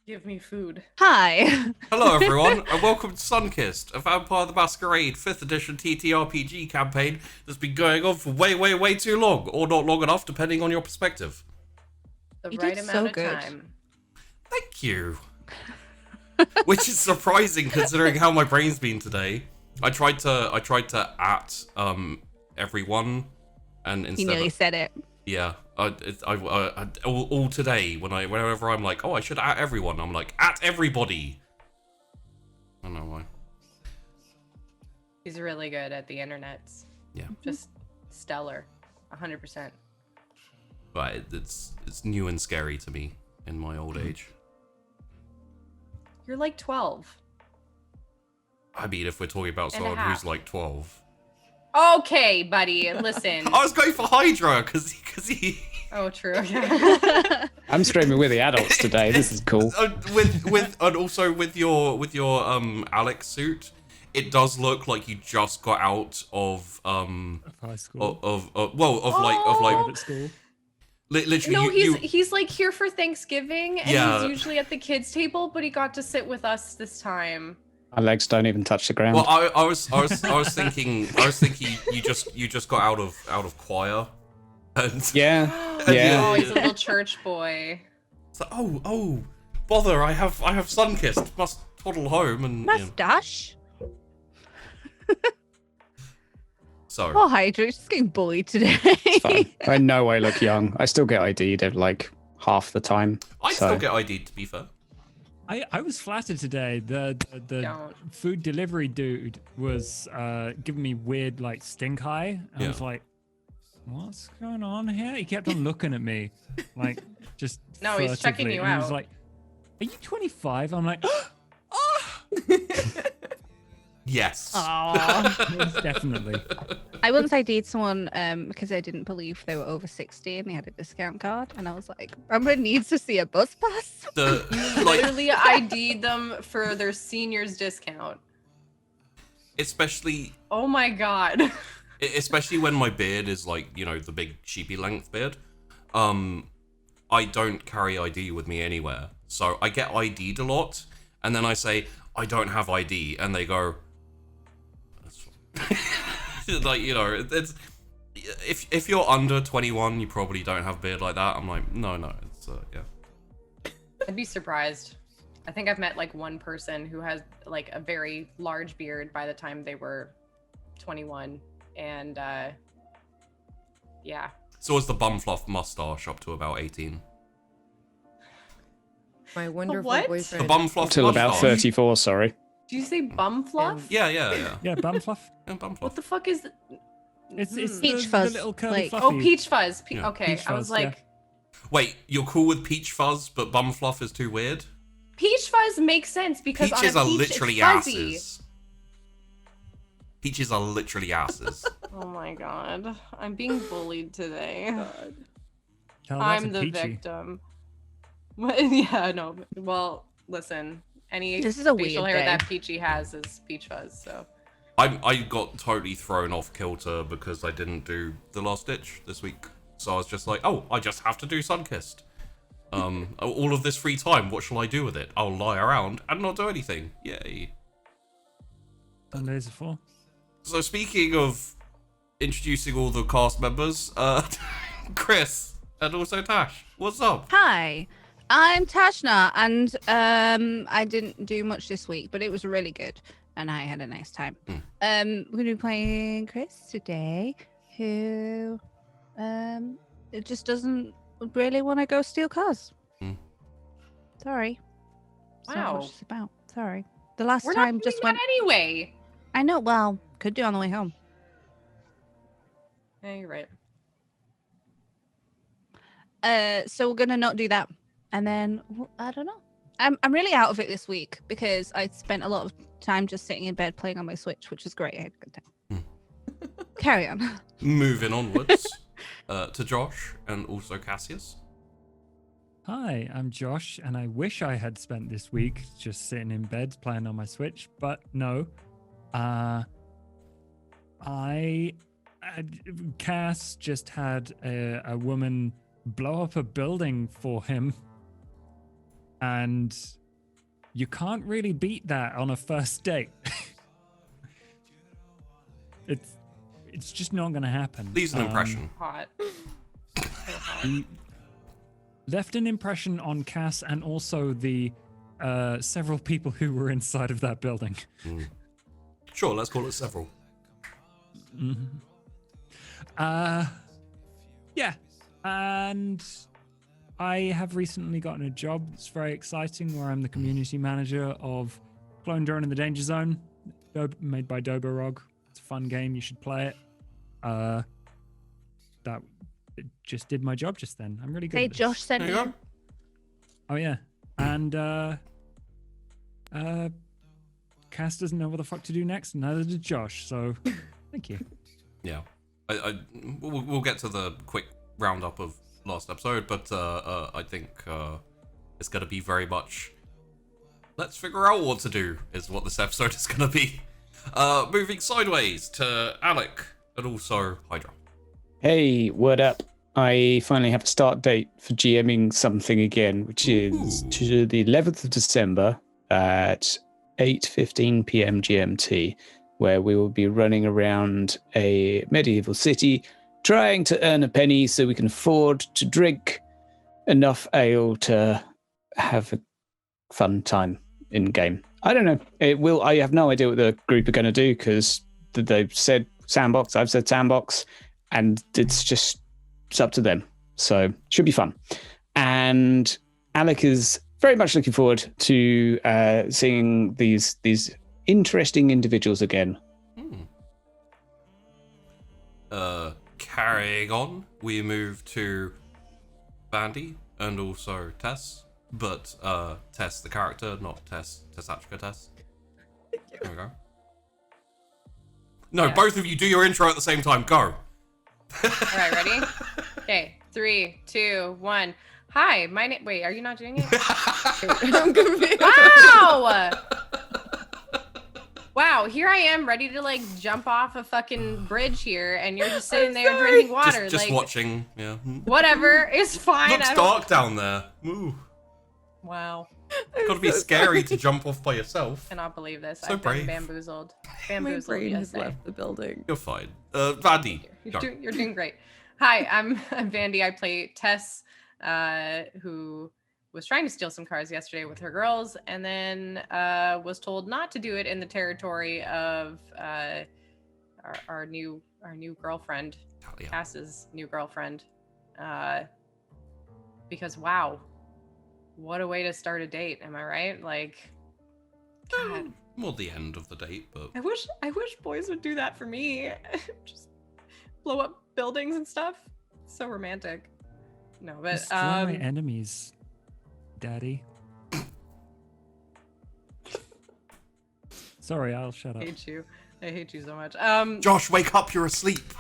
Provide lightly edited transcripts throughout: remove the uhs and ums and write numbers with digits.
Give me food. Hi. Hello everyone, and welcome to Sunkissed, a Vampire the Masquerade 5th edition TTRPG campaign that's been going on for way too long, or not long enough, depending on your perspective. The You right did amount so of good. time. Thank you. Which is surprising considering how my brain's been today. I tried to at everyone, and You instead nearly said it. yeah, all today whenever I'm like, oh, I should at everyone, I'm like, at everybody. I don't know why. He's really good at the internets. Yeah. Just stellar. 100%. But it's new and scary to me in my old age. You're like 12. I mean, if we're talking about And a someone half. who's like 12. Okay, buddy. Listen. I was going for Hydra because he Oh, true. I'm streaming with the adults today. This is cool. with and also with your Alex suit, it does look like you just got out of high school, of like private school. literally. No, you, he's like here for Thanksgiving, and Yeah. he's usually at the kids' table, but he got to sit with us this time. My legs don't even touch the ground. Well, I was thinking you just got out of choir, and Yeah, Oh, yeah. he's a little church boy. it's like, oh, bother! I have Sunkissed. Must toddle home and. Mustache. So Oh, Hydra, just getting bullied today. It's fine. I in no way look young. I still get ID'd at like half the time. I so. still get ID'd, to be fair. I was flattered today. The Don't. food delivery dude was giving me weird like stink eye. I Yeah. was like, what's going on here? He kept on looking at me, like just No, he's checking furtively, you and He was out. like, "Are you 25?" I'm like, Yes. Aw. "Yes, definitely." I once ID'd someone because I didn't believe they were over 60 and they had a discount card. And I was like, Bramber needs to see a bus pass. The like, Literally ID'd them for their senior's discount. especially Oh my god. especially when my beard is like, the big sheepy length beard. I don't carry ID with me anywhere, so I get ID'd a lot, and then I say I don't have ID, and they go, "That's fine." Like, it's if you're under 21, you probably don't have beard like that. I'm like, no, it's yeah. I'd be surprised. I think I've met like one person who has like a very large beard by the time they were 21, and yeah. So was the bum fluff mustache up to about 18. My wonderful what? The boyfriend. bum fluff Till about mustache. 34, sorry. Do you say bum fluff? Yeah. Yeah, bum fluff. Yeah, bum fluff. What the fuck is? It's Peach the fuzz, little curly like- fluffy. Oh, peach fuzz. Yeah. Okay, Peach I was fuzz, like, Wait, you're cool with peach fuzz, but bum fluff is too weird? peach fuzz makes sense because Peaches on are a peach literally it's fuzzy. asses. Peaches are literally asses. Oh my god, I'm being bullied today. Tell that to I'm the Peachy. victim. Yeah, no. Well, listen. Any This is a facial weird hair day. that Peachy has is peach fuzz. So I got totally thrown off kilter because I didn't do the last ditch this week. So I was just like, oh, I just have to do Sunkissed. All of this free time, what shall I do with it? I'll lie around and not do anything. Yay. Sundays are for. So speaking of introducing all the cast members, Chrys and also Tash, what's up? Hi, I'm Tashna, and I didn't do much this week, but it was really good, and I had a nice time. We're going to be playing Chrys today, who it just doesn't really want to go steal cars. Sorry. That's not what Wow. it's about. Sorry. The last we're time not just doing went. that anyway. I know. Well, could do on the way home. Yeah, you're right. So we're gonna not do that, and then I don't know. I'm really out of it this week because I spent a lot of time just sitting in bed playing on my Switch, which was great. I had a good time. Carry on. Moving onwards to Josh and also Cassius. Hi, I'm Josh, and I wish I had spent this week just sitting in bed playing on my Switch, but no. Cass just had a woman blow up a building for him and you can't really beat that on a first date. It's just not going to happen. Leaves an impression. Hot. So hot. He left an impression on Cass and also the several people who were inside of that building. Sure, let's call it several. Yeah, and I have recently gotten a job that's very exciting, where I'm the community manager of Clone Drone in the Danger Zone, made by Doborog. It's a fun game. You should play it. That it just did my job just then. I'm really good. Hey, at this. Josh sent There you you. go. Oh yeah, and Cass doesn't know what the fuck to do next, and neither did Josh. So, thank you. Yeah, we'll get to the quick roundup of last episode, but I think it's going to be very much let's figure out what to do is what this episode is going to be. Moving sideways to Alec and also Hydra. Hey, word up. I finally have a start date for GMing something again, which is to the 11th of December at 8:15 p.m. GMT, where we will be running around a medieval city, trying to earn a penny so we can afford to drink enough ale to have a fun time in game. I don't know. I have no idea what the group are going to do, because they've said sandbox, I've said sandbox, and it's up to them. So should be fun. And Alec is very much looking forward to seeing these interesting individuals again. Carrying on, we move to Bandy and also Tess, but Tess the character, not Tess Aquila Tess. There we go. No, Yeah. both of you do your intro at the same time. Go. All right, ready? Okay, 3, 2, 1. Hi, my name. Wait, are you not doing it? I'm confused. Wow! Wow, here I am ready to like jump off a fucking bridge here, and you're just sitting there drinking water. Just like, watching. Yeah. whatever, it's fine. Looks dark down there. Ooh. Wow, Gotta be scary to jump off by yourself. cannot believe this. So I've been brave. bamboozled. My Bamboozled, brain yes. has left the building. You're fine. Vandy. Go. You're doing great. Hi, I'm Vandy. I play Tess, who was trying to steal some cars yesterday with her girls, and then was told not to do it in the territory of our new girlfriend, Talia. Cass's new girlfriend. Because wow, what a way to start a date. Am I right? Like, God. More the end of the date, but I wish boys would do that for me. Just blow up buildings and stuff. So romantic. No, but Destroy my enemies, Daddy. Sorry, I'll shut up. I hate you so much. Josh, wake up! You're asleep.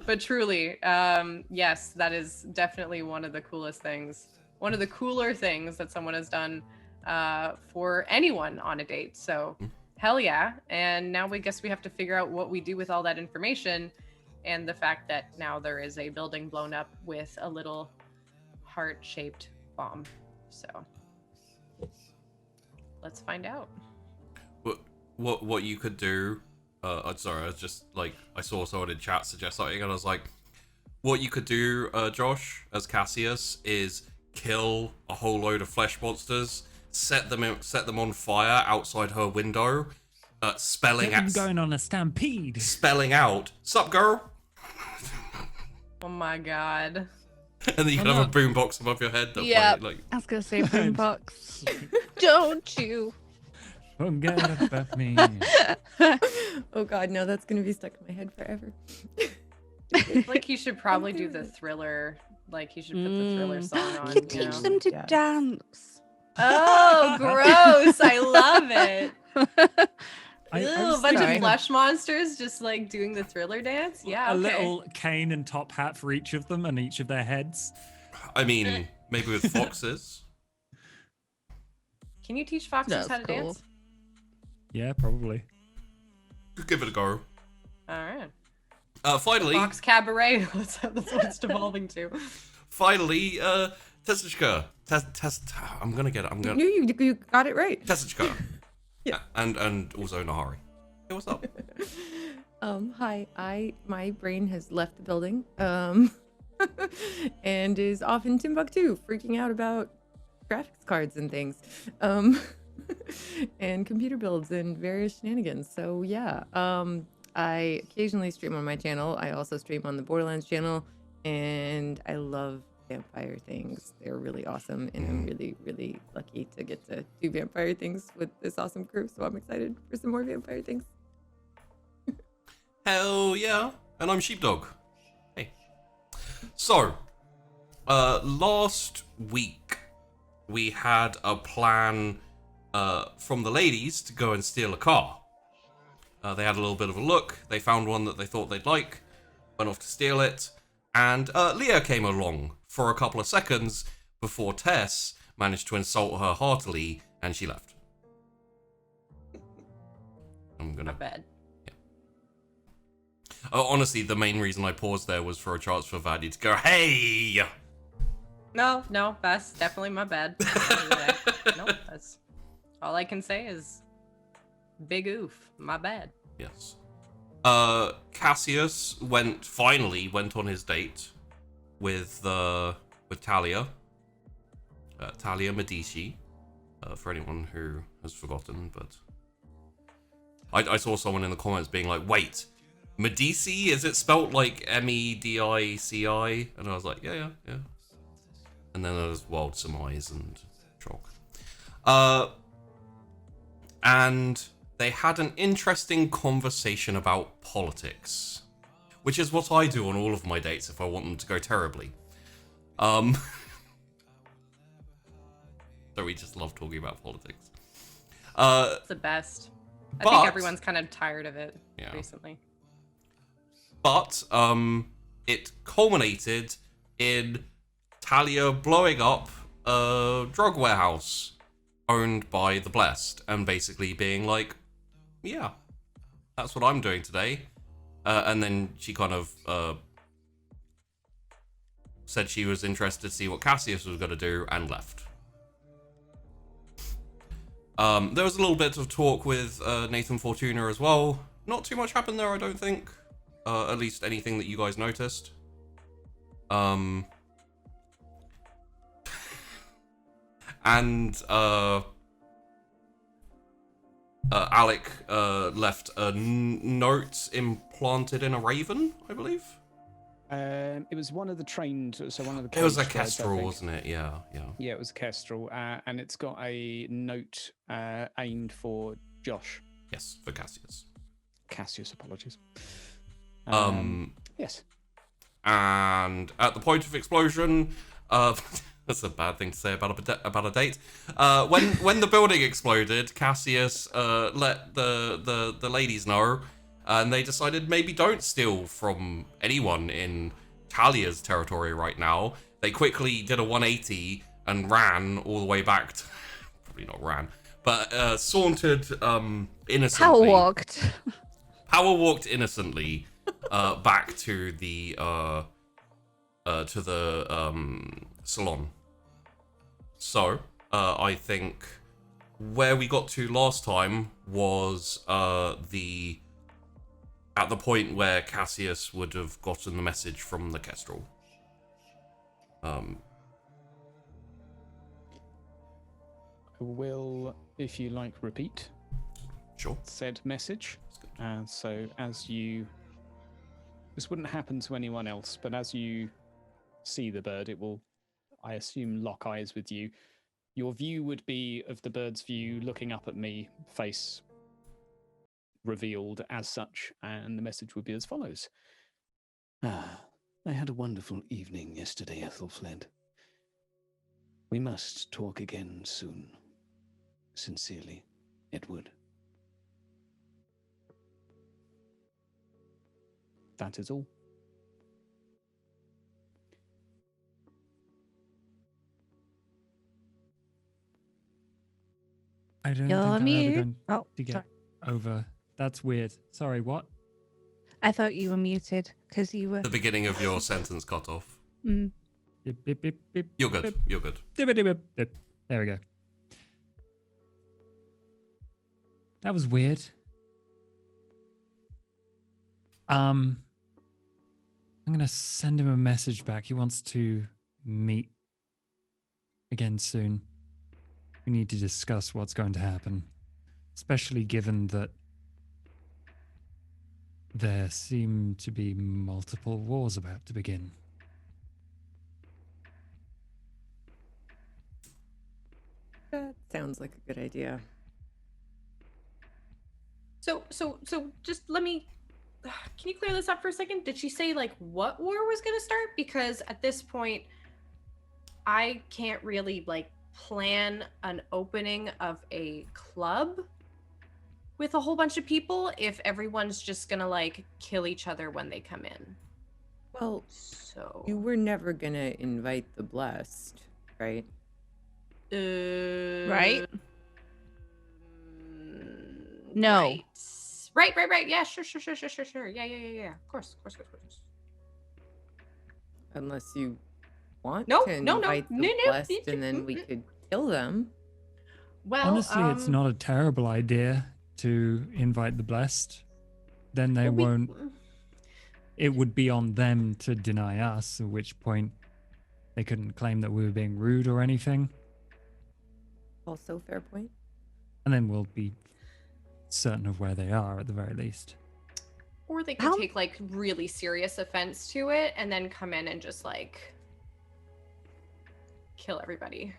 But truly, yes, that is definitely one of the coolest things. One of the cooler things that someone has done for anyone on a date. So hell yeah. And now we guess we have to figure out what we do with all that information, and the fact that now there is a building blown up with a little heart-shaped bomb. So let's find out. What you could do? I'm sorry. I was just like, I saw someone in chat suggest something, and I was like, what you could do, Josh, as Cassius, is kill a whole load of flesh monsters, set them on fire outside her window, spelling I'm out, going on a stampede. spelling out, "Sup, girl," Oh my god. and then you can have a boombox above your head. That Yep. play, like, I was gonna say boombox. Don't you? Forget about me. Oh god, no, that's gonna be stuck in my head forever. Like he should probably do the Thriller. Like he should put the Thriller song on. You can you teach know? them to Yes. dance. Oh, gross! I love it. I Ew, a was bunch of thinking flesh monsters just like doing the Thriller dance. Yeah, a okay. little cane and top hat for each of them and each of their heads. I mean, maybe with foxes. Can you teach foxes That's how to cool. dance? Yeah, probably. Give it a go. All right. Finally, Fox cabaret. That's what it's devolving to. finally, Tessichka. I'm gonna get it. I'm You gonna. knew you got it right. Tessichka. Yeah. And also Nahari. Hey, what's up? Hi. My brain has left the building. And is off in Timbuktu, freaking out about graphics cards and things. And computer builds and various shenanigans. So yeah. I occasionally stream on my channel. I also stream on the Borderlands channel, and I love vampire things. They're really awesome, and I'm really, really lucky to get to do vampire things with this awesome crew. So I'm excited for some more vampire things. Hell yeah. And I'm Sheepdog. Hey. So, last week we had a plan from the ladies to go and steal a car. They had a little bit of a look. They found one that they thought they'd like, went off to steal it, and Leah came along for a couple of seconds before Tess managed to insult her heartily, and she left. I'm gonna. Not bad. Honestly, the main reason I paused there was for a chance for Vaddy to go, hey! No, that's definitely my bad. No, that's all I can say is big oof. My bad. Yes. Cassius finally went on his date with Talia. Talia Medici. For anyone who has forgotten, but I saw someone in the comments being like, wait, Medici? Is it spelt like Medici? And I was like, yeah. And then there was wild surmise and chalk. And they had an interesting conversation about politics, which is what I do on all of my dates if I want them to go terribly. So we just love talking about politics. It's the best. I think everyone's kind of tired of it recently. But it culminated in Talia blowing up a drug warehouse owned by the Blessed and basically being like, yeah, that's what I'm doing today. And then she kind of said she was interested to see what Cassius was going to do and left. There was a little bit of talk with Nathan Fortuna as well. Not too much happened there, I don't think. At least anything that you guys noticed. And Alec left a note implanted in a raven, I believe. It was one of the trained, so one of the. It was a caged birds, kestrel, wasn't it? Yeah. Yeah, it was a kestrel, and it's got a note aimed for Josh. Yes, for Cassius. Cassius, apologies. Yes. And at the point of explosion, that's a bad thing to say about a date. When the building exploded, Cassius let the ladies know, and they decided maybe don't steal from anyone in Talia's territory right now. They quickly did a 180 and ran all the way back to, probably not ran, but sauntered innocently. Power walked innocently back to the salon. So I think where we got to last time was at the point where Cassius would have gotten the message from the kestrel. I will, if you like, repeat. Sure. Said message. So as you, this wouldn't happen to anyone else, but as you see the bird, it will, I assume, lock eyes with you. Your view would be of the bird's view looking up at me, face revealed as such, and the message would be as follows. I had a wonderful evening yesterday, Ethelfled. We must talk again soon. Sincerely, Edward. That is all. I don't You're think I'm ever mute. going Oh, to get sorry. over. That's weird. Sorry, what? I thought you were muted because you were. The beginning of your sentence cut off. Mm. Bip, bip, bip, bip, You're good. bip, You're good. bip, bip, bip, bip. There we go. That was weird. I'm gonna send him a message back. He wants to meet again soon. We need to discuss what's going to happen, especially given that there seem to be multiple wars about to begin. That sounds like a good idea. So just let me. Can you clear this up for a second? Did she say like what war was gonna start? Because at this point, I can't really like plan an opening of a club with a whole bunch of people if everyone's just gonna like kill each other when they come in. Well, So you were never gonna invite the blessed, right? Right? No. Right. Yeah, sure. Yeah. Of course. Unless you want No, to no, invite the no, blessed, and then we could kill them. Well, Honestly, it's not a terrible idea to invite the blessed. Then they won't. It would be on them to deny us, at which point they couldn't claim that we were being rude or anything. Also, fair point. And then we'll be certain of where they are at the very least. Or they could take like really serious offense to it and then come in and just like kill everybody.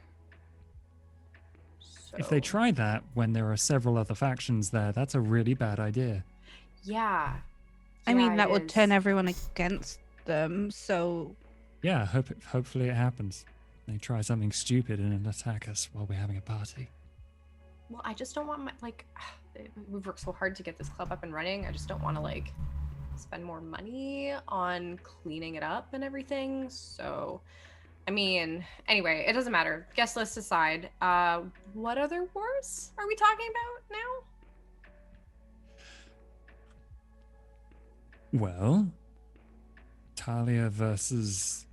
If they try that when there are several other factions there, that's a really bad idea. Yeah. I mean, Yeah, that it would is. turn everyone against them, so... Yeah, hopefully it happens. They try something stupid and attack us while we're having a party. Well, I just don't want my like we've worked so hard to get this club up and running. I just don't want to like spend more money on cleaning it up and everything. So I mean, anyway, it doesn't matter. Guest list aside, what other wars are we talking about now? Well, Talia versus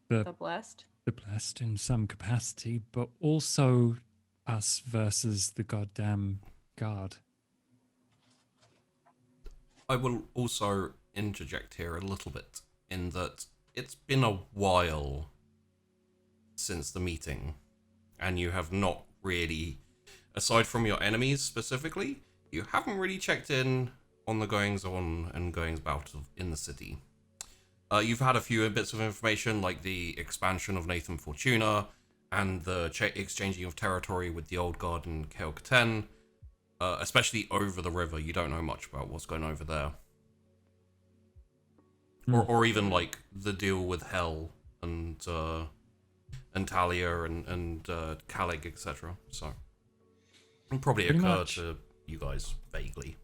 The Blessed. the blessed in some capacity, but also us versus the goddamn guard. I will also interject here a little bit in that it's been a while since the meeting, and you have not really, aside from your enemies specifically, you haven't really checked in on the goings on and goings about in the city. You've had a few bits of information like the expansion of Nathan Fortuna and the exchanging of territory with the Old Guard and Kael-Katen, especially over the river. You don't know much about what's going over there. Or even like the deal with Hell and Talia and Calig, etc. So it probably Pretty occurred much. to you guys vaguely.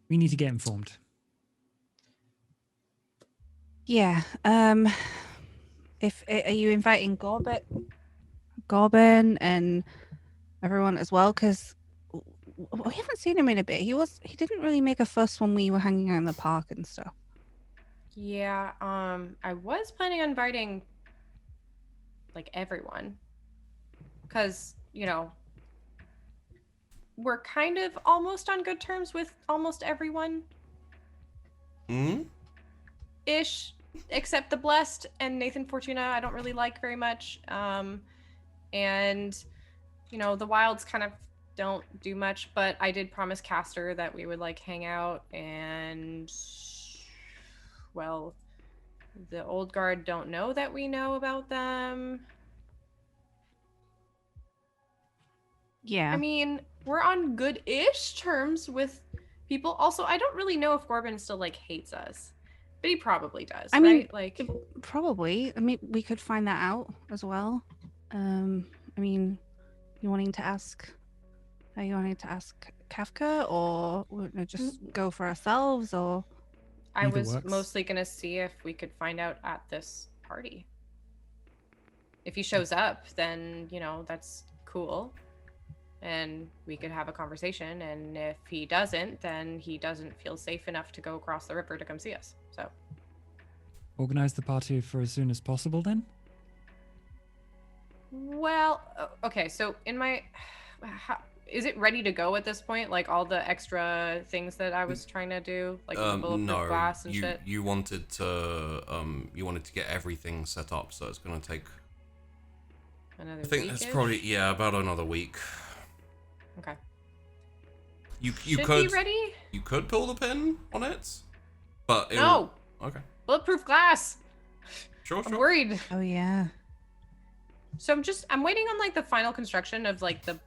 We need to get informed. Yeah. If are you inviting Gorbin and everyone as well? Because we haven't seen him in a bit. He didn't really make a fuss when we were hanging out in the park and stuff. Yeah, I was planning on inviting like everyone. Cause, you know, we're kind of almost on good terms with almost everyone. Ish, except the Blessed and Nathan Fortuna I don't really like very much. And you know, the Wilds kind of don't do much, but I did promise Caster that we would like hang out, and well, the Old Guard don't know that we know about them. Yeah. I mean, we're on good-ish terms with people. Also, I don't really know if Gorbin still like hates us, but he probably does. I mean, right? Like probably. I mean, we could find that out as well. I mean, you wanting to ask? Are you wanting to ask Kafka, or just go for ourselves, or? I Either was works. mostly gonna see if we could find out at this party. If he shows up, then you know that's cool. and we could have a conversation. And if he doesn't, then he doesn't feel safe enough to go across the river to come see us. So Organize the party for as soon as possible then? well, okay, so in my is it ready to go at this point, like all the extra things that I was trying to do, like the bulletproof No, glass and shit? you wanted to get everything set up, so it's gonna take. Another I think it's week-ish? probably about another week. Okay. You Should could be ready? you could pull the pin on it, but No, Okay, bulletproof glass. sure. I'm worried. Oh yeah. So I'm waiting on like the final construction of like the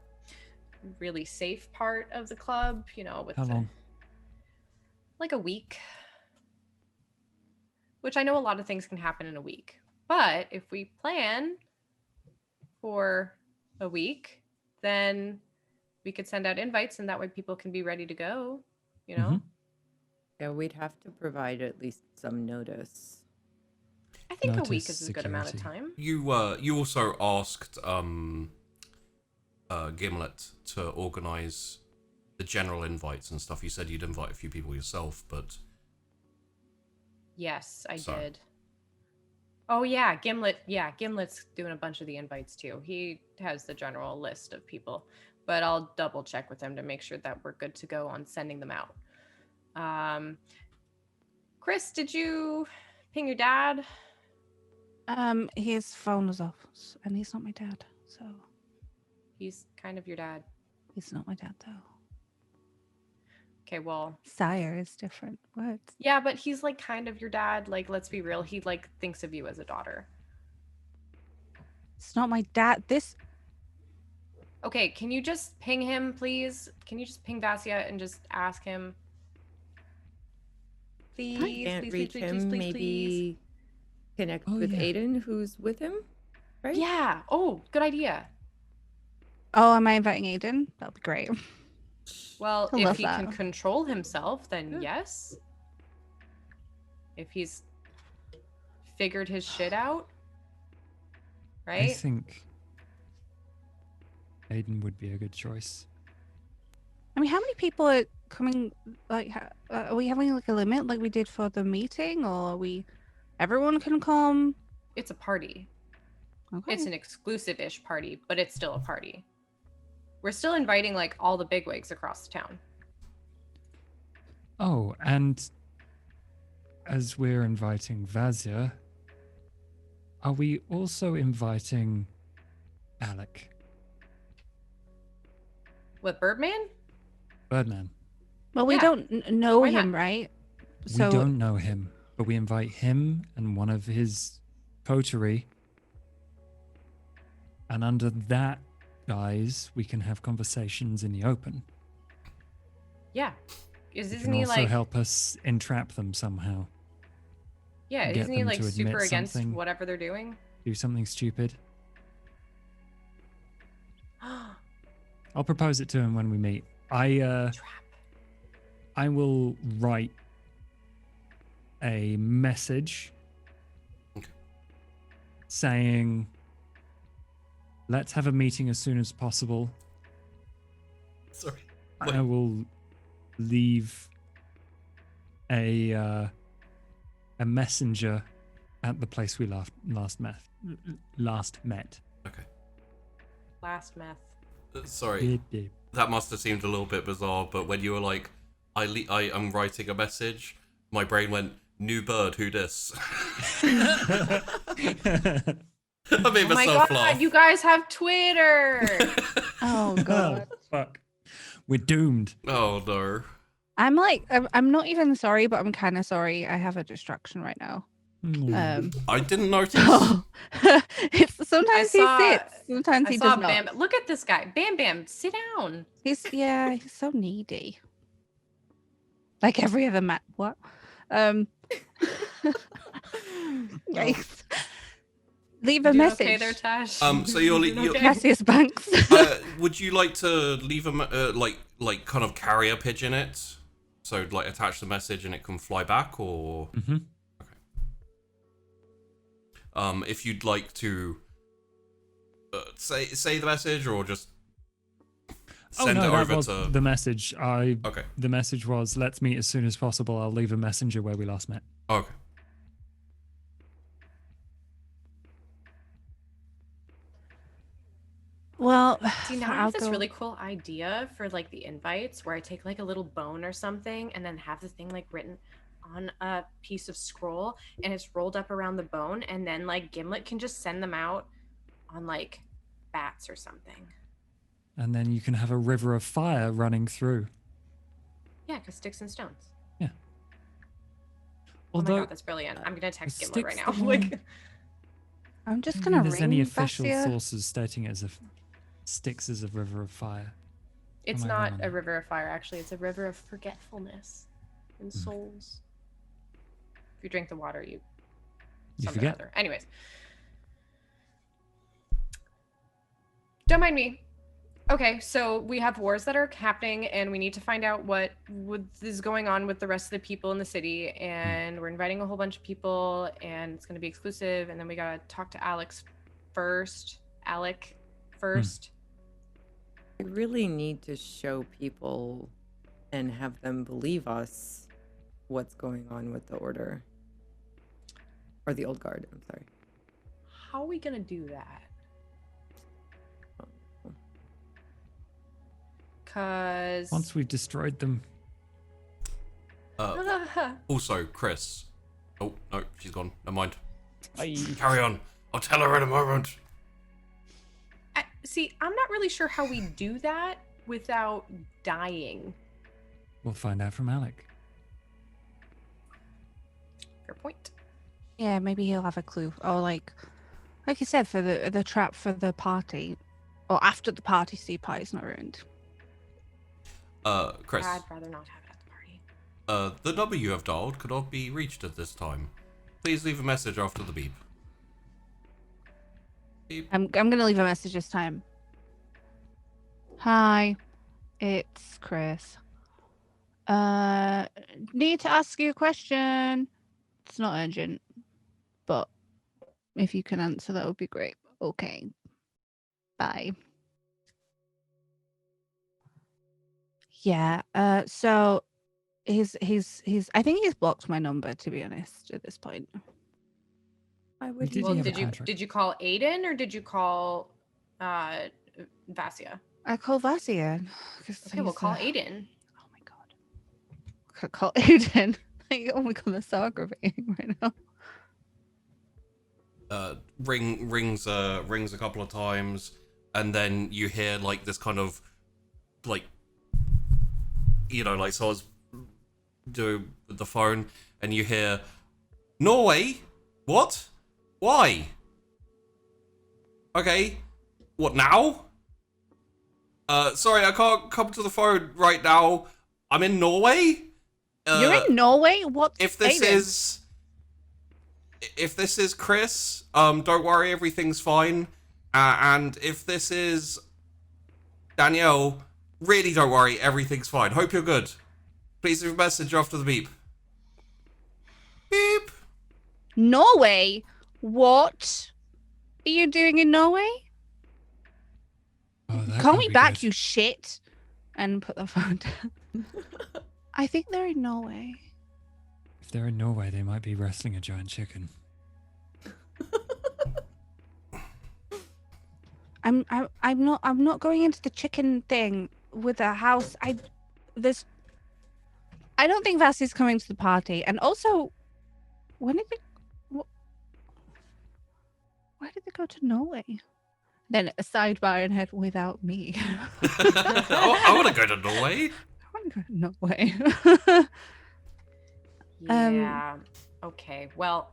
really safe part of the club, with How long? like a week. Which I know a lot of things can happen in a week. But if we plan for a week, then we could send out invites and that way people can be ready to go, Mhm. Yeah, we'd have to provide at least some notice. I think a Notice week is a good amount of security. time. You also asked Gimlet to organize the general invites and stuff. You said you'd invite a few people yourself, but Yes, I So- did. Oh yeah, Gimlet. Yeah, Gimlet's doing a bunch of the invites too. He has the general list of people, but I'll double check with him to make sure that we're good to go on sending them out. Chris, did you ping your dad? His phone was off, and he's not my dad, so He's kind of your dad. he's not my dad though. Okay, well, Sire is different words. yeah, but he's like kind of your dad. Like, let's be real. He like thinks of you as a daughter. It's not my dad. This Okay, can you just ping him, please? Can you just ping Vasya and just ask him? Please, I can't please, reach please, him. please, please, Maybe please. connect Oh, with yeah. Aiden, who's with him, right? Yeah. Oh, good idea. Oh, am I inviting Aiden? That'll be great. Well, I if love he can that. control himself, then Yeah. yes. If he's figured his shit out, I right? think Aiden would be a good choice. I mean, how many people are coming? Like, are we having like a limit, like we did for the meeting, or are we? Everyone can come. It's a party. Okay. It's an exclusive-ish party, but it's still a party. We're still inviting like all the bigwigs across the town. Oh, and as we're inviting Vasya, are we also inviting Alec, What, Birdman? Birdman? Well, we Yeah. don't know Why not? him, right? We don't know him, but we invite him and one of his coterie. And under that guise, we can have conversations in the open. Yeah. He Isn't can he also like? help us entrap them somehow. Yeah, get isn't he them like to admit super against something. whatever they're doing? Do something stupid. I'll propose it to him when we meet. Trap. I will write a message Okay. saying, let's have a meeting as soon as possible. Sorry. I will leave a messenger at the place we last met. Okay. Last meth. Sorry. Beep, beep. That must have seemed a little bit bizarre, but when you were like, I am writing a message, my brain went, new bird, who dis? I made Oh my myself god, laugh. you guys have Twitter. Oh god. Fuck. We're doomed. Oh no. I'm like, I'm not even sorry, but I'm kind of sorry. I have a distraction right now. I didn't notice. It's sometimes he saw- sits, sometimes I he saw does not. Bam. Look at this guy. Bam Bam, sit down. He's so needy. Like every other man. What? Yikes. Leave a You message. okay there, Tash? So you're okay? Cassius Banks. would you like to leave a like kind of carrier pigeon it, so like attach the message and it can fly back, or Mm-hmm. if you'd like to say the message, or just send it that over was to the message. Okay. The message was, let's meet as soon as possible. I'll leave a messenger where we last met. Okay. Well, See, now I I'll have this go- really cool idea for like the invites where I take like a little bone or something and then have the thing like written on a piece of scroll and it's rolled up around the bone, and then like Gimlet can just send them out on like bats or something. And then you can have a river of fire running through. Yeah, because sticks and stones. Yeah. Oh my Although, god, that's brilliant. I'm gonna text the Gimlet right sticks now. that Like, I'm just I don't gonna think there's ring any official Vassia. sources stating it as a Styx is a river of fire. it's Am I wrong not on a that? river of fire, actually. It's a river of forgetfulness and souls. If you drink the water, you You something forget. or other. Anyways. Don't mind me. Okay, so we have wars that are happening, and we need to find out what is going on with the rest of the people in the city. And we're inviting a whole bunch of people, and it's going to be exclusive. And then we gotta talk to Alec first. I really need to show people and have them believe us what's going on with the Order. Or the Old Guard, I'm sorry. How are we gonna do that? Cause Once we've destroyed them, Also, Chrys. Oh, no, she's gone. Never mind. I Carry on. I'll tell her in a moment. see, I'm not really sure how we do that without dying. we'll find out from Alec. Fair point. Yeah, maybe he'll have a clue. Or like you said, for the trap for the party, or after the party, so your party's not ruined. Chrys. I'd rather not have it at the party. The number you have dialed could not be reached at this time. Please leave a message after the beep. Beep. I'm gonna leave a message this time. Hi, it's Chrys. Need to ask you a question. It's not urgent, but if you can answer, that would be great. Okay. Bye. Yeah. So he's I think he's blocked my number, to be honest, at this point. Why would Did he Well, have a did you contract? call Aiden or did you call Vassia? I call Vassia. Okay, we'll call Aiden. Oh my god. Could call Aiden. Like, oh my god, that's so aggravating right now. Rings a couple of times, and then you hear like this kind of like, you know, like someone's doing the phone, and you hear, Norway? What? Why? Okay. What now? Sorry, I can't come to the phone right now. I'm in Norway? You're in Norway? What? If this Aiden? is Chrys, don't worry, everything's fine. And if this is Danielle, really don't worry, everything's fine. Hope you're good. Please leave a message after the beep. Beep. Norway? What are you doing in Norway? Oh, that Call can't me be back, good. you shit. And put the phone down. I think they're in Norway. If they're in Norway, they might be wrestling a giant chicken. I'm not going into the chicken thing with the house. I don't think Vassi's coming to the party. And also, why did they go to Norway? Then a sidebar and head without me. I want to go to Norway. I want to go to Norway. Yeah. Okay. Well,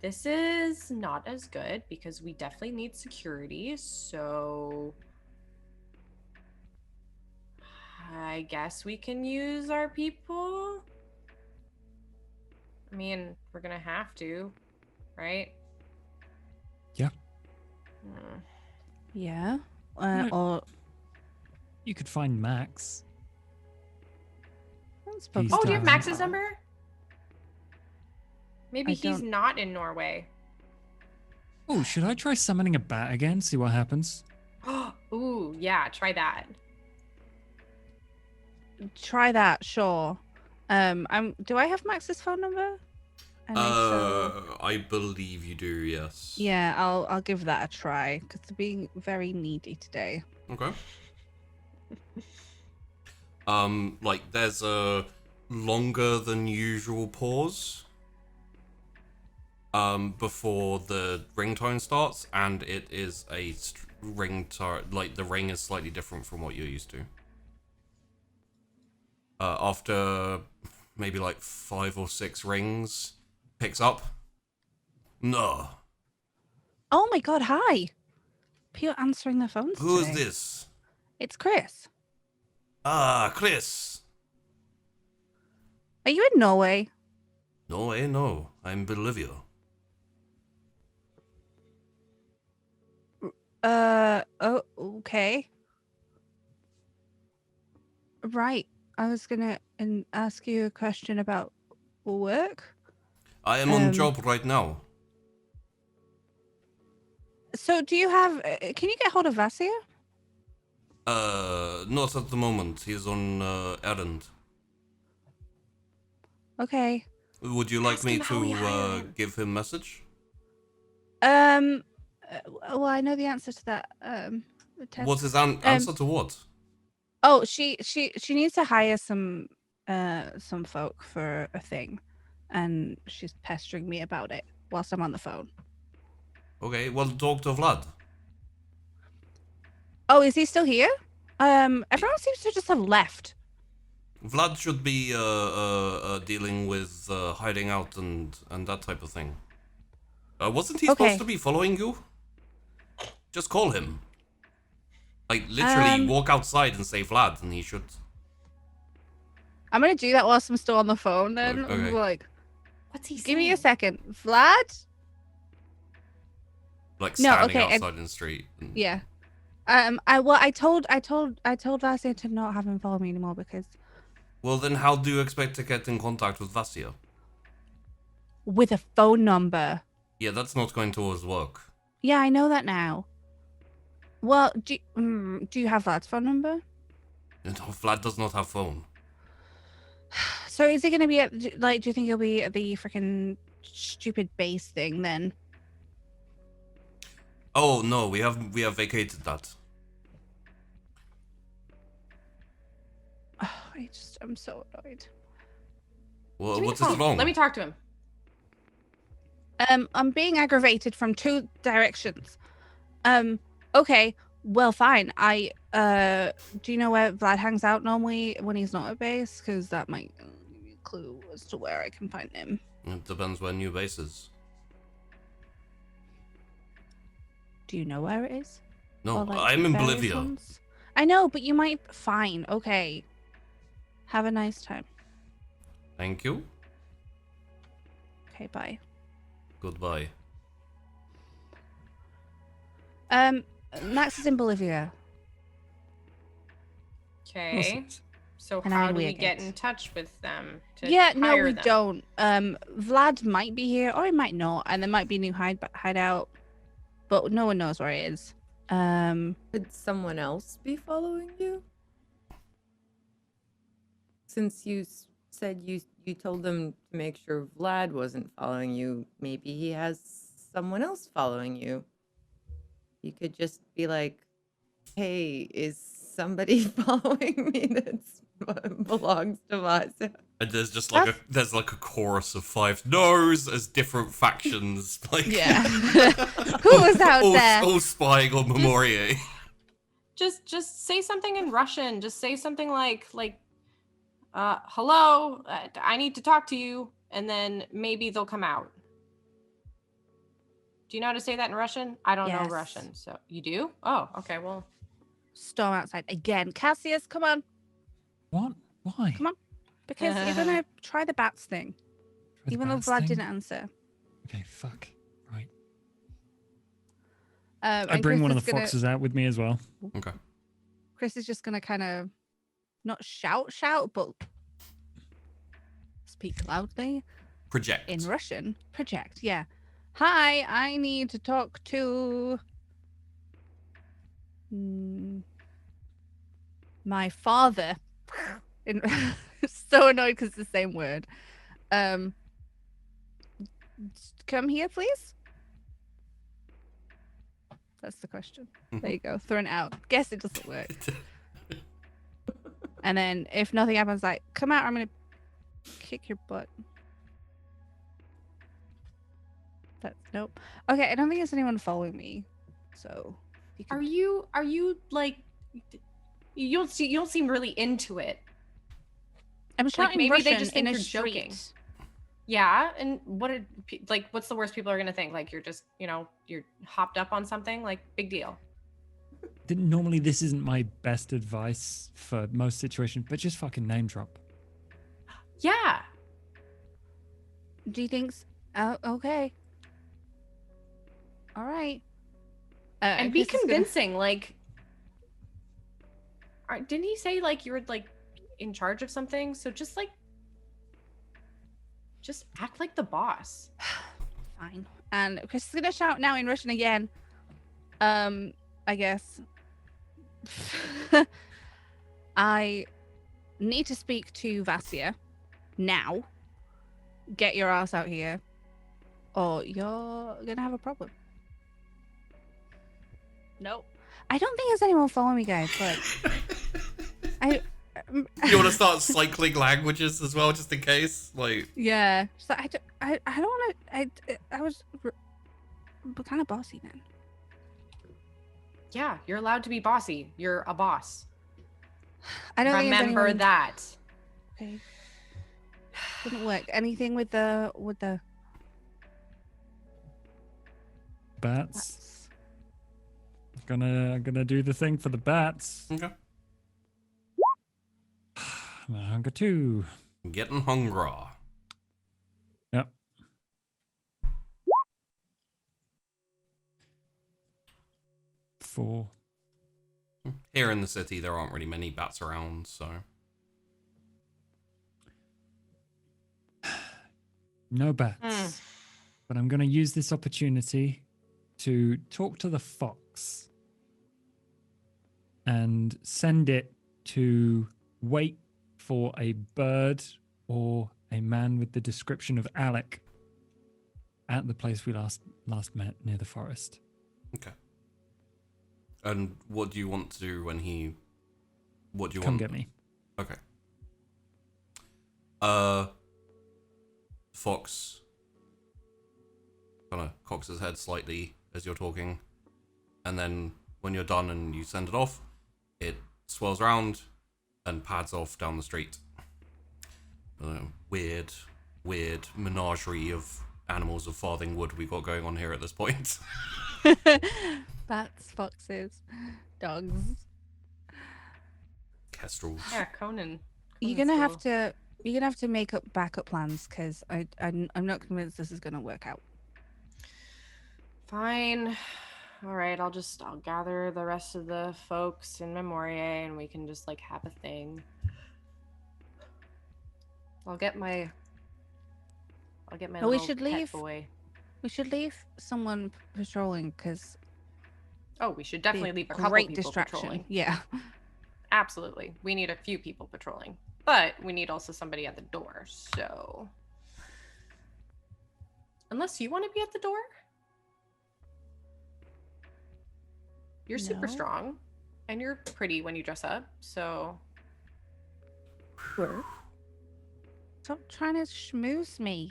this is not as good because we definitely need security. So I guess we can use our people. I mean, we're gonna have to, right? Yeah. Hmm. Yeah. No. Or You could find Max. that's probably Oh, do you have down. Max's number? Maybe I he's not in Norway. Oh, should I try summoning a bat again? See what happens. Ooh, yeah, try that. Try that, sure. Do I have Max's phone number? And if so, I believe you do, yes. yeah, I'll give that a try because they're being very needy today. Okay. Like there's a longer than usual pause before the ringtone starts, and it is a ringtone. Like the ring is slightly different from what you're used to. After maybe like 5 or 6 rings, picks up. No. Oh my god, hi. People answering their phones Who is today. this? It's Chrys. Ah, Chrys. Are you in Norway? No, no. I'm Bolivia. Oh, okay. Right. I was gonna ask you a question about work. I am on job right now. So do you have, can you get hold of Vasya? Not at the moment. He's on errand. Okay. Would you like Ask me him how we hire to him. give him message? Well, I know the answer to that. Tess. What's his answer to what? Oh, she needs to hire some folk for a thing, and she's pestering me about it whilst I'm on the phone. Okay, well, talk to Vlad. Oh, is he still here? Everyone seems to just have left. Vlad should be dealing with hiding out and that type of thing. Wasn't he supposed to be following you? Just call him. Like, literally walk outside and say Vlad, and he should... I'm gonna do that whilst I'm still on the phone then. Okay. I'm like, What's he saying? give me a second. Vlad? Like, No, standing okay, outside in the street. And... Yeah. I told Vasya to not have him follow me anymore because Well, then how do you expect to get in contact with Vasya? with a phone number. Yeah, that's not going to always work. Yeah, I know that now. Well, do you have Vlad's phone number? No, Vlad does not have phone. So is he going to be at, like, do you think he'll be at the freaking stupid base thing then? Oh, no, we have vacated that. Oh, I'm so annoyed. Well, Give me what the is phone. wrong? Let me talk to him. I'm being aggravated from 2 directions. Okay, well, fine. Do you know where Vlad hangs out normally when he's not at base? Because that might give me a clue as to where I can find him. It depends where new base is. Do you know where it is? No, Or, like, I'm in various Bolivia. ones? I know, but you might... Fine, okay. Have a nice time. Thank you. Okay, bye. Goodbye. Max is in Bolivia. Okay. So And how I'm do we Weirgate. get in touch with them to Yeah, no, hire we them? don't. Vlad might be here, or he might not, and there might be a new hideout, but no one knows where it is. Could someone else be following you? Since you said you told them to make sure Vlad wasn't following you, maybe he has someone else following you. You could just be like, "Hey, is somebody following me that belongs to Vasya?" And there's just like a chorus of 5 no's as different factions. Like Yeah. Who was out there? all spying on Memoria. Just say something in Russian. Just say something like hello, I need to talk to you, and then maybe they'll come out. Do you know how to say that in Russian? I don't know Yes. Russian. So you do? Oh, okay. Well, Storm outside again. Cassius, come on, What? Why? Come on. because you're gonna try the bats thing, Try the even though bats Vlad thing? didn't answer. Okay, fuck. Right. I I bring one of the foxes out with me as well. Okay. Chrys is just gonna kind of not shout, but speak loudly Project. in Russian. Project, yeah. Hi, I need to talk to My father. So annoyed because it's the same word. Come here, please. That's the question. There you go. Thrown out. Guess it doesn't work. And then if nothing happens, like, come out, or I'm gonna kick your butt. That's nope. Okay, I don't think there's anyone following me. So you could... Are you like you don't seem really into it. I'm shouting maybe they Russian just in think a you're street. joking. Yeah, and what's the worst people are gonna think? Like you're just, you're hopped up on something, like big deal. Normally, this isn't my best advice for most situations, but just fucking name drop. Yeah. Do you think? Okay. All right. And be Chris is gonna- convincing. Like, didn't he say like you were like in charge of something? So just act like the boss. Fine. And Chris is gonna shout now in Russian again. I guess. I need to speak to Vasya now. Get your ass out here, or you're gonna have a problem. Nope. I don't think there's anyone following me, guys, but You want to start cycling languages as well, just in case? Like, yeah. So I don't want to. I was kind of bossy then. Yeah, you're allowed to be bossy. You're a boss. I don't think there's Remember anyone... that. Okay. Didn't work. Anything with the Bats. Gonna do the thing for the bats. okay. Hunger 2. Getting hungry. Yep. Four. Here in the city, there aren't really many bats around, so. No bats. But I'm going to use this opportunity to talk to the fox and send it to wait for a bird or a man with the description of Alec at the place we last met near the forest. Okay. And what do you want to do when he... What do you Come want? get me. Okay. Fox kind of cocks his head slightly as you're talking, and then when you're done and you send it off, it swirls around and pads off down the street. Weird menagerie of animals of farthing wood we got going on here at this point. bats, foxes, dogs. Kestrels. Yeah, Conan. You're gonna have to make up backup plans because I'm not convinced this is gonna work out. Fine. All right, I'll gather the rest of the folks in Memoria and we can just like have a thing. I'll get my But little we should pet leave. boy. We should leave someone patrolling because Oh, we should definitely leave a couple great people distraction. patrolling. Yeah. Absolutely. We need a few people patrolling. But we need also somebody at the door, so unless you want to be at the door? You're super No. strong and you're pretty when you dress up, so Sure. Stop trying to schmooze me.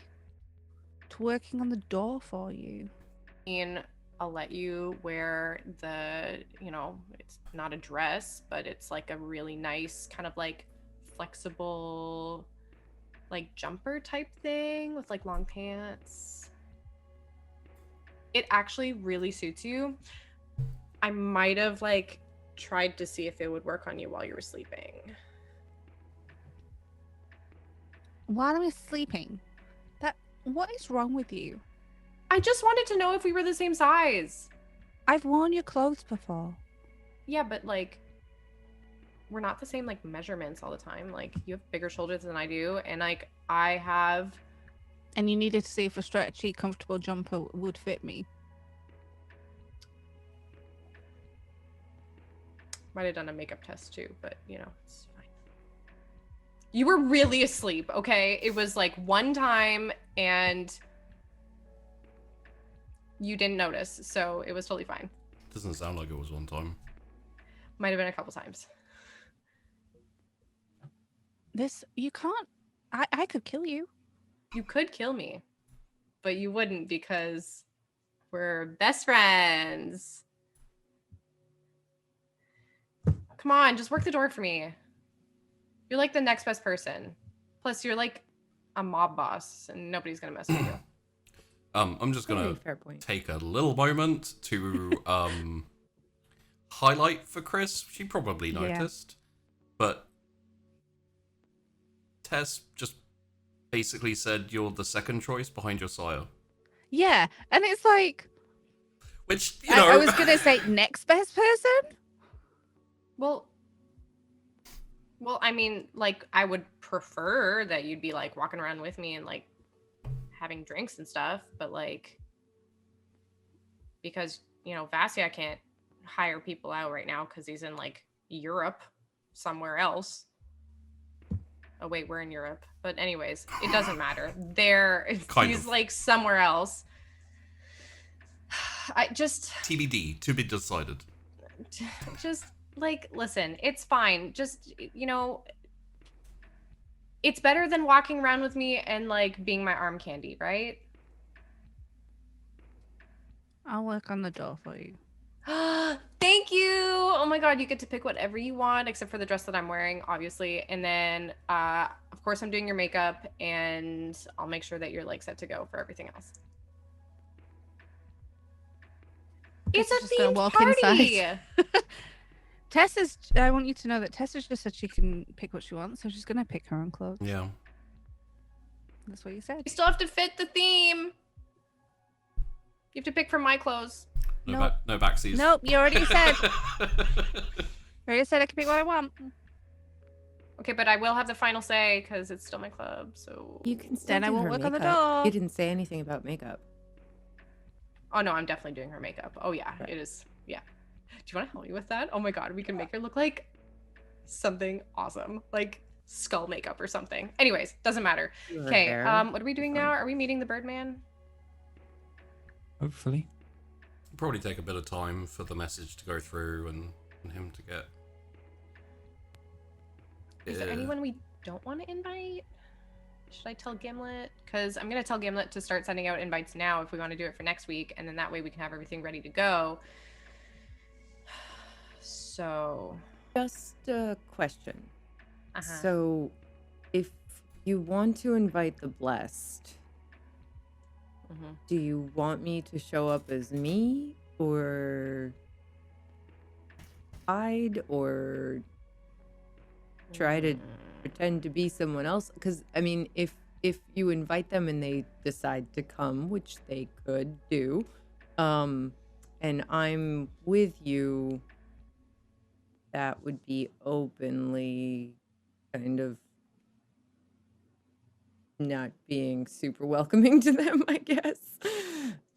It's working on the door for you. and I'll let you wear the, it's not a dress, but it's like a really nice kind of like flexible like jumper type thing with like long pants. It actually really suits you. I might have like tried to see if it would work on you while you were sleeping. While I was sleeping, what is wrong with you? I just wanted to know if we were the same size. I've worn your clothes before. Yeah, but like we're not the same like measurements all the time. Like you have bigger shoulders than I do, and like I have. And you needed to see if a stretchy, comfortable jumper would fit me. Might have done a makeup test too, but you know, it's fine. You were really asleep, okay? It was like one time and you didn't notice, so it was totally fine. Doesn't sound like it was one time. Might have been a couple times. You can't. I could kill you. You could kill me, but you wouldn't because we're best friends. Come on, just work the door for me. You're like the next best person. Plus, you're like a mob boss, and nobody's gonna mess with you. I'm just gonna Fair point. take a little moment to highlight for Chrys. She probably noticed, but Tess just basically said you're the second choice behind your sire. Yeah, and it's like, Which, you know... I was gonna say next best person. Well, I mean, like, I would prefer that you'd be like walking around with me and like having drinks and stuff, but like, because, you know, Vasya can't hire people out right now because he's in like Europe somewhere else. Oh wait, we're in Europe. But anyways, it doesn't matter. He's like somewhere else. I just TBD, to be decided. Just like, listen, it's fine. Just, you know, it's better than walking around with me and like being my arm candy, right? I'll work on the door for you. Thank you. Oh my god, you get to pick whatever you want except for the dress that I'm wearing, obviously. And then of course I'm doing your makeup, and I'll make sure that you're like set to go for everything else. It's a just gonna themed walk party. inside. I want you to know that Tessa's just said she can pick what she wants, so she's gonna pick her own clothes. Yeah. That's what you said. You still have to fit the theme. You have to pick from my clothes. No backsies. Nope, you already said. I already said I can pick what I want. Okay, but I will have the final say because it's still my club, so... You can still Then I do won't her work on the makeup. door. You didn't say anything about makeup. Oh, no, I'm definitely doing her makeup. Oh, yeah, Right. it is. Yeah. Do you want to help me with that? Oh, my God, we can make her look like something awesome. Like skull makeup or something. Anyways, doesn't matter. Your Okay, hair. what are we doing now? Are we meeting the Birdman? Hopefully. Probably take a bit of time for the message to go through and him to get... Is there anyone we don't want to invite? Should I tell Gimlet? Because I'm going to tell Gimlet to start sending out invites now if we want to do it for next week, and then that way we can have everything ready to go. So... Just a question. Uh-huh. So, if you want to invite the blessed, Mhm. do you want me to show up as me, or hide, or try to pretend to be someone else? Because I mean, if you invite them and they decide to come, which they could do, and I'm with you, that would be openly kind of not being super welcoming to them, I guess.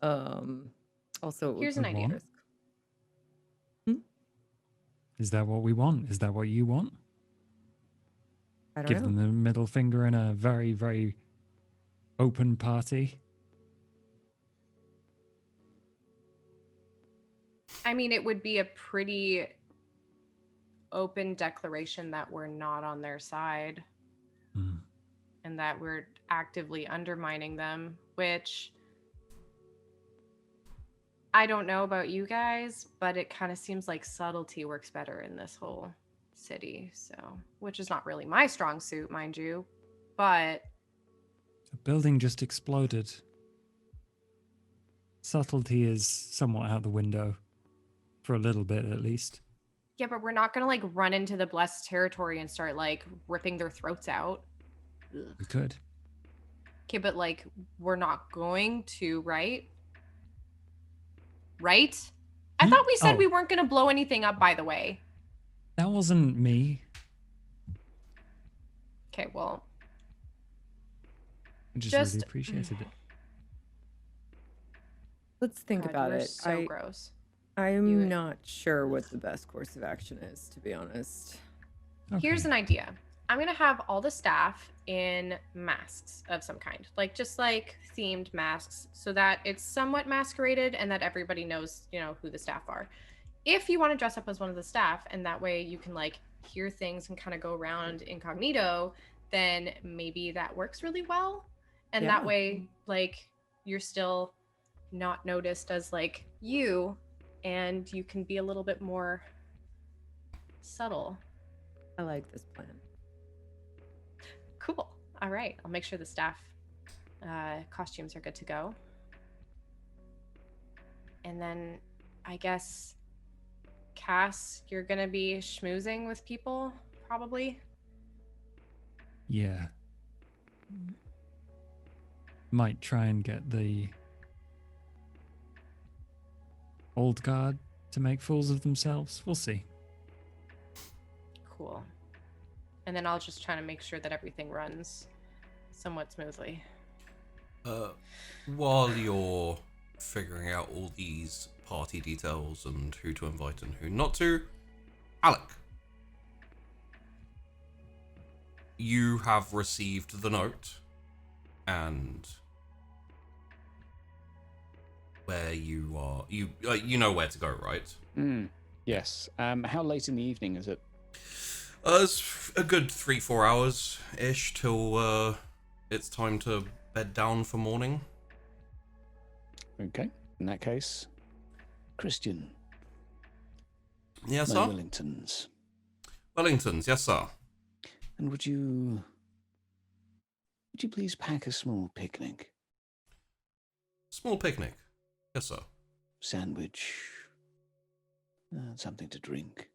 Also, it would Here's an be idea. risk. Is that what we want? Is that what you want? I don't Give know. them the middle finger in a very, very open party. I mean, it would be a pretty open declaration that we're not on their side and that we're actively undermining them, which I don't know about you guys, but it kind of seems like subtlety works better in this whole city, so, which is not really my strong suit, mind you, but A building just exploded. Subtlety is somewhat out the window. For a little bit, at least. yeah, but we're not gonna like run into the blessed territory and start like ripping their throats out. Ugh. We could. Okay, but like we're not going to, right? Right? I thought we said Oh. we weren't gonna blow anything up, by the way. That wasn't me. Okay, well, I just Just- really appreciated it. Let's think God, about you're it. so gross. I'm not sure what the best course of action is, to be honest. Here's Okay. an idea. I'm gonna have all the staff in masks of some kind, like just like themed masks, so that it's somewhat masqueraded and that everybody knows, who the staff are. If you want to dress up as one of the staff, and that way you can like hear things and kind of go around incognito, then maybe that works really well. And that Yeah. way, like, you're still not noticed as like you, and you can be a little bit more subtle. I like this plan. Cool. All right. I'll make sure the staff costumes are good to go. And then I guess, Cass, you're going to be schmoozing with people, probably? Yeah. Might try and get the old guard to make fools of themselves. We'll see. Cool. And then I'll just try to make sure that everything runs somewhat smoothly. While you're figuring out all these party details and who to invite and who not to, Alec, you have received the note, and where you are, you know where to go, right? Yes. How late in the evening is it? It's a good 3-4 hours ish till it's time to bed down for morning. Okay. In that case, Christian. Yes, my sir. Wellingtons. Wellingtons, yes, sir. And would you please pack a small picnic? Small picnic, yes, sir. Sandwich. Something to drink.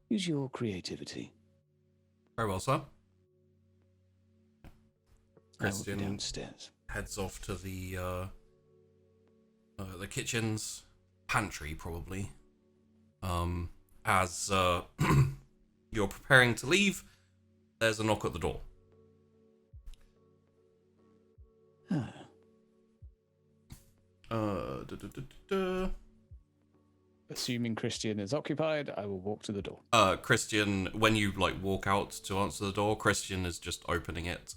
Use your creativity. Very well, sir. I will be Christian downstairs. heads off to the kitchen's pantry, probably. As you're preparing to leave, there's a knock at the door. Assuming Christian is occupied, I will walk to the door. Christian, when you walk out to answer the door, Christian is just opening it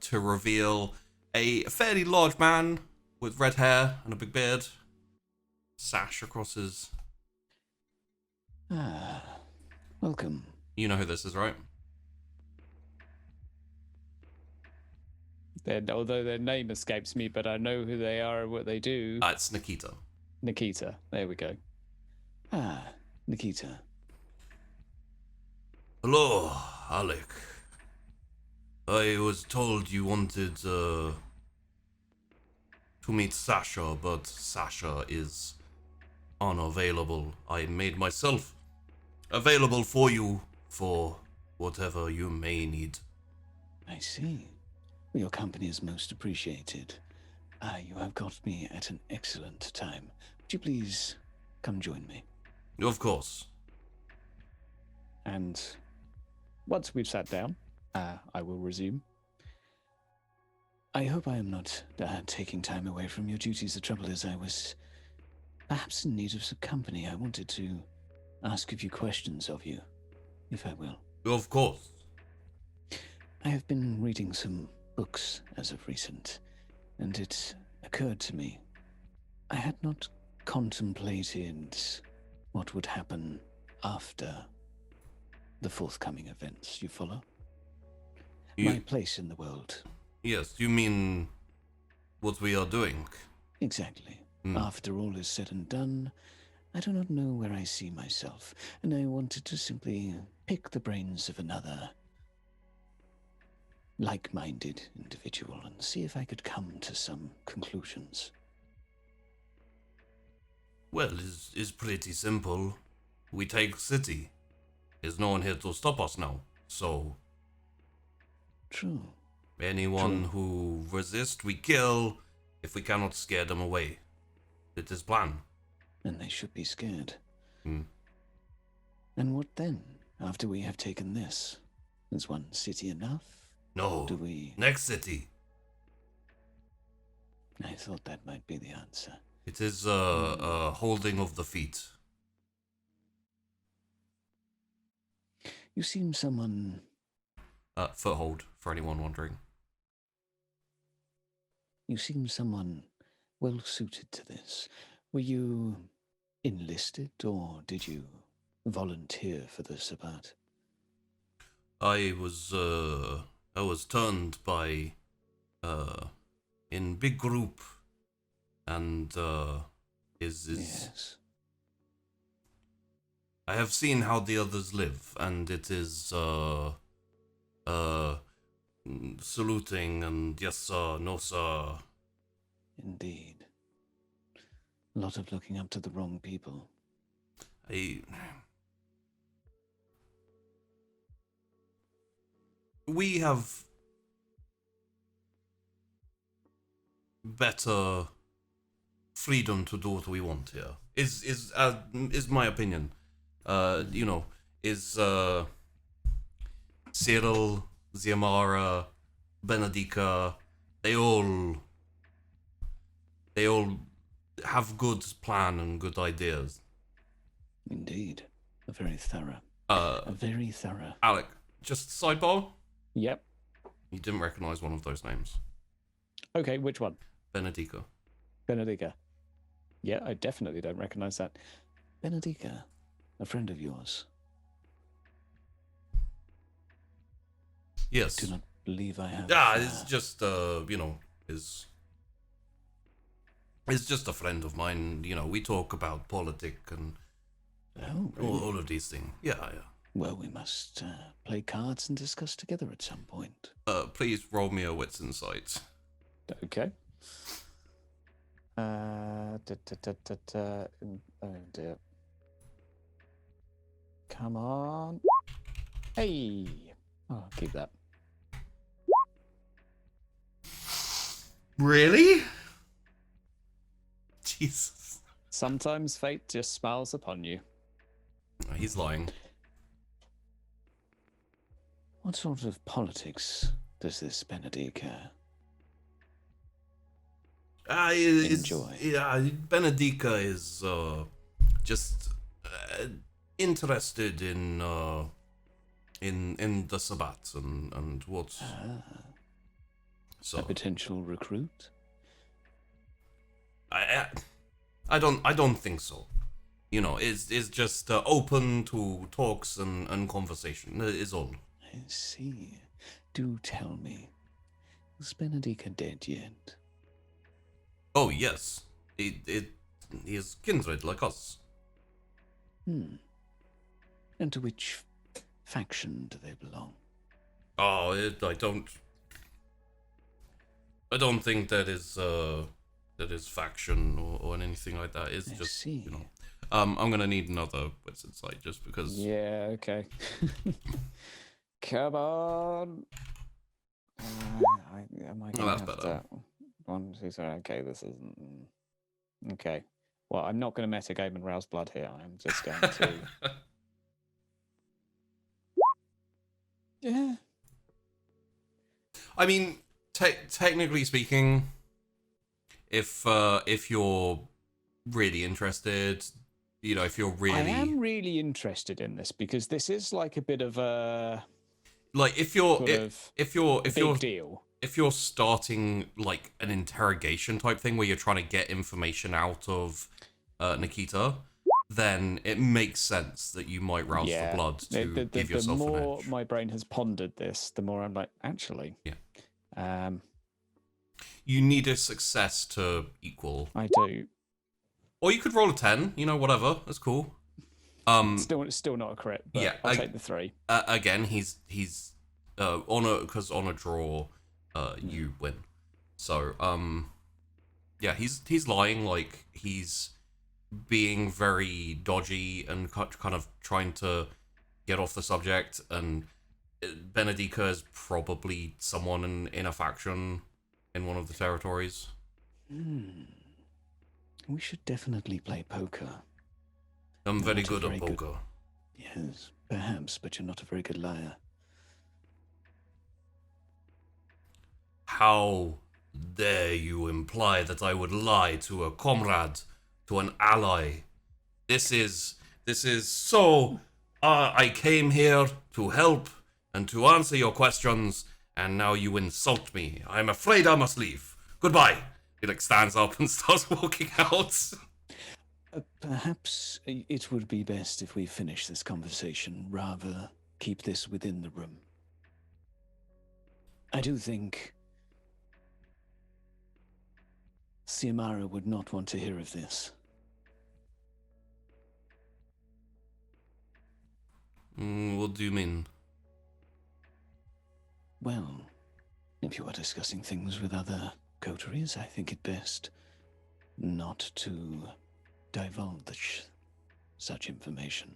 to reveal a fairly large man with red hair and a big beard, sash across his. Welcome. You know who this is, right? Although their name escapes me, but I know who they are and what they do. It's Nikita. Nikita. There we go. Nikita. Hello, Alec. I was told you wanted to meet Sasha, but Sasha is unavailable. I made myself available for you for whatever you may need. I see. Well, your company is most appreciated. You have got me at an excellent time. Would you please come join me? Of course. And once we've sat down, I will resume. I hope I am not taking time away from your duties. The trouble is I was perhaps in need of some company. I wanted to ask a few questions of you, if I will. Of course. I have been reading some books as of recent, and it occurred to me I had not contemplated what would happen after the forthcoming events. You follow? My place in the world. Yes, you mean what we are doing? Exactly. After all is said and done, I do not know where I see myself, and I wanted to simply pick the brains of another like-minded individual and see if I could come to some conclusions. Well, it's pretty simple. We take city. There's no one here to stop us now. So, True. anyone who resists, we kill if we cannot scare them away. It is plan. And they should be scared. And what then, after we have taken this? Is one city enough? No. Do we... Next city. I thought that might be the answer. It is a holding of the feet. You seem someone... Foothold, for anyone wondering. You seem someone well suited to this. Were you enlisted, or did you volunteer for the Sabbat? I was turned by, in big group, and, Yes. I have seen how the others live, and it is, saluting and yes sir, no sir. Indeed. A lot of looking up to the wrong people. We have better freedom to do what we want here. Is my opinion. Cyril, Ziamara, Benedica, they all have good plan and good ideas. Indeed. Very thorough. Very thorough. Alec, just sidebar. Yep. You didn't recognize one of those names. Okay, which one? Benedica. Benedica. Yeah, I definitely don't recognize that. Benedica, a friend of yours. Yes. Do not believe I have. It's just is just a friend of mine. We talk about politics and all of these things. Yeah. Well, we must play cards and discuss together at some point. Please roll me a wits insight. Okay. Oh dear. Come on. Hey. Oh, I'll keep that. Really? Jesus. Sometimes fate just smiles upon you. He's lying. What sort of politics does this Benedica enjoy? Yeah, Benedica is just interested in the Sabbat and what. So A potential recruit? I don't think so. It's just open to talks and conversation is all. I see. Do tell me, is Benedica dead yet? Oh yes, he is kindred like us. And to which faction do they belong? Oh, I don't think that is faction or anything like that. It's I just see. I'm gonna need another wits insight just because. Yeah, okay. Come on. Am I gonna that's have better. that? 1, 2, 3. Okay, this isn't. Okay. Well, I'm not going to metagame and rouse blood here. I'm just going to. Yeah. I mean, technically speaking, if you're really interested, if you're really. I am really interested in this because this is like a bit of a. Like if you're big deal. If you're starting like an interrogation type thing where you're trying to get information out of Nikita, then it makes sense that you might rouse the blood to give yourself an edge. The more my brain has pondered this, the more I'm like, actually. Yeah. You need a success to equal. I do. Or you could roll a 10. Whatever. That's cool. Still not a crit. But yeah, I'll take the 3. Again, he's on a draw. You win. So, yeah, he's lying, like, he's being very dodgy and kind of trying to get off the subject, and Benedica is probably someone in a faction in one of the territories. We should definitely play poker. I'm Not very a good at very good- poker. Yes, perhaps, but you're not a very good liar. How Dare you imply that I would lie to a comrade, to an ally? This is so... I came here to help and to answer your questions, and now you insult me. I'm afraid I must leave. Goodbye. He stands up and starts walking out. Perhaps it would be best if we finish this conversation, rather keep this within the room. I do think Xiomara would not want to hear of this. What do you mean? Well, if you are discussing things with other coteries, I think it best not to divulge such information.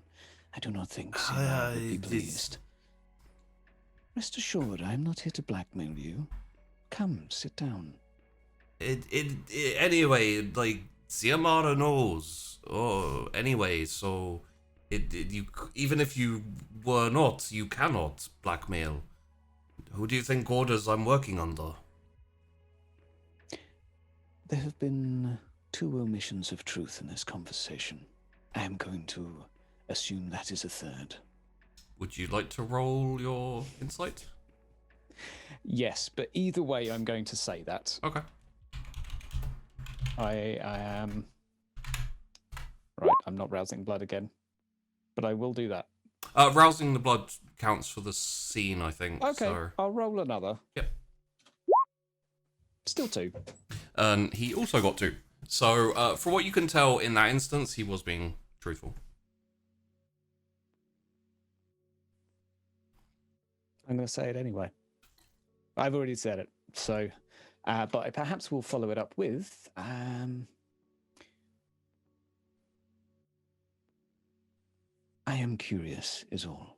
I do not think Sire would be pleased. Rest assured, I am not here to blackmail you. Come, sit down. Anyway, like, Xiomara knows. Oh, anyway, so... you, even if you were not, you cannot blackmail. Who do you think orders I'm working under? There have been 2 omissions of truth in this conversation. I am going to assume that is a 3rd. Would you like to roll your insight? Yes, but either way, I'm going to say that. Okay. I am... Right, I'm not rousing blood again. But I will do that. Rousing the blood counts for the scene, I think. Okay, So. I'll roll another. Yep. Still 2. And he also got 2. So, for what you can tell in that instance, he was being truthful. I'm going to say it anyway. I've already said it. So, but perhaps we'll follow it up with... I am curious, is all.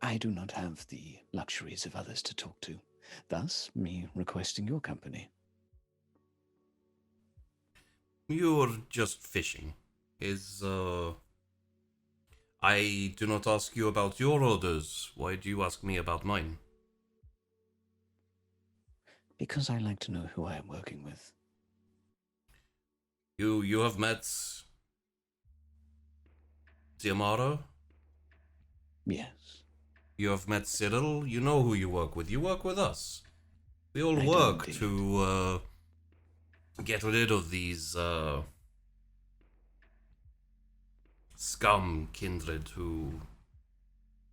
I do not have the luxuries of others to talk to, thus me requesting your company. You're just fishing. I do not ask you about your orders. Why do you ask me about mine? Because I like to know who I am working with. You have met... Xiomara? Yes. You have met Cyril? You know who you work with. You work with us. We all I do work indeed. to get rid of these scum kindred who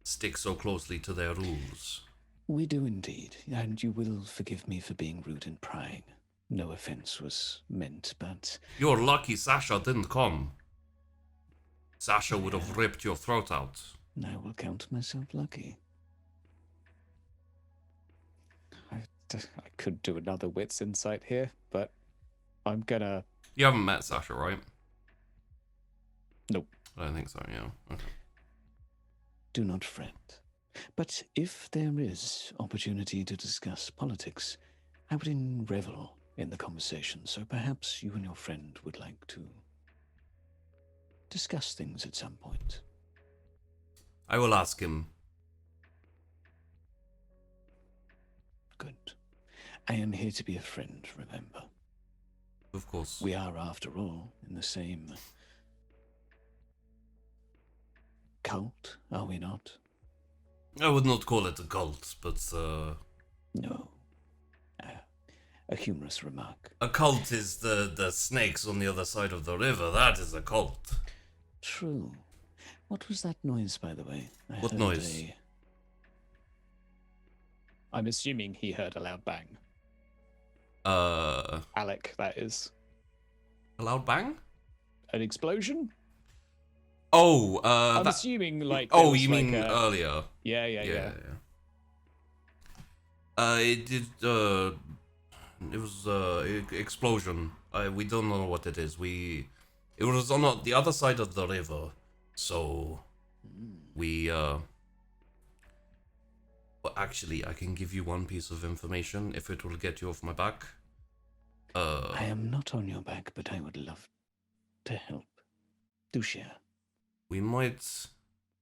stick so closely to their rules. We do indeed, and you will forgive me for being rude and prying. No offense was meant, but... You're lucky Sasha didn't come. Sasha would have ripped your throat out. I will count myself lucky. I could do another wits insight here, but I'm gonna... You haven't met Sasha, right? Nope. I don't think so, yeah. Okay. Do not fret. But if there is opportunity to discuss politics, I would revel in the conversation, so perhaps you and your friend would like to discuss things at some point. I will ask him. Good. I am here to be a friend, remember. Of course. We are, after all, in the same cult, are we not? I would not call it a cult, but No. A humorous remark. a cult is the snakes on the other side of the river. That is a cult. True. What was that noise, by the way? I What heard noise? I'm assuming he heard a loud bang. A Alec, that is. loud bang? An explosion? Oh, I'm that... assuming, like... Oh, there was you like mean a... earlier? Yeah. It did. It was explosion. We don't know what it is. It was on the other side of the river, so we. Well, actually, I can give you one piece of information if it will get you off my back. I am not on your back, but I would love to help. Do share. We might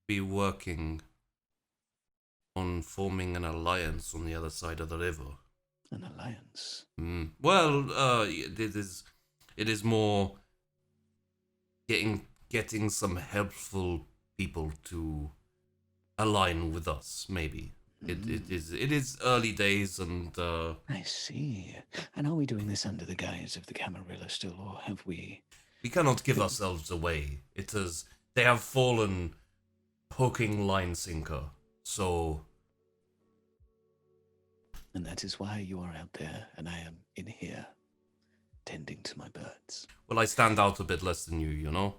be working on forming an alliance on the other side of the river. An alliance. Well, it is more getting some helpful people to align with us. Maybe it is early days, and I see. And are we doing this under the guise of the Camarilla still, or have we? we cannot give ourselves away. They have fallen poking line sinker. So. And that is why you are out there and I am in here, tending to my birds. Well, I stand out a bit less than you, you know?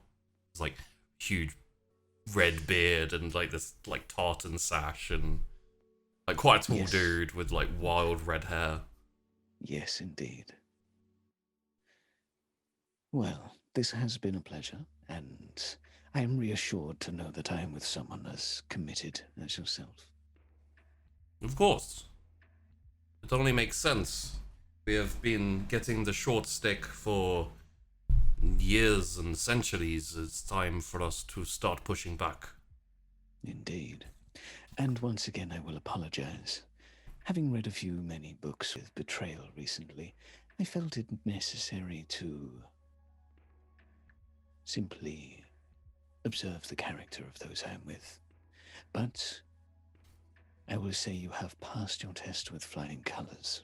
It's like huge red beard and like this like tartan sash and like quite a tall dude with like wild red hair. Yes, indeed. Well, this has been a pleasure, and I am reassured to know that I am with someone as committed as yourself. Of course. It only makes sense. We have been getting the short stick for years and centuries. It's time for us to start pushing back. Indeed. And once again, I will apologize. Having read many books with betrayal recently, I felt it necessary to simply observe the character of those I am with. But I will say you have passed your test with flying colors.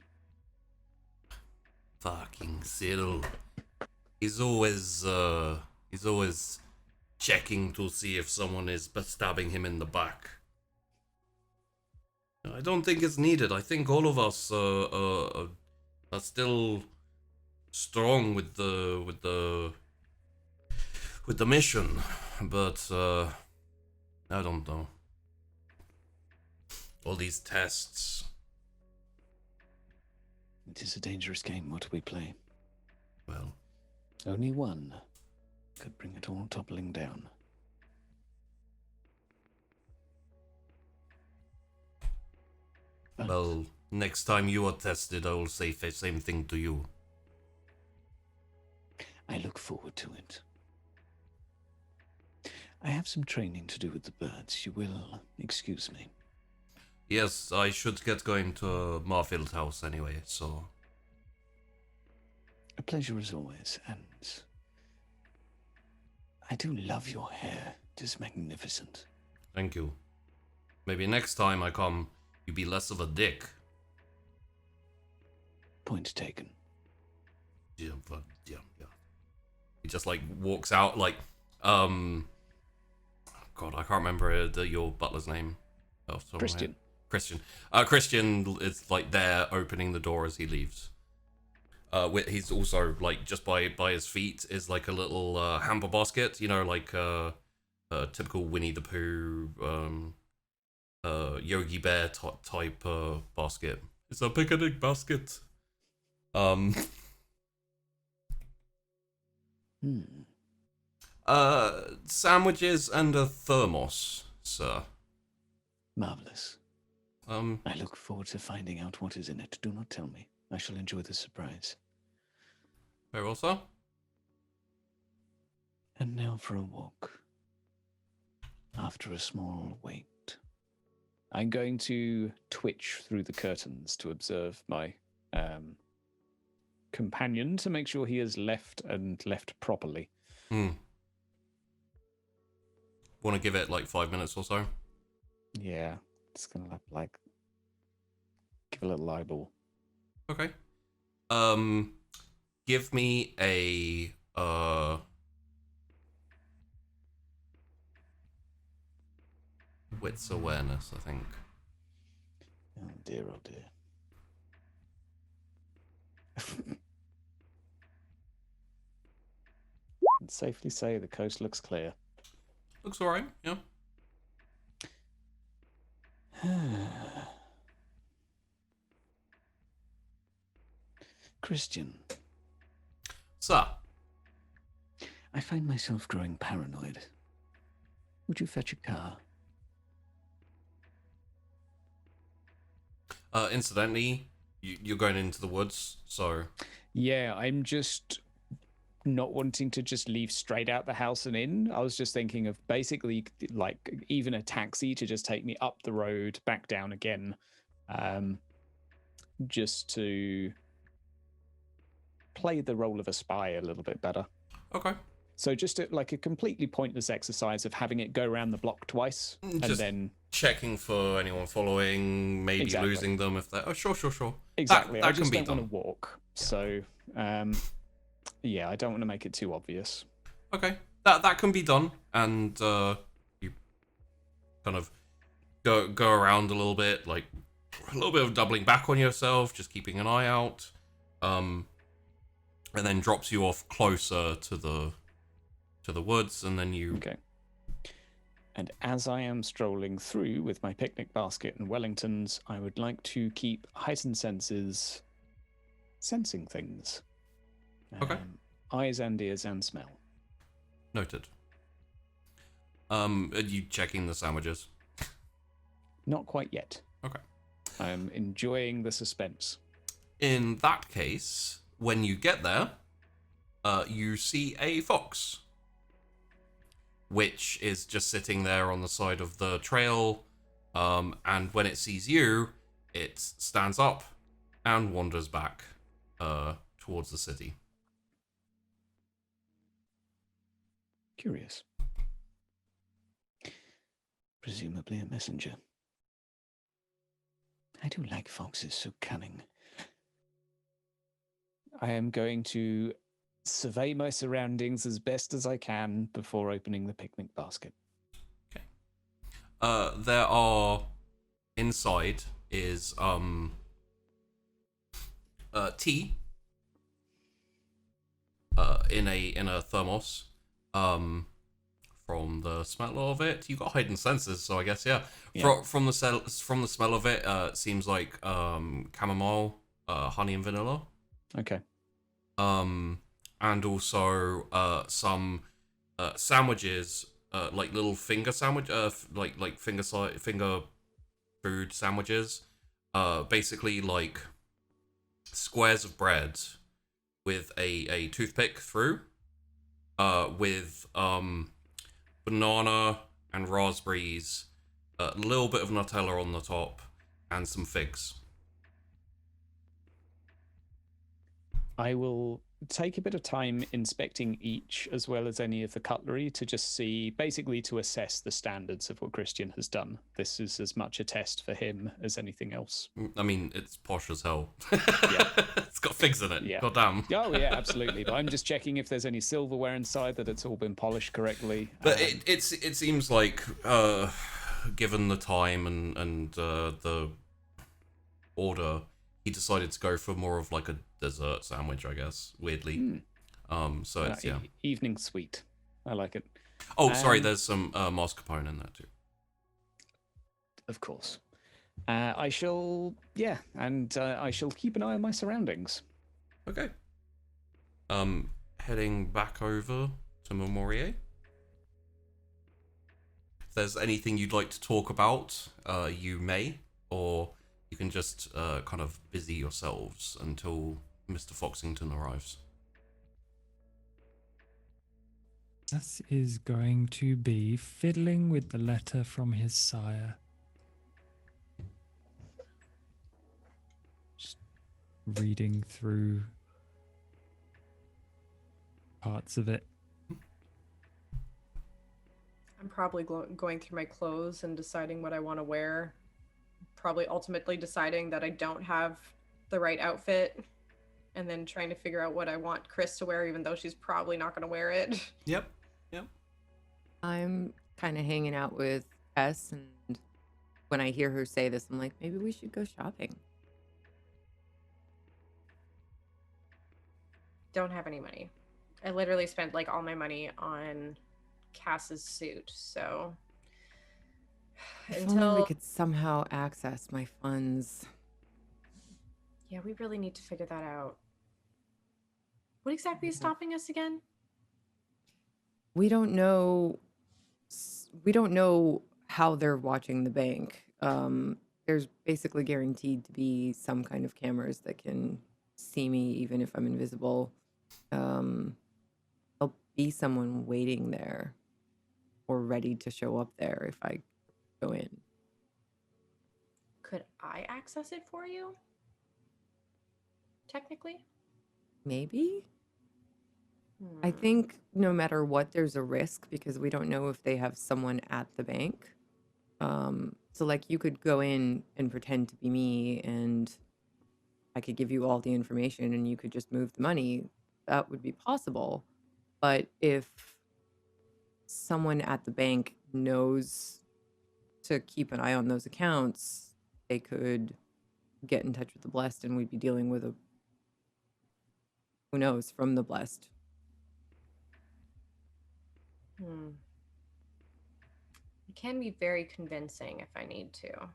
Fucking Cyril. He's always checking to see if someone is stabbing him in the back. I don't think it's needed. I think all of us are still strong with the mission, but I don't know. All these tests. It is a dangerous game what we play. Well, only one could bring it all toppling down. But well, next time you are tested, I will say the same thing to you. I look forward to it. I have some training to do with the birds. You will excuse me. Yes, I should get going to Marfield House anyway, so. A pleasure as always, and I do love your hair. It is magnificent. Thank you. Maybe next time I come, you be less of a dick. Point taken. Yeah. He just like walks out like, God, I can't remember your butler's name. Oh, Christian. Christian is like there opening the door as he leaves. He's also like just by his feet is like a little hamper basket, you know, like a typical Winnie the Pooh, Yogi Bear type basket. It's a picnic basket. Sandwiches and a thermos, sir. Marvelous. I look forward to finding out what is in it. Do not tell me. I shall enjoy the surprise. Very well, sir. And now for a walk. After a small wait. I'm going to twitch through the curtains to observe my companion to make sure he is left properly. Want to give it like 5 minutes or so? Yeah, it's gonna like give a little eyeball. Okay. Give me a wits awareness, I think. Oh dear, oh dear. Can safely say the coast looks clear. Looks alright, yeah. Christian. Sir. I find myself growing paranoid. Would you fetch a car? Incidentally, you're going into the woods, so... Yeah, I'm just not wanting to just leave straight out the house and in. I was just thinking of basically like even a taxi to just take me up the road, back down again. just to play the role of a spy a little bit better. Okay. So just like a completely pointless exercise of having it go around the block twice and Just then checking for anyone following, maybe Exactly. losing them if they're... Oh, sure. exactly. That I just can be don't done. want to walk. So yeah, I don't want to make it too obvious. Okay, that can be done, and you kind of go around a little bit, like a little bit of doubling back on yourself, just keeping an eye out, and then drops you off closer to the woods, and then you... Okay. And as I am strolling through with my picnic basket and Wellingtons, I would like to keep heightened senses sensing things. Okay. Eyes and ears and smell. Noted. Are you checking the sandwiches? Not quite yet. Okay. I'm enjoying the suspense. In that case, when you get there, you see a fox, which is just sitting there on the side of the trail, and when it sees you, it stands up and wanders back towards the city. Curious. Presumably a messenger. I do like foxes so cunning. I am going to survey my surroundings as best as I can before opening the picnic basket. There are... Inside is tea in a thermos. From the smell of it, you got heightened senses, so I guess yeah. From the smell of it, it seems like chamomile, honey and vanilla. Okay. And also some sandwiches, like little finger sandwich, like finger food sandwiches, basically like squares of bread with a toothpick through, with banana and raspberries, a little bit of Nutella on the top, and some figs. I will take a bit of time inspecting each, as well as any of the cutlery, to just see, basically to assess the standards of what Christian has done. This is as much a test for him as anything else. I mean, it's posh as hell. Yeah. It's got figs in it. Yeah. God damn. Oh, yeah, absolutely. But I'm just checking if there's any silverware inside, that it's all been polished correctly. But it seems like, given the time and the order, he decided to go for more of like a dessert sandwich, I guess, weirdly. So it's, yeah. Evening sweet. I like it. Oh, sorry, there's some mascarpone in there too. Of course. I shall keep an eye on my surroundings. Okay. Heading back over to Memorier. If there's anything you'd like to talk about, you may, or you can just kind of busy yourselves until Mr. Foxington arrives. This is going to be fiddling with the letter from his sire. Just reading through parts of it. I'm probably going through my clothes and deciding what I want to wear. Probably ultimately deciding that I don't have the right outfit, and then trying to figure out what I want Chrys to wear, even though she's probably not going to wear it. Yep. I'm kind of hanging out with Tess, and when I hear her say this, I'm like, maybe we should go shopping. Don't have any money. I literally spent like all my money on Cass's suit, so If only we could somehow access my funds. Yeah, we really need to figure that out. What exactly is stopping us again? We don't know how they're watching the bank. There's basically guaranteed to be some kind of cameras that can see me even if I'm invisible. There'll be someone waiting there or ready to show up there if I go in. Could I access it for you? technically. Maybe? I Hmm. think no matter what, there's a risk because we don't know if they have someone at the bank. So like you could go in and pretend to be me and I could give you all the information and you could just move the money. That would be possible. But if someone at the bank knows to keep an eye on those accounts, they could get in touch with the Blessed and we'd be dealing with a, who knows, from the Blessed. Hmm. It can be very convincing if I need to. I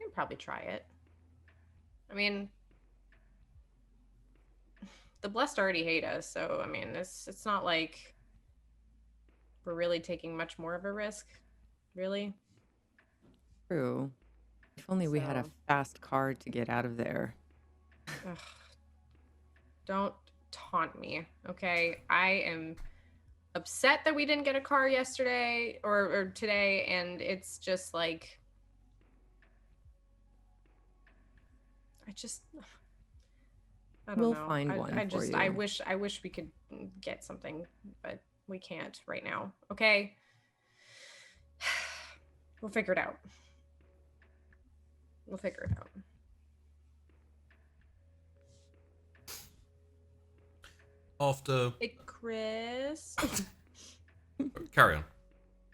can probably try it. I mean, the Blessed already hate us, so I mean, it's not like we're really taking much more of a risk, really. True. If only we had a So- fast car to get out of there. Ugh. Don't taunt me, okay? I am upset that we didn't get a car yesterday or today, and it's just like I don't We'll know. find one I for just you. I wish we could get something, but we can't right now. Okay? We'll figure it out. We'll figure it out. After Hey, Chris. carry on.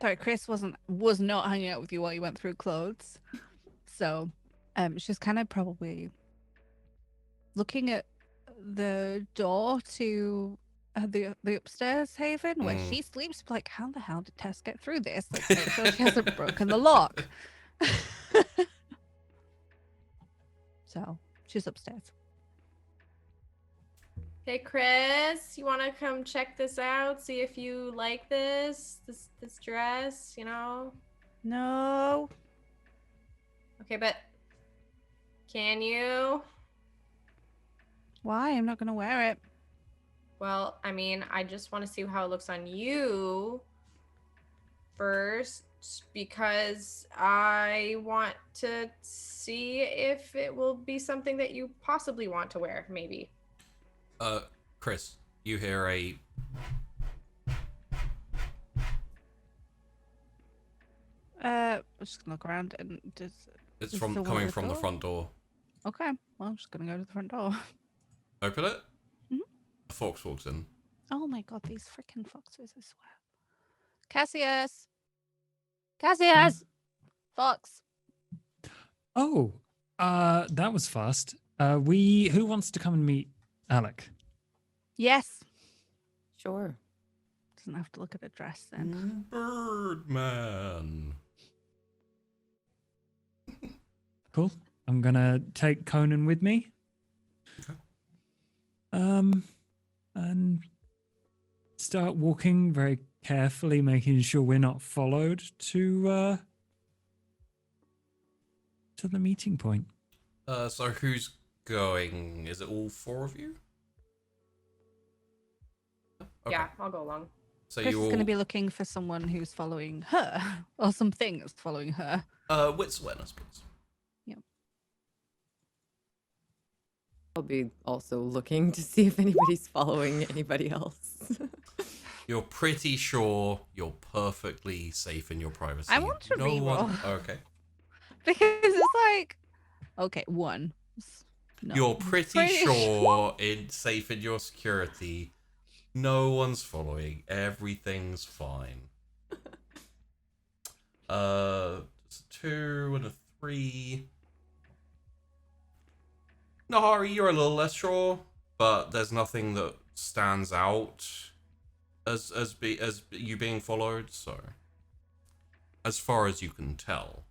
Sorry, Chris was not hanging out with you while you went through clothes. So she's kind of probably looking at the door to the upstairs haven where she sleeps. Like, how the hell did Tess get through this? Like, make sure she hasn't broken the lock. So she's upstairs. Hey, Chris, you want to come check this out? See if you like this dress, you know? No. Okay, but can you? Why? I'm not gonna wear it. Well, I mean, I just want to see how it looks on you first because I want to see if it will be something that you possibly want to wear, maybe. Chris, you hear a I'm just gonna look around and just. it's Is from someone coming at the from the door? front door. Okay, well, I'm just gonna go to the front door. Open it. Mhm. A fox walks in. Oh my god, these freaking foxes! I swear. Cassius. Cassius. Fox. Oh, that was fast. Who wants to come and meet Alec? Yes. Sure. Doesn't have to look at a dress then. Birdman. Cool. I'm gonna take Conan with me. Okay. And start walking very carefully, making sure we're not followed to the meeting point. So who's going? Is it all four of you? Okay. Yeah, I'll go along. So Chris you is all going to be looking for someone who's following her, or something that's following her. wits awareness, please. I'll be also looking to see if anybody's following anybody else. You're pretty sure you're perfectly safe in your privacy. I want to reroll. Okay. Because it's like, okay, one. No. You're pretty sure it's safe in your security. No one's following. Everything's fine. It's a 2 and a 3. Nahari, you're a little less sure, but there's nothing that stands out as you being followed. So, as far as you can tell,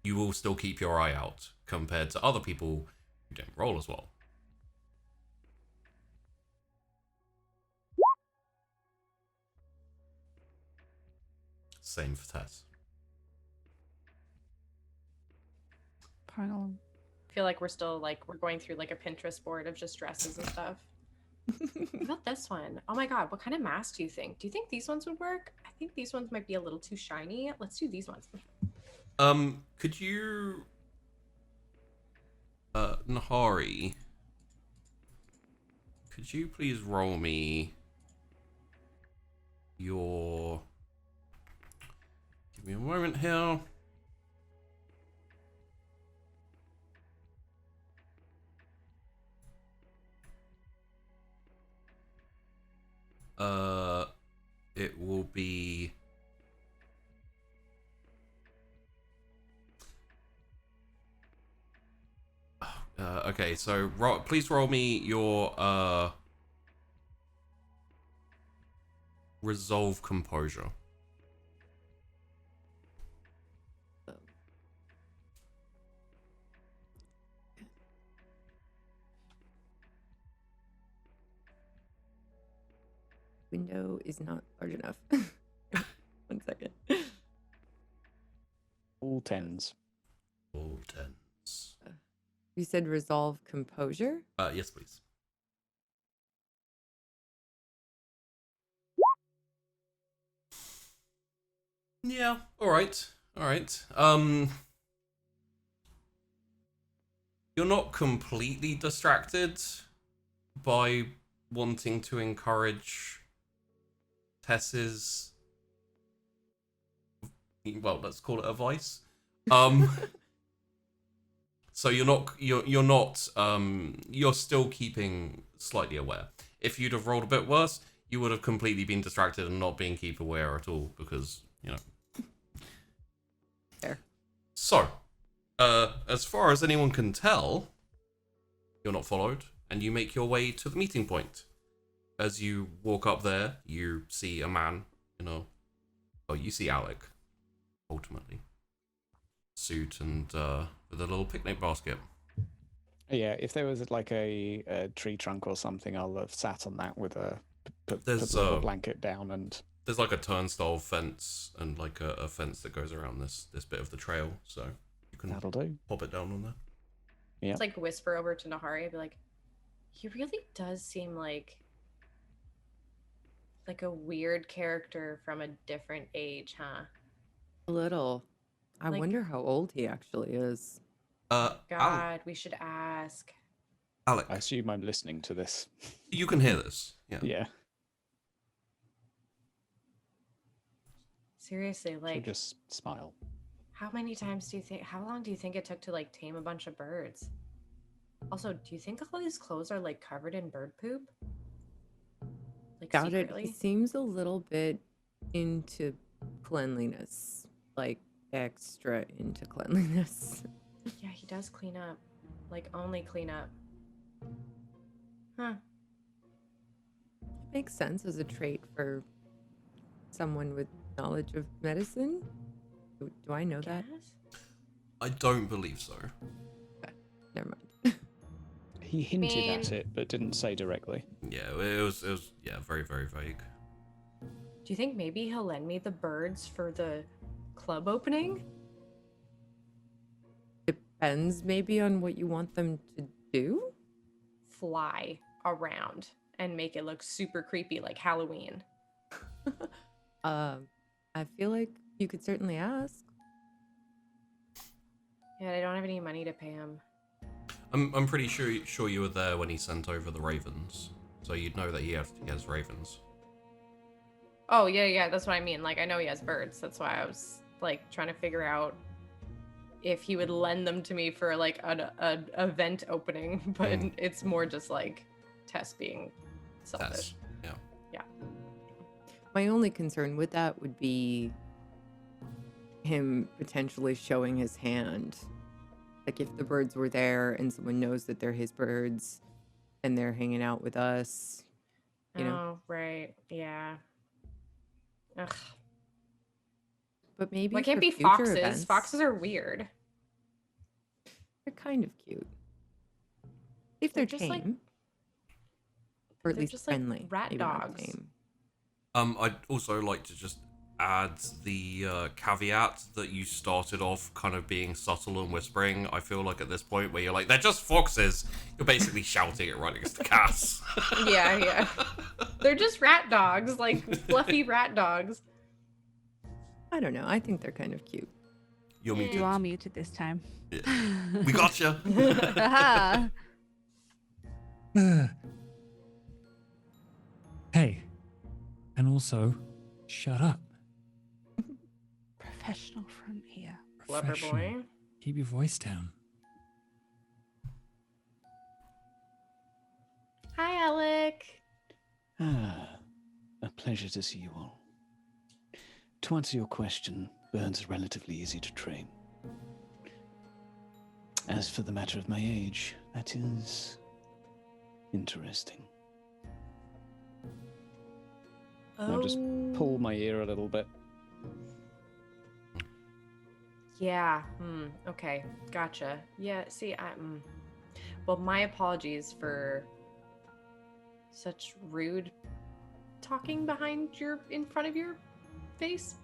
you will still keep your eye out compared to other people who didn't roll as well. Same for Tess. Pardon. I feel like we're still we're going through like a Pinterest board of just dresses and stuff. What about this one? Oh my god, what kind of mask do you think? Do you think these ones would work? I think these ones might be a little too shiny. Let's do these ones. Could you, Nahari, could you please roll me your, give me a moment here. It will be okay, so please roll me your resolve composure. Window is not large enough. 1 second. All tens. All tens. You said resolve composure? Yes, please. Yeah, alright. Alright. You're not completely distracted by wanting to encourage Tess's, well, let's call it a vice. So you're still keeping slightly aware. If you'd have rolled a bit worse, you would have completely been distracted and not being keep aware at all because, you know. Fair. So, as far as anyone can tell, you're not followed and you make your way to the meeting point. As you walk up there, you see a man, you see Alec, ultimately. Suit and with a little picnic basket. Yeah, if there was like a tree trunk or something, I'll have sat on that with put the little blanket down and... There's like a turnstile fence and like a fence that goes around this bit of the trail, so you can That'll do. pop it down on there. Yeah. It's like whisper over to Nahari, be like, he really does seem like a weird character from a different age, huh? A little. I wonder how old he actually is. God, we should ask. Alec. I assume I'm listening to this. You can hear this. Yeah. Yeah. Seriously, So just smile. how long do you think it took to like tame a bunch of birds? Also, do you think all these clothes are like covered in bird poop? Like Doubt it. secretly? He seems a little bit into cleanliness. Like extra into cleanliness. Yeah, he does clean up. Like only clean up. Huh. It makes sense as a trait for someone with knowledge of medicine. Do I know that? Guess? I don't believe so. Okay, never mind. He hinted at it, but didn't say directly. Yeah, it was very, very vague. Do you think maybe he'll lend me the birds for the club opening? Depends maybe on what you want them to do. Fly around and make it look super creepy like Halloween. I feel like you could certainly ask. Yeah, I don't have any money to pay him. I'm pretty sure you were there when he sent over the ravens, so you'd know that he has ravens. Oh, yeah, that's what I mean. Like, I know he has birds. That's why I was, like, trying to figure out if he would lend them to me for, like, an event opening. But it's more just, like, Tess being selfish. Tess, yeah. Yeah. My only concern with that would be him potentially showing his hand. Like, if the birds were there and someone knows that they're his birds and they're hanging out with us, you know? Oh, right. Yeah. Ugh. But maybe Why can't for be future foxes? events- Foxes are weird. They're kind of cute. If they're They're just, like- tame. Or at they're least just, like, friendly. rat maybe not dogs. tame. I'd also like to just add the caveat that you started off kind of being subtle and whispering. I feel like at this point where you're like, they're just foxes, you're basically shouting it right against the Cass. Yeah. They're just rat dogs, like fluffy rat dogs. I don't know. I think they're kind of cute. You're muted. You are muted this time. Yeah. We gotcha. Aha. Hey, and also, shut up. Professional front here. Lover Professional. boy. Keep your voice down. Hi, Alec. A pleasure to see you all. To answer your question, birds are relatively easy to train. As for the matter of my age, that is interesting. I'll just pull my ear a little bit. Yeah. Okay. Gotcha. Yeah. See, well, my apologies for such rude talking in front of your face,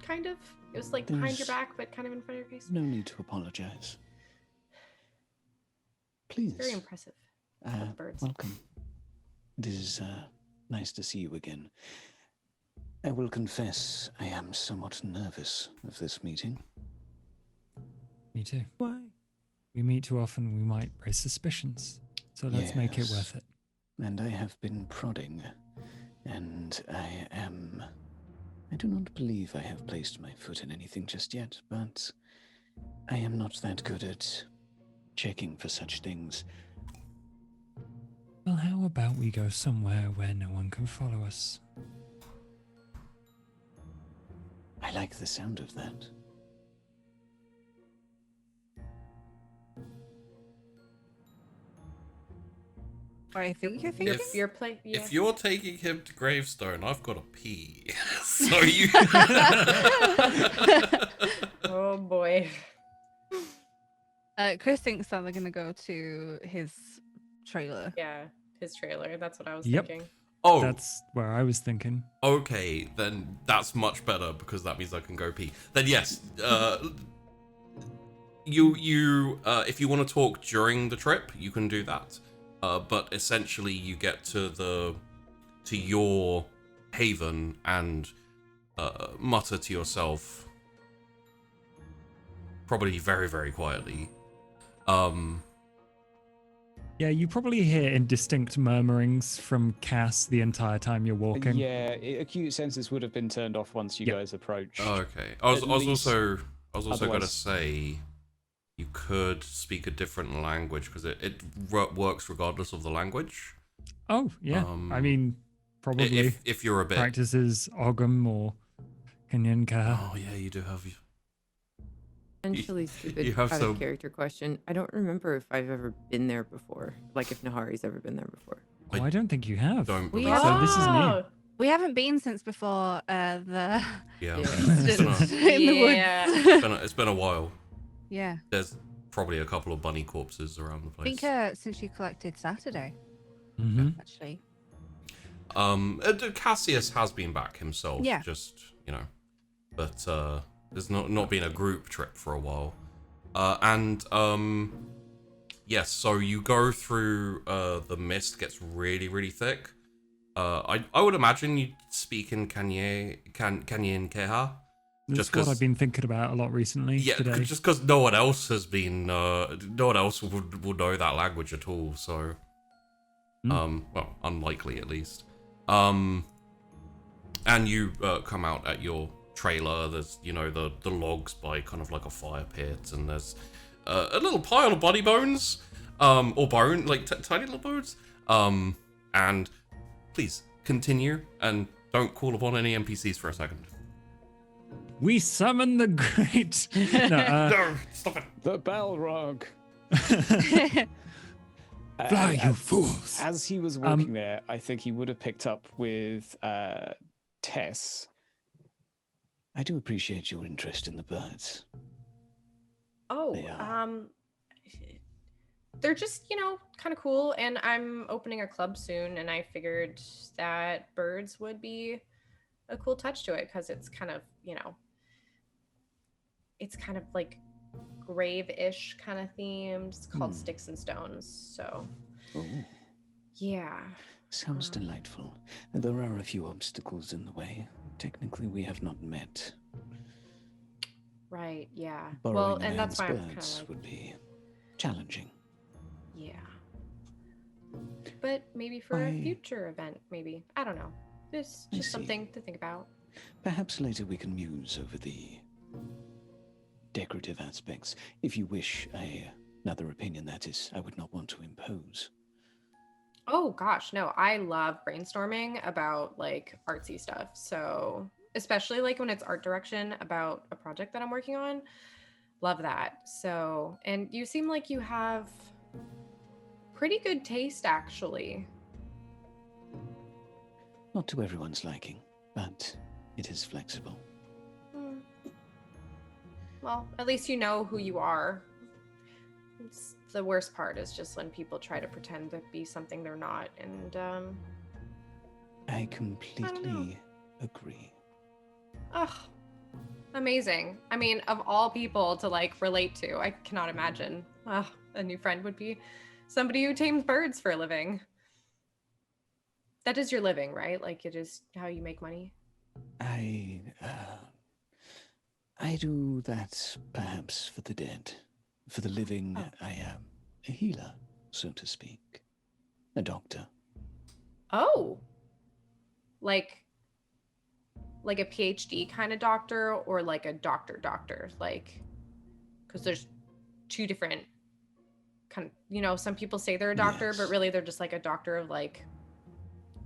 kind of. It was like behind your There's back, but kind of in front of your face. No need to apologize. Please. Very impressive. With birds. Welcome. It is nice to see you again. I will confess I am somewhat nervous of this meeting. Me too. Why? We meet too often, we might raise suspicions. So let's make it Yes. worth it. And I have been prodding, and I do not believe I have placed my foot in anything just yet, but I am not that good at checking for such things. Well, how about we go somewhere where no one can follow us? I like the sound of that. What I think you're thinking? If you're playing, yeah. If you're taking him to Gravestone, I've got a pee. So you. Oh boy. Chris thinks that they're gonna go to his trailer. Yeah, his trailer. That's what I was Yep. thinking. Oh, That's where I was thinking. okay. Then that's much better because that means I can go pee. Then yes. If you want to talk during the trip, you can do that. But essentially, you get to your haven and mutter to yourself, probably very, very quietly. Yeah, you probably hear indistinct murmurings from Cass the entire time you're walking. Yeah, acute senses would have been turned off once you Yep. guys approached. Okay. I was At also least- going to otherwise- say you could speak a different language because it works regardless of the language. Oh, yeah. I mean, probably If you're a bit. practices Ogum or Kanyanka. Oh yeah, you do have. Potentially stupid you have out some- of character question. I don't remember if I've ever been there before. Like if Nahari's ever been there before. Oh, I don't think you have. Don't We believe have- So this is new. Oh, We haven't been since before the Yeah. Yeah. It's been a- in the Yeah. woods. it's been a while. Yeah. There's probably a couple of bunny corpses around the I place. think since you collected Saturday, Mm-hmm. actually. Cassius has been back himself. Yeah. Just but there's not been a group trip for a while. Yes. So you go through. The mist gets really, really thick. I would imagine you speak in Kanye and Keha. That's Just what 'cause- I've been thinking about a lot recently. Yeah, today. just because no one else has been, no one else will know that language at all. So, well, unlikely at least. And you come out at your trailer. There's the logs by kind of like a fire pit, and there's a little pile of body bones, or bone like tiny little bones. And please continue and don't call upon any NPCs for a second. We summon the great. No, No, stop it. The Balrog. fly, you fools! As he was walking there, I think he would have picked up with Tess. I do appreciate your interest in the birds. Oh, They are. they're just, kind of cool. And I'm opening a club soon, and I figured that birds would be a cool touch to it because it's kind of, it's kind of like grave-ish kind of themed. It's called Sticks and Stones. So, Oh, yeah. sounds delightful. There are a few obstacles in the way. Technically, we have not met. Right. Yeah. Borrowing Well, a and that's man's why I'm kind of birds like, would be challenging. yeah. But maybe for a Why- future event, maybe. I don't know. It's I just see. something to think about. Perhaps later we can muse over the decorative aspects. If you wish another opinion, that is, I would not want to impose. Oh gosh, no, I love brainstorming about like artsy stuff. So, especially like when it's art direction about a project that I'm working on, love that. So, and you seem like you have pretty good taste actually. Not to everyone's liking, but it is flexible. Hmm. Well, at least you know who you are. It's, the worst part is just when people try to pretend to be something they're not, and I completely agree. ugh, amazing. I mean, of all people to like relate to, I cannot imagine. A new friend would be somebody who tames birds for a living. That is your living, right? Like it is how you make money. I do that perhaps for the dead. For the living, Oh. I am a healer, so to speak. A doctor. Oh, like a PhD kind of doctor, or like a doctor, like, because there's two different kind of, you know, some people say they're a doctor, Yes. but really they're just like a doctor of like,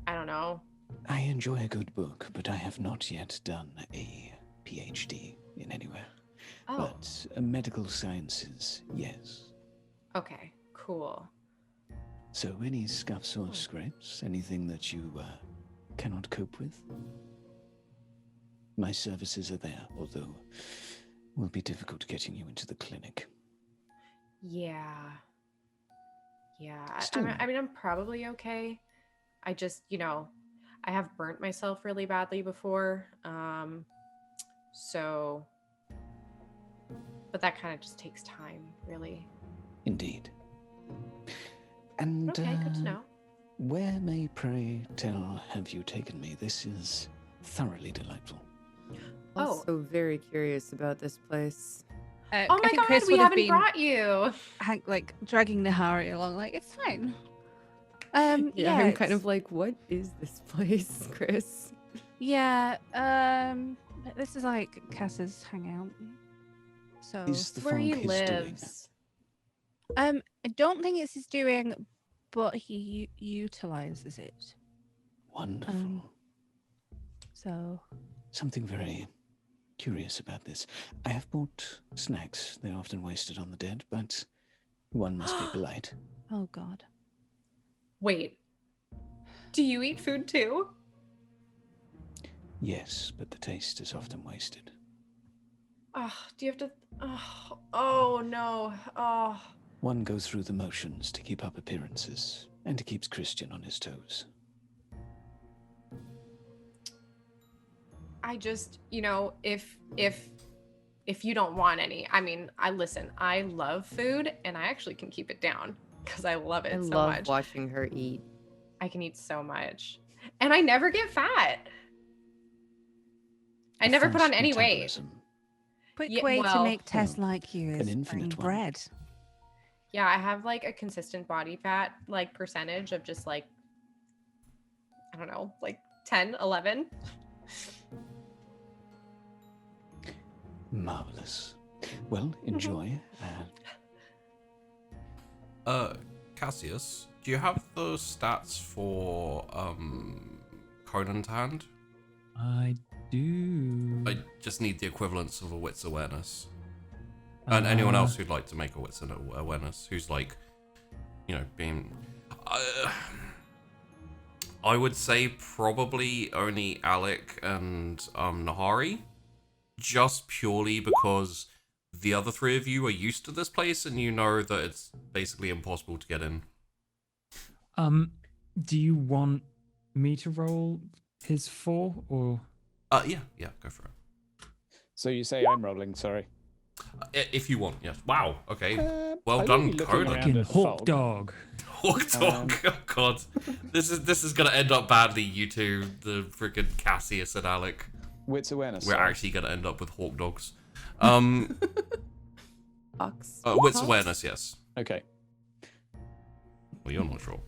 I don't know. I enjoy a good book, but I have not yet done a PhD in anywhere. Oh, But medical sciences, yes. okay, cool. So any scuffs or scrapes? Anything that you cannot cope with? My services are there, although it will be difficult getting you into the clinic. Yeah. Yeah. Still. I mean, I'm probably okay. I just, you know, I have burnt myself really badly before. So, but that kind of just takes time, really. Indeed. And Okay, good to know. where, may pray tell, have you taken me? This is thoroughly delightful. Oh. Also very curious about this place. Oh I my think god, Chris we would have haven't been brought you. like dragging Nahari along. Like it's fine. Yeah, I'm kind of like, what is this place, Chris? Yeah. This is like Cass's hangout. So Is the Where fog he his doing? lives. I don't think it's his doing, but he utilizes it. Wonderful. So Something very curious about this. I have bought snacks. They're often wasted on the dead, but one must be polite. oh god. Wait. Do you eat food too? Yes, but the taste is often wasted. Oh, do you have to? Oh no. Oh. One goes through the motions to keep up appearances, and it keeps Christian on his toes. I just, you know, if you don't want any, I mean, I love food, and I actually can keep it down because I love it I so love much. watching her eat. I can eat so much, and I never get fat. I never put Fast on any weight. metabolism. Quick Yeah, way to well- make Tess like you An is infinite bring one. bread. Yeah, I have like a consistent body fat like percentage of just like, I don't know, like 10, 11. Marvelous. Well, enjoy. Cassius, do you have the stats for Conan to hand? I do. I just need the equivalence of a wits awareness. And anyone else who'd like to make a wits awareness, who's like, you know, being... I would say probably only Alec and Nahari, just purely because the other three of you are used to this place and you know that it's basically impossible to get in. Do you want me to roll his 4 or? Yeah, go for it. So you say I'm rolling, sorry. If you want, yes. Wow, okay. Well I'm done, only looking Conan. around Fucking at hawk fog. dog. Hawk dog, oh god. This is gonna end up badly, you two, the freaking Cassius and Alec. Wits awareness. We're sorry. actually gonna end up with hawk dogs. Wits awareness, yes. Okay. Well, you're not sure.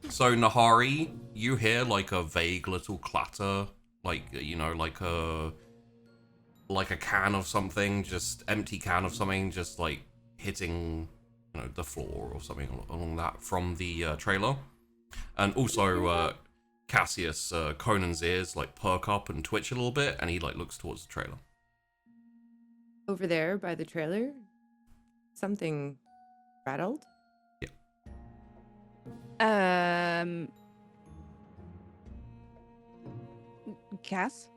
So Nahari, you hear like a vague little clatter, like like a can of something, just empty can of something, just like hitting, the floor or something along that from the trailer, and also Cassius, Conan's ears like perk up and twitch a little bit, and he like looks towards the trailer. Over there by the trailer, something rattled. Cass?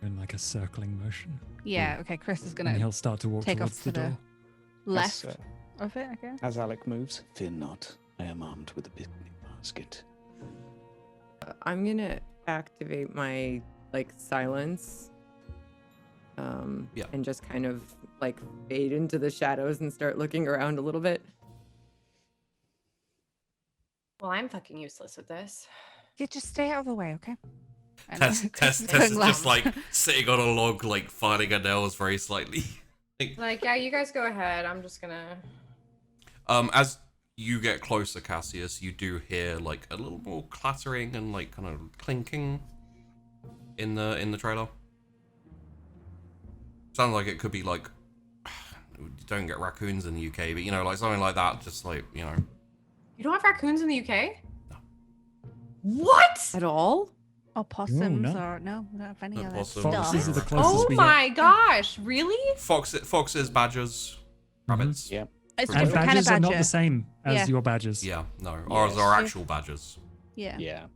In like a circling motion. Yeah, okay, Chrys is And gonna he'll start to walk take off towards to the door. the left As, of it, okay. as Alec moves. Fear not, I am armed with a picnic basket. I'm gonna activate my silence, Yeah. and just kind of fade into the shadows and start looking around a little bit. Well, I'm fucking useless at this. Yeah, just stay out of the way, okay? I know. Tess is Turn just left. sitting on a log, filing her nails very slightly. Like, yeah, you guys go ahead. I'm just gonna. As you get closer, Cassius, you do hear a little more clattering and kind of clinking in the trailer. Sounds like it could be you don't get raccoons in the UK, but something like that. Just You don't have raccoons in the UK? No. What? At all? Or possums, no. or no, we don't have any No other possums. Foxes are the stuff. closest Oh we my gosh, really? foxes, badgers, rabbits. Yeah. It's a get. And different kind badgers of are not badger. the same as Yeah. your badgers. Yeah, no, ours are actual badgers. Yeah. Yeah.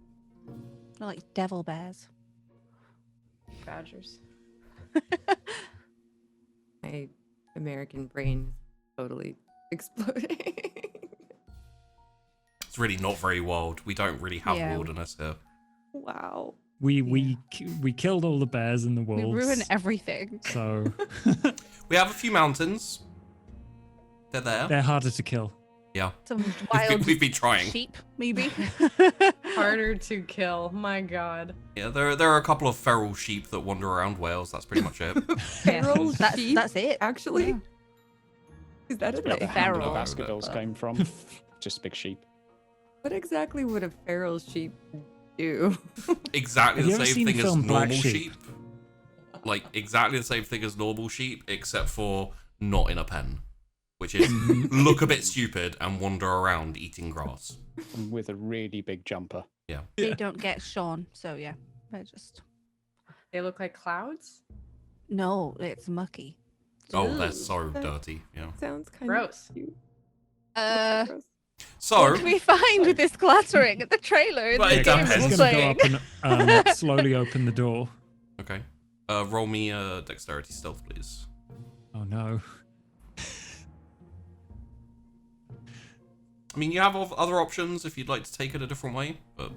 They're like devil bears. Badgers. My American brain is totally exploding. It's really not very wild. We don't really have Yeah. wilderness here. Wow. We killed all the bears and the wolves. We ruin everything. So We have a few mountains. They're there. they're harder to kill. Yeah. Some wild We've been trying. sheep, maybe. Harder to kill. My god. Yeah, there are a couple of feral sheep that wander around Wales. That's pretty much it. Feral sheep? That's it. Actually? Yeah. Is that a Where the thing? Feral. handle baskervilles came from. Just big sheep. What exactly would a feral sheep do? Exactly Have you the ever same seen the thing as film Black normal Sheep? sheep. Exactly the same thing as normal sheep, except for not in a pen. Which is look a bit stupid and wander around eating grass. And with a really big jumper. Yeah. They don't get shorn, so yeah. They're just They look like clouds? no, it's mucky. Oh, they're Ooh, so that- dirty. Yeah. Sounds kind Gross. of cute. What So, can we find with this clattering at the trailer? In Well, the it game depends. we're He's gonna go playing? up and slowly open the door. okay. Roll me a dexterity stealth, please. Oh no. I mean, you have other options if you'd like to take it a different way, but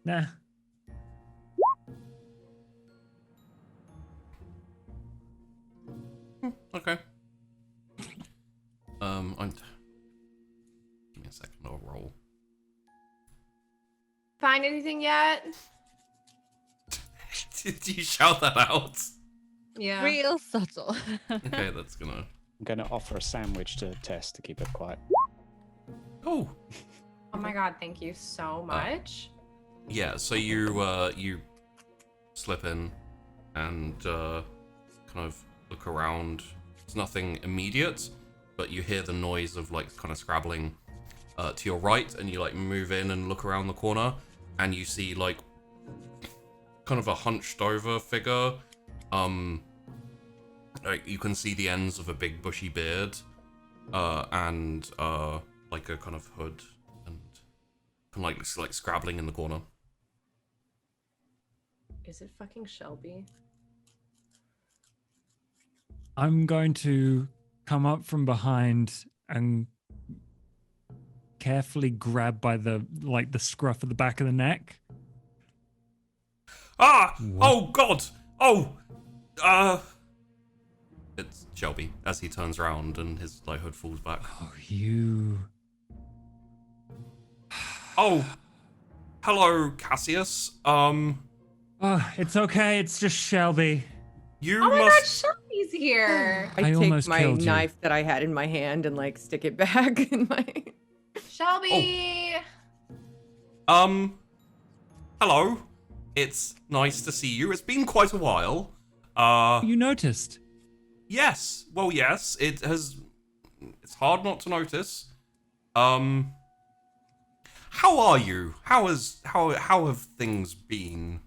Nah. okay. Give me a second. I'll roll. Find anything yet? Did you shout that out? Yeah. Real subtle. Okay, that's gonna. I'm going to offer a sandwich to Tess to keep her quiet. Oh. Oh my god, thank you so much. Yeah. So you slip in and kind of look around. It's nothing immediate, but you hear the noise of kind of scrabbling to your right, and you move in and look around the corner, and you see kind of a hunched over figure. You can see the ends of a big bushy beard, and a kind of hood, and like scrabbling in the corner. Is it fucking Shelby? I'm going to come up from behind and carefully grab by the scruff of the back of the neck. Ah! What? Oh God! Oh! It's Shelby as he turns around and his hood falls back. Oh, you Oh, hello, Cassius. Oh, it's okay. It's just Shelby. You Oh my must. God, Shelby's here. I I take almost my killed you. knife that I had in my hand and like stick it back in my. Shelby. Hello. It's nice to see you. It's been quite a while. You noticed. Yes. Well, yes. It has. It's hard not to notice. How are you? How have things been?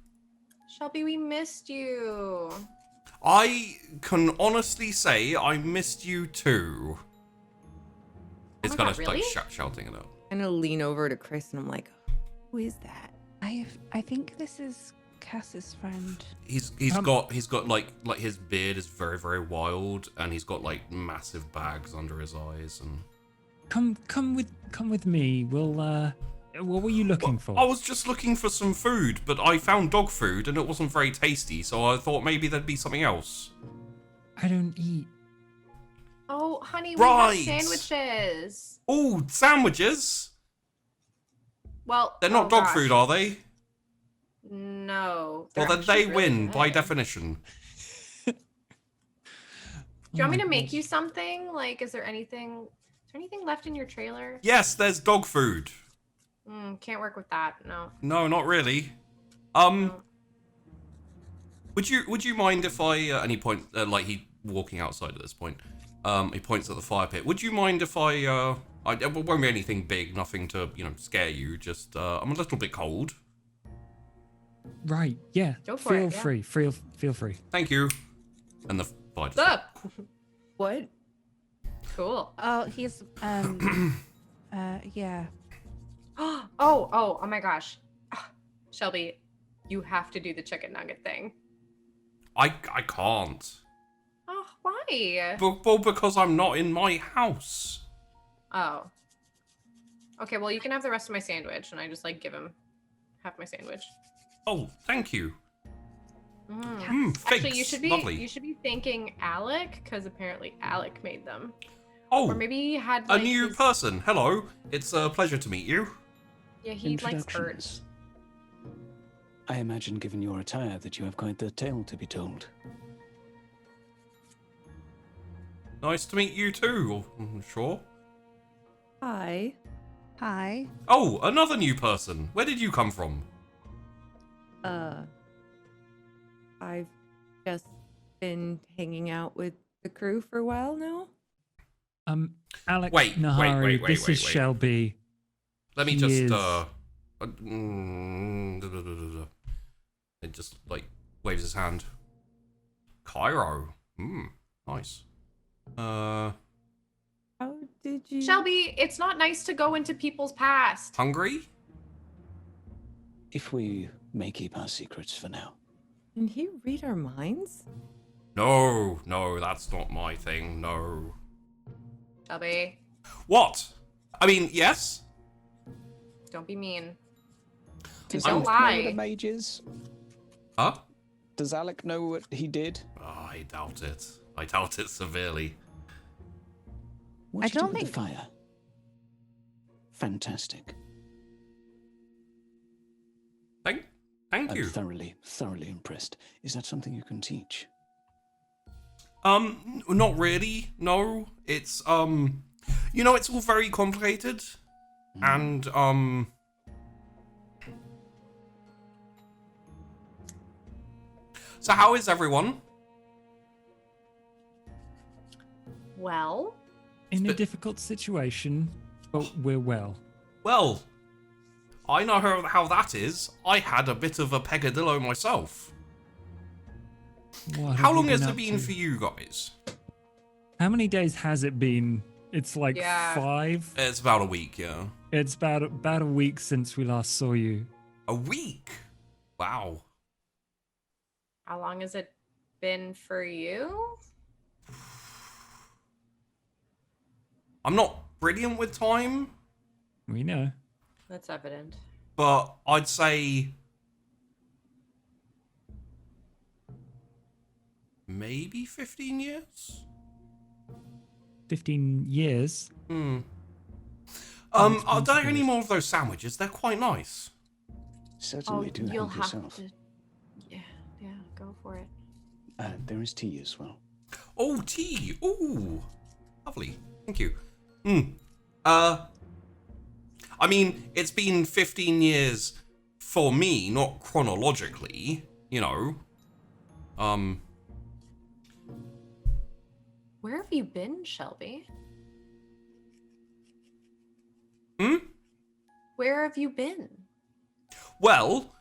Shelby, we missed you. I can honestly say I missed you too. It's my kind God, of like really? shouting it out. I'm gonna lean over to Chrys and I'm like, who is that? I think this is Cass's friend. He's got like his beard is very, very wild, and he's got like massive bags under his eyes. And Come with me. We'll what were you looking for? I was just looking for some food, but I found dog food and it wasn't very tasty, so I thought maybe there'd be something else. I don't eat. Oh, honey, Right. we have sandwiches. Oh, sandwiches? Well, They're not oh dog gosh. food, are they? No. Well, they're then they actually really win by good. definition. Do you want me to make you something? Like, is there anything left in your trailer? Yes, there's dog food. Can't work with that. No. No, not really. No. Would you mind if I and he like he walking outside at this point. He points at the fire pit. Would you mind if I it won't be anything big, nothing to, scare you, just I'm a little bit cold. Right. Yeah. Go for feel it, yeah. free. Feel free. Thank you. And the fire just What's up? What? Cool. Oh, he's yeah. Oh my gosh. Shelby, you have to do the chicken nugget thing. I can't. Oh, why? Well, because I'm not in my house. Oh. Okay, well, you can have the rest of my sandwich, and I just, like, give him half my sandwich. Oh, thank you. Actually, Figs. you Lovely. should be thanking Alec, because apparently Alec made them. Oh, Or maybe he had, a like, new his- person. Hello. It's a pleasure to meet you. Yeah, he likes birds. Introductions. I imagine, given your attire, that you have quite the tale to be told. Nice to meet you too. Sure. Hi. Hi. Oh, another new person. Where did you come from? I've just been hanging out with the crew for a while now. Alex Wait, Nahari, this wait. is Shelby. Let me He just is- it just like waves his hand. Cairo. Nice. How did you? Shelby, it's not nice to go into people's past. Hungry? If we may keep our secrets for now. Can he read our minds? No, that's not my thing. No. Shelby, What? I mean, yes. don't be mean. Does don't Alec know what a lie. mage is? Huh? Does Alec know what he did? Oh, I doubt it. I doubt it severely. What I you did don't with think- the fire? Fantastic. Thank I'm you. thoroughly impressed. Is that something you can teach? Not really. No, it's it's all very complicated, and So how is everyone? Well, In a But- difficult situation, but we're well. Well, I know how that is. I had a bit of a peccadillo myself. What How have long you has been it up been to? for you guys? How many days has it been? It's like Yeah. 5. It's about a week, yeah. It's about a week since we last saw you. A week? Wow. how long has it been for you? I'm not brilliant with time, We know. That's evident. but I'd say maybe 15 years? 15 years. Are there any more of those sandwiches? They're quite nice. Certainly do you'll help have yourself. to. Yeah, go for it. There is tea as well. Oh, tea. Ooh, lovely. Thank you. I mean, it's been 15 years for me, not chronologically, you know. Where have you been, Shelby? Where have you been? Well,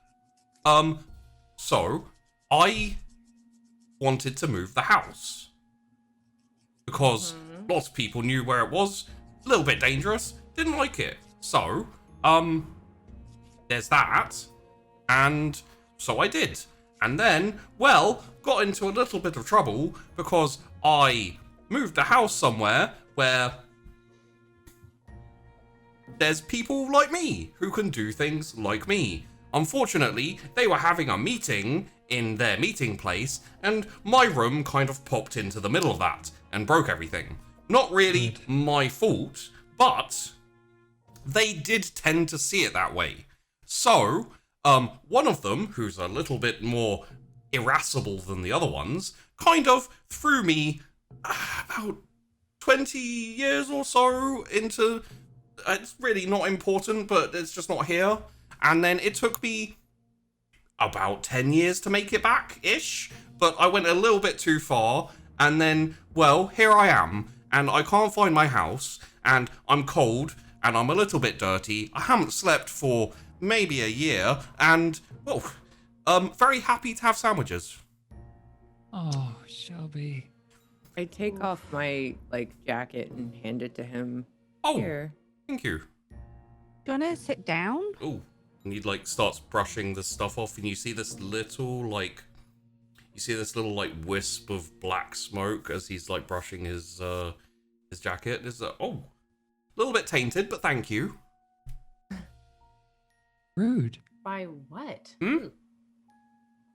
so I wanted to move the house because lots of people knew where it was. A little bit dangerous. Didn't like it. So, there's that. And so I did. And then, well, got into a little bit of trouble because I moved the house somewhere where there's people like me who can do things like me. Unfortunately, they were having a meeting in their meeting place, and my room kind of popped into the middle of that and broke everything. Not really my fault, but they did tend to see it that way. So, one of them, who's a little bit more irascible than the other ones, kind of threw me about 20 years or so into... It's really not important, but it's just not here. And then it took me about 10 years to make it back-ish, but I went a little bit too far, and then, well, here I am, and I can't find my house, and I'm cold, and I'm a little bit dirty. I haven't slept for maybe a year, and, well, very happy to have sandwiches. Oh, Shelby. I take off my jacket and hand it to him. Oh, Here. thank you. Do you want to sit down? Oh, and he starts brushing the stuff off, and you see this little wisp of black smoke as he's brushing his jacket. It's a little bit tainted, but thank you. Rude. By what? Hmm?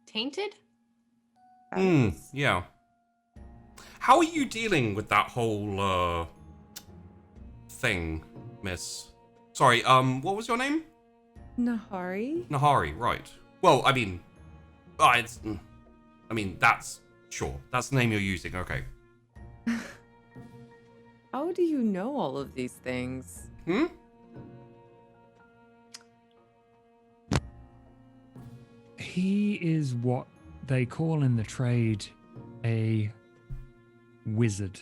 Tainted? Yeah. How are you dealing with that whole thing, miss? Sorry, what was your name? Nahari? Nahari, right. Well, I mean, that's the name you're using, okay. How do you know all of these things? He is what they call in the trade a wizard.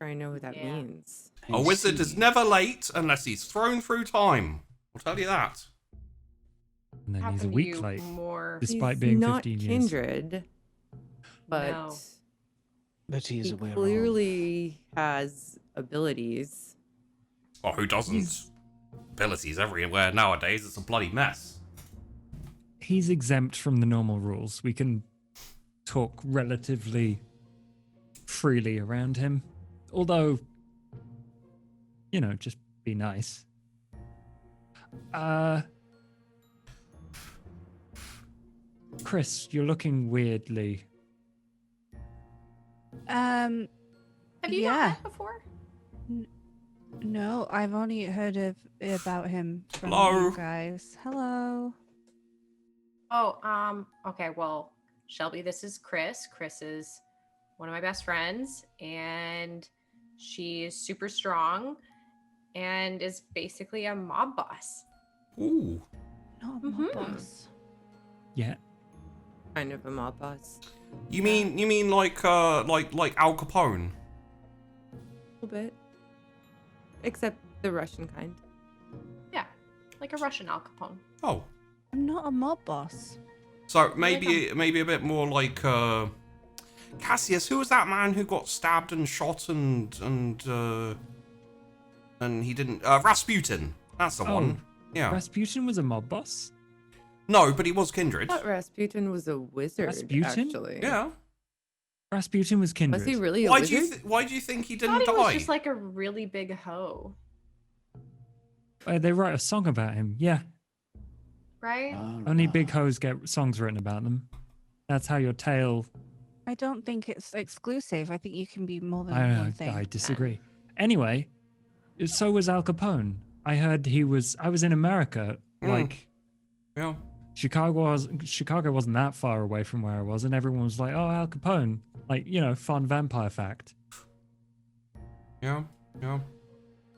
I know what that Yeah. means. A wizard is never late unless he's thrown through time. I'll tell you that. And then he's a Happened to week you late, more. despite He's being not 15 years. Kindred, but No. But he is he aware clearly has abilities. Oh, who doesn't? Abilities everywhere nowadays. It's a bloody mess. He's exempt from the normal rules. We can talk relatively freely around him. Although, just be nice. Chrys, you're looking weirdly. Have you yeah. not met before? No, I've only heard about him from Hello. you guys. Hello. Oh, okay, well, Shelby, this is Chrys. Chrys is one of my best friends, and she is super strong and is basically a mob boss. Ooh. Not my boss. Yeah. Kind of a mob boss. You mean like Al Capone? A little bit. Except the Russian kind. Yeah, like a Russian Al Capone. Oh. I'm not a mob boss. So maybe a bit more like Cassius. Who was that man who got stabbed and shot and he didn't? Rasputin. That's the one. Yeah. Rasputin was a mob boss? No, but he was Kindred. I thought Rasputin was a wizard, Rasputin? actually. Yeah. Rasputin was Kindred. Was he really a Why wizard? do you think he I didn't thought he was die? just like a really big hoe, They write a song about him. Yeah. right? Only big hoes get songs written about them. That's how your tale... I don't think it's exclusive. I think you can be more than I one thing. disagree. Anyway, so was Al Capone. I heard I was in America, like Yeah. Chicago wasn't that far away from where I was, and everyone was like, "Oh, Al Capone," like, fun vampire fact. Yeah. Yeah.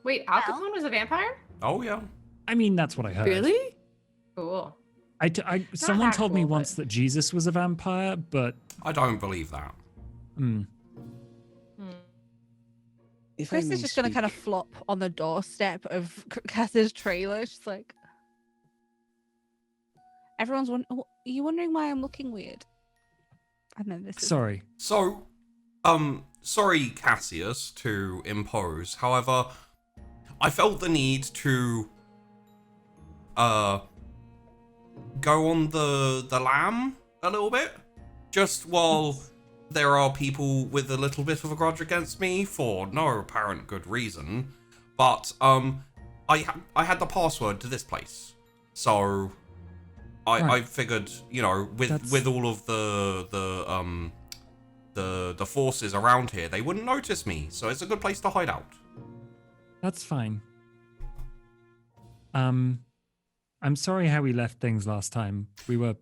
Wait, Al Capone was a vampire? Oh yeah. I mean, that's what I heard. Really? Cool. Someone that told me cool, once but- that Jesus was a vampire, but I don't believe that. If I Chris may is just going to kind of speak- flop on the doorstep of Cass's trailer. She's like, everyone's wondering, are you wondering why I'm looking weird? And then this is sorry. So, sorry, Cassius, to impose. However, I felt the need to, go on the lam a little bit, just while there are people with a little bit of a grudge against me for no apparent good reason. But, I had the password to this place, so I Right. figured, with all of the forces around here, they wouldn't notice me, so it's a good place to hide out. That's fine. I'm sorry how we left things last time. We were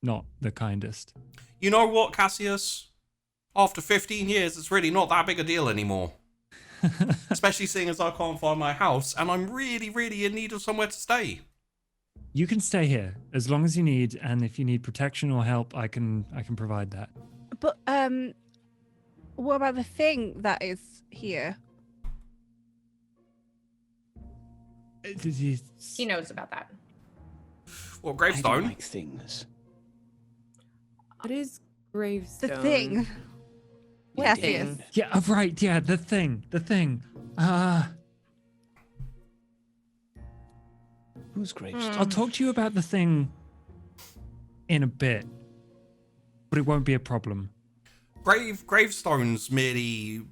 not the kindest. You know what, Cassius? After 15 years, it's really not that big a deal anymore. Especially seeing as I can't find my house, and I'm really, really in need of somewhere to stay. You can stay here as long as you need, and if you need protection or help, I can provide that. But what about the thing that is here? He knows about that. Well, I don't gravestone. like things. What is gravestone? The thing. Cassius. Indeed. Yeah, right. Yeah, the thing. Who's gravestone? I'll talk to you about the thing in a bit, but it won't be a problem. Gravestone's merely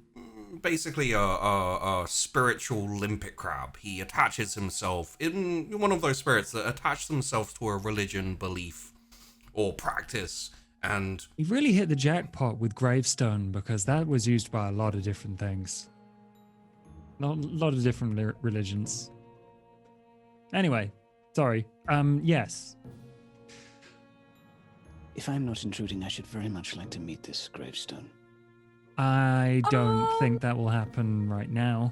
basically a spiritual limpet crab. He attaches himself in one of those spirits that attach themselves to a religion, belief, or practice. And You really hit the jackpot with gravestone because that was used by a lot of different things. A lot of different religions. Anyway, sorry. Yes. If I'm not intruding, I should very much like to meet this gravestone. I don't think that will happen right now.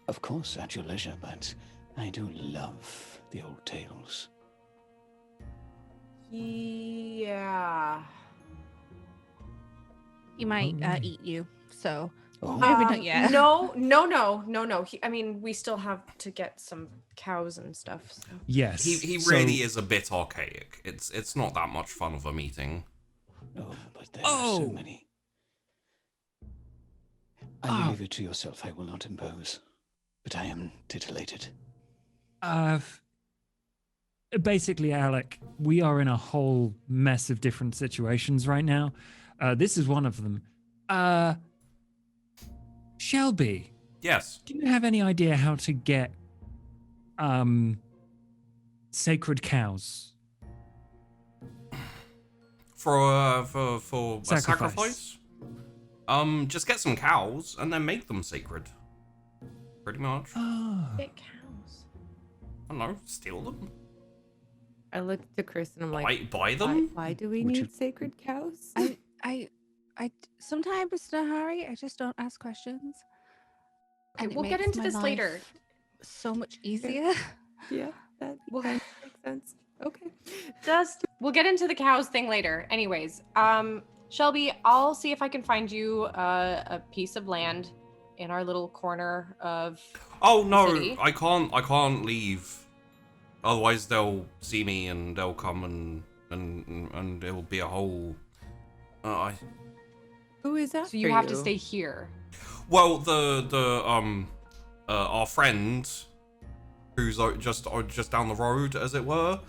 Of course, at your leisure, but I do love the old tales. Yeah. He might right. eat you. So Oh, maybe not yet. No. I mean, we still have to get some cows and stuff. So. Yes. he so- really is a bit archaic. It's not that much fun of a meeting. oh, but there are so Oh. many. I will Oh. leave it to yourself. I will not impose. But I am titillated. Basically, Alec, we are in a whole mess of different situations right now. This is one of them. Shelby, Yes. do you have any idea how to get sacred cows? For a Sacrifice. sacrifice? Just get some cows and then make them sacred. Pretty much. Oh. Get cows. I don't know, steal them. I look to Chris and I'm like, Buy them? why do we Would you- need sacred cows? I sometimes in a hurry, I just don't ask questions. Okay, And it we'll get makes into my this later. life so much easier. Yeah, that Well- kind of makes sense. Okay. We'll get into the cows thing later. Anyways, Shelby, I'll see if I can find you a piece of land in our little corner of. Oh no, City. I can't leave. Otherwise they'll see me and they'll come and it'll be a whole Who is that? So you for have to stay here. well, our friend who's just down the road, as it were,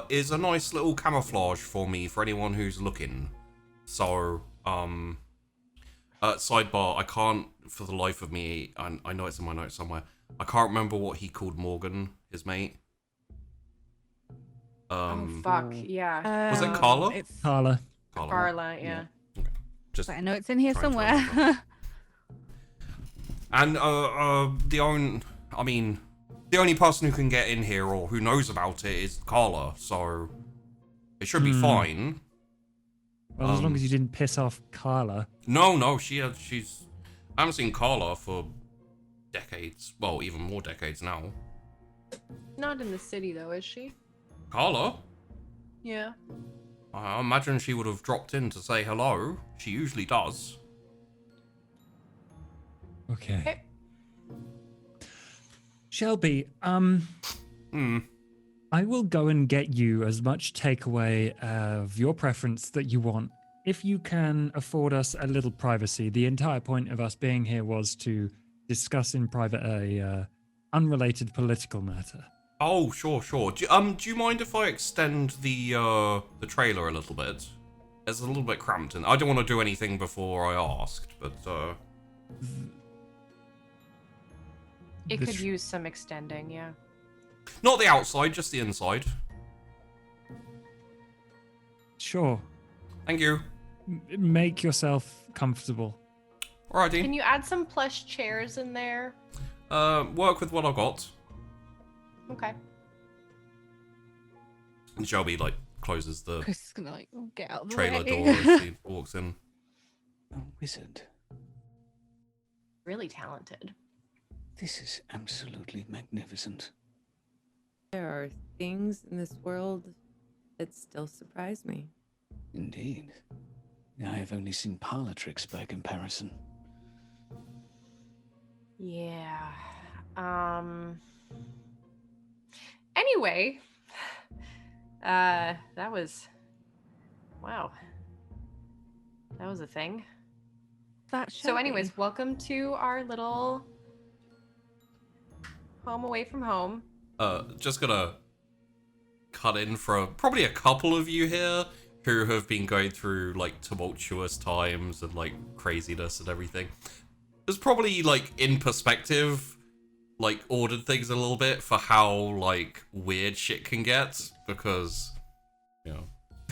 is a nice little camouflage for me for anyone who's looking. So, sidebar, I can't for the life of me, I know it's in my notes somewhere, I can't remember what he called Morgan, his mate. Oh fuck, yeah. Was it Carla? It's, Carla. Carla, yeah. Just I know it's in here trying to somewhere. And the only person who can get in here or who knows about it is Carla, so it should be fine. Well, as long as you didn't piss off Carla. No, she's. I haven't seen Carla for decades. Well, even more decades now. Not in the city though, is she? Carla? Yeah. I imagine she would have dropped in to say hello. She usually does. Okay. Hey. Shelby, I will go and get you as much takeaway of your preference that you want. If you can afford us a little privacy, the entire point of us being here was to discuss in private a unrelated political matter. Oh, sure. Do you mind if I extend the trailer a little bit? It's a little bit cramped, and I don't want to do anything before I asked, but It could use some extending, yeah. not the outside, just the inside. Sure. Thank you. Make yourself comfortable. Alrighty. Can you add some plush chairs in there? Work with what I got. Okay. And Shelby closes the Chris is gonna get out of the trailer way. door as he walks in. A wizard. Really talented. This is absolutely magnificent. There are things in this world that still surprise me. Indeed. I have only seen parlor tricks by comparison. Yeah. Anyway, that was, wow. That was a thing. That's So anyways, welcome to our little home away from home. Just gonna cut in for probably a couple of you here who have been going through tumultuous times and craziness and everything. There's probably in perspective ordered things a little bit for how weird shit can get, because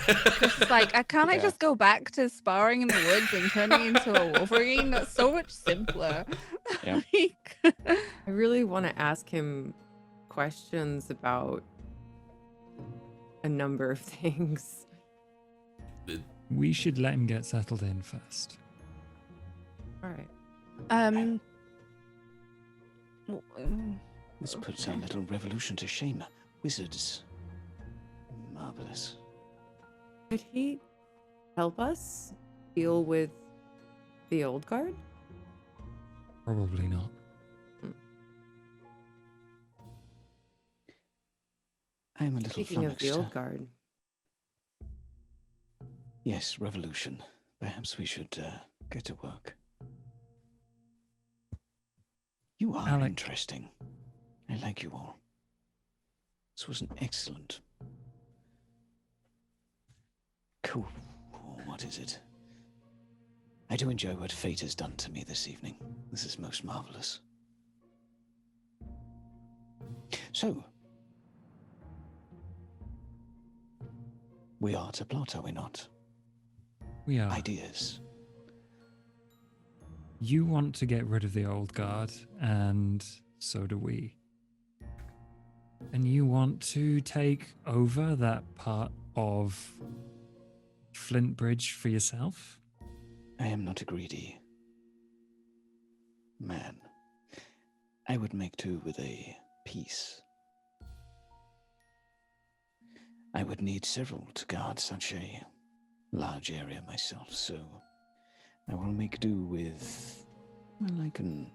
It's like, can't I just go back to sparring in the woods and turning into a Wolverine? That's so much simpler. Yeah. I really want to ask him questions about a number of things. We should let him get settled in first. All right. This puts our little revolution to shame. Wizards. Marvelous. Could he help us deal with the old guard? Probably not. I am a little Speaking of the flummoxed. old guard, Yes, revolution. Perhaps we should get to work. You are Alec. interesting. I like you all. This was an excellent. Cool. What is it? I do enjoy what fate has done to me this evening. This is most marvelous. So, we are to plot, are we not? We are. Ideas. You want to get rid of the old guard, and so do we. And you want to take over that part of Flintbridge for yourself? I am not a greedy man. I would make do with a piece. I would need several to guard such a large area myself, so I will make do with, well, I can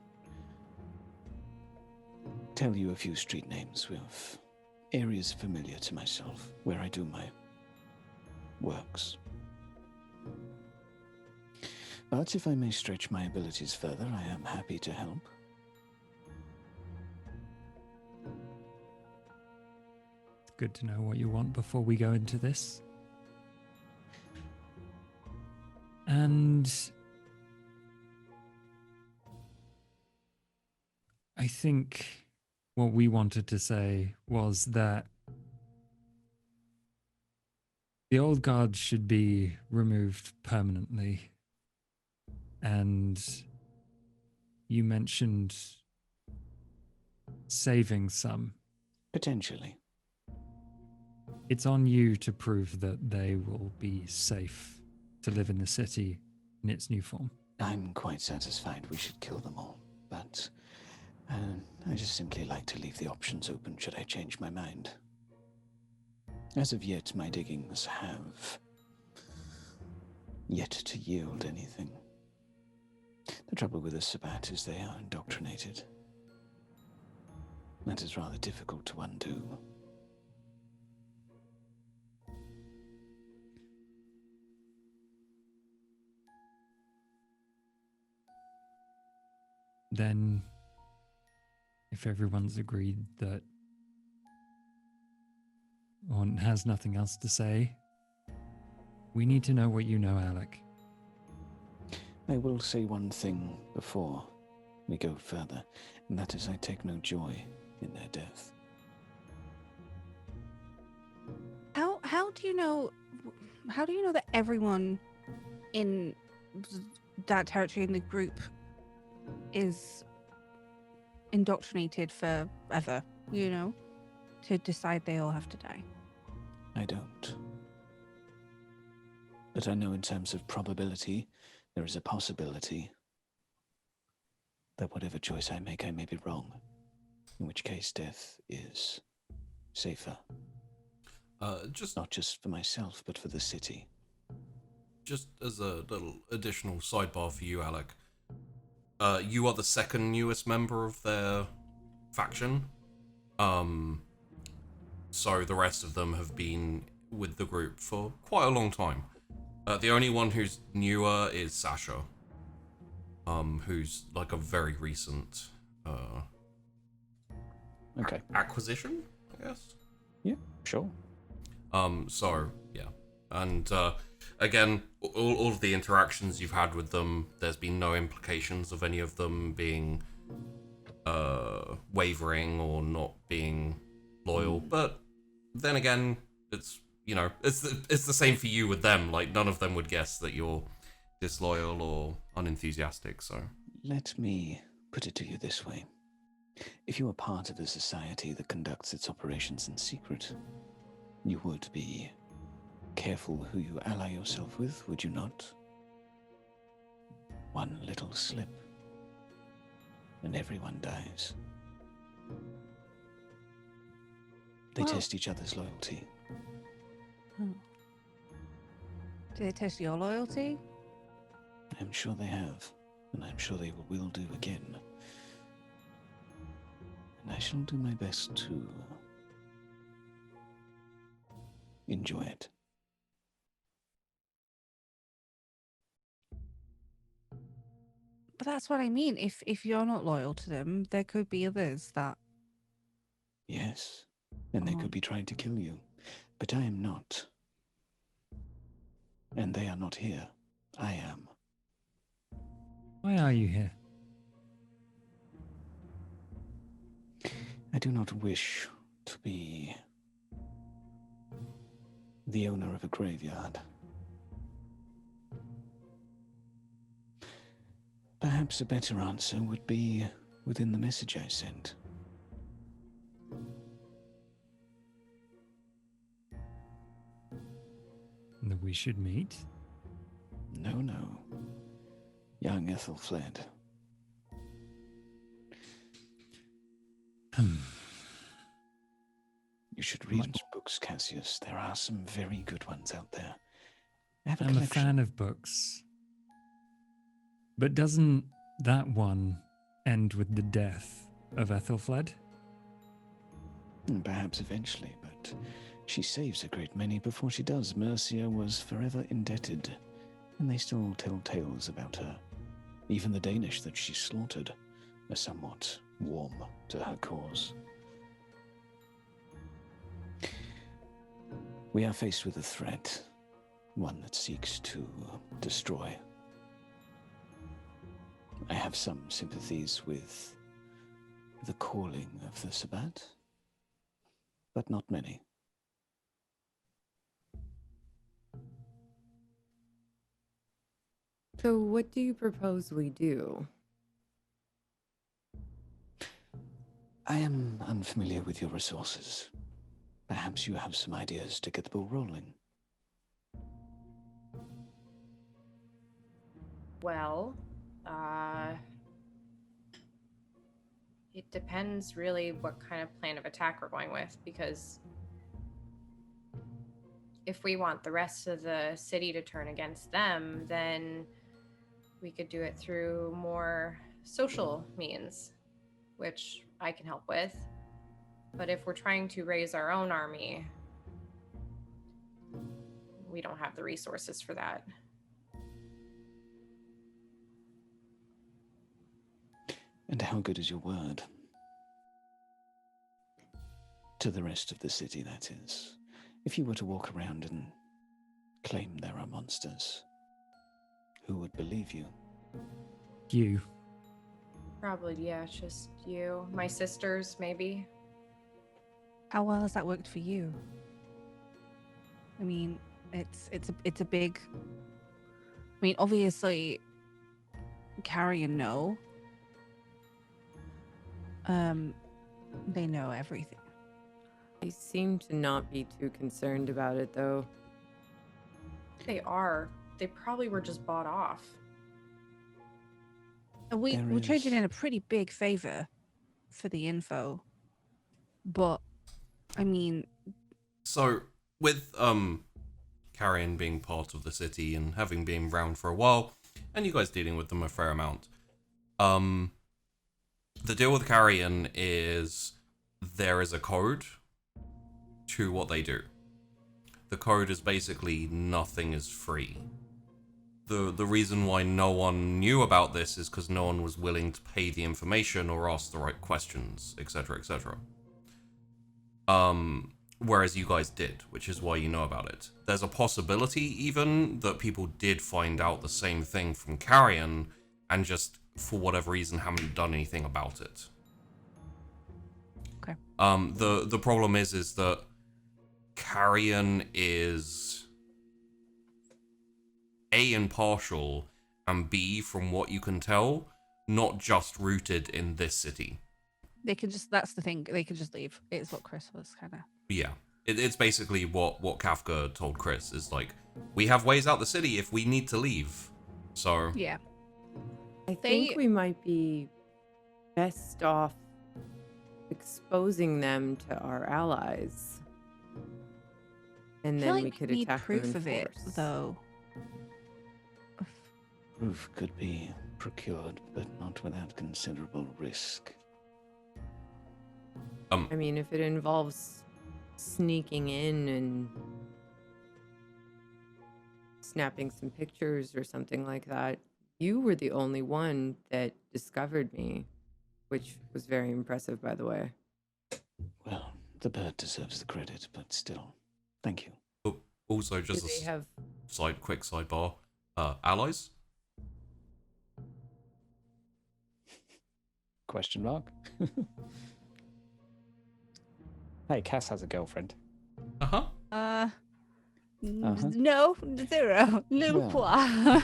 tell you a few street names with areas familiar to myself where I do my works. But if I may stretch my abilities further, I am happy to help. It's good to know what you want before we go into this. And I think what we wanted to say was that the old guard should be removed permanently. And you mentioned saving some. Potentially. It's on you to prove that they will be safe to live in the city in its new form. I'm quite satisfied we should kill them all, but I just simply like to leave the options open should I change my mind. As of yet, my diggings have yet to yield anything. The trouble with the Sabbat is they are indoctrinated. That is rather difficult to undo. Then, if everyone's agreed that one has nothing else to say, we need to know what you know, Alec. I will say one thing before we go further, and that is I take no joy in their death. How do you know? How do you know that everyone in that territory in the group is indoctrinated forever? You know, to decide they all have to die. I don't. But I know in terms of probability, there is a possibility that whatever choice I make, I may be wrong. In which case, death is safer. Not just for myself, but for the city. Just as a little additional sidebar for you, Alec. You are the second newest member of their faction. So the rest of them have been with the group for quite a long time. The only one who's newer is Sasha. Who's like a very recent Okay. acquisition, I guess. Yeah, sure. So yeah. And again, all of the interactions you've had with them, there's been no implications of any of them being wavering or not being loyal. But then again, it's, you know, it's the same for you with them. Like, none of them would guess that you're disloyal or unenthusiastic. So Let me put it to you this way. If you were part of a society that conducts its operations in secret, you would be careful who you ally yourself with, would you not? One little slip, and everyone dies. They Well- test each other's loyalty. Do they test your loyalty? I'm sure they have, and I'm sure they will do again. And I shall do my best to enjoy it. But that's what I mean. If you're not loyal to them, there could be others that. Yes, and they could be trying to kill you, but I am not. And they are not here. I am. Why are you here? I do not wish to be the owner of a graveyard. Perhaps a better answer would be within the message I sent. That we should meet? No. Young Ethel fled. You should read more books, Cassius. There are some very good ones out there. I have a I'm a collection. fan of books. But doesn't that one end with the death of Ethelfled? Perhaps eventually, but she saves a great many before she does. Mercia was forever indebted, and they still tell tales about her. Even the Danish that she slaughtered are somewhat warm to her cause. We are faced with a threat, one that seeks to destroy. I have some sympathies with the calling of the Sabbat, but not many. So what do you propose we do? I am unfamiliar with your resources. Perhaps you have some ideas to get the ball rolling. Well, it depends really what kind of plan of attack we're going with, because if we want the rest of the city to turn against them, then we could do it through more social means, which I can help with. But if we're trying to raise our own army, we don't have the resources for that. And how good is your word? To the rest of the city, that is. If you were to walk around and claim there are monsters, who would believe you? You. Probably, yeah, just you. My sisters, maybe. How well has that worked for you? I mean, it's a big. I mean, obviously, Carrion know. They know everything. They seem to not be too concerned about it, though. They are. They probably were just bought off. We There traded is- in a pretty big favor for the info, but I mean, So with Carrion being part of the city and having been around for a while, and you guys dealing with them a fair amount, the deal with Carrion is there is a code to what they do. The code is basically nothing is free. The reason why no one knew about this is because no one was willing to pay the information or ask the right questions, etc., etc. Whereas you guys did, which is why you know about it. There's a possibility even that people did find out the same thing from Carrion and just, for whatever reason, haven't done anything about it. Okay. The problem is that Carrion is A, impartial, and B, from what you can tell, not just rooted in this city. they could just. That's the thing. They could just leave. It's what Chrys was kind of. Yeah, it's basically what Kafka told Chrys, is like, we have ways out the city if we need to leave. So Yeah. I think we might be best off exposing them to our allies. And I then feel like we could need attack proof them in of it, force. though. Proof could be procured, but not without considerable risk. I mean, if it involves sneaking in and snapping some pictures or something like that, you were the only one that discovered me, which was very impressive, by the way. Well, the bird deserves the credit, but still, thank you. also Do just they have quick sidebar, allies? Question mark? Hey, Cass has a girlfriend. Uh-huh. No, 0. Le Well. pois.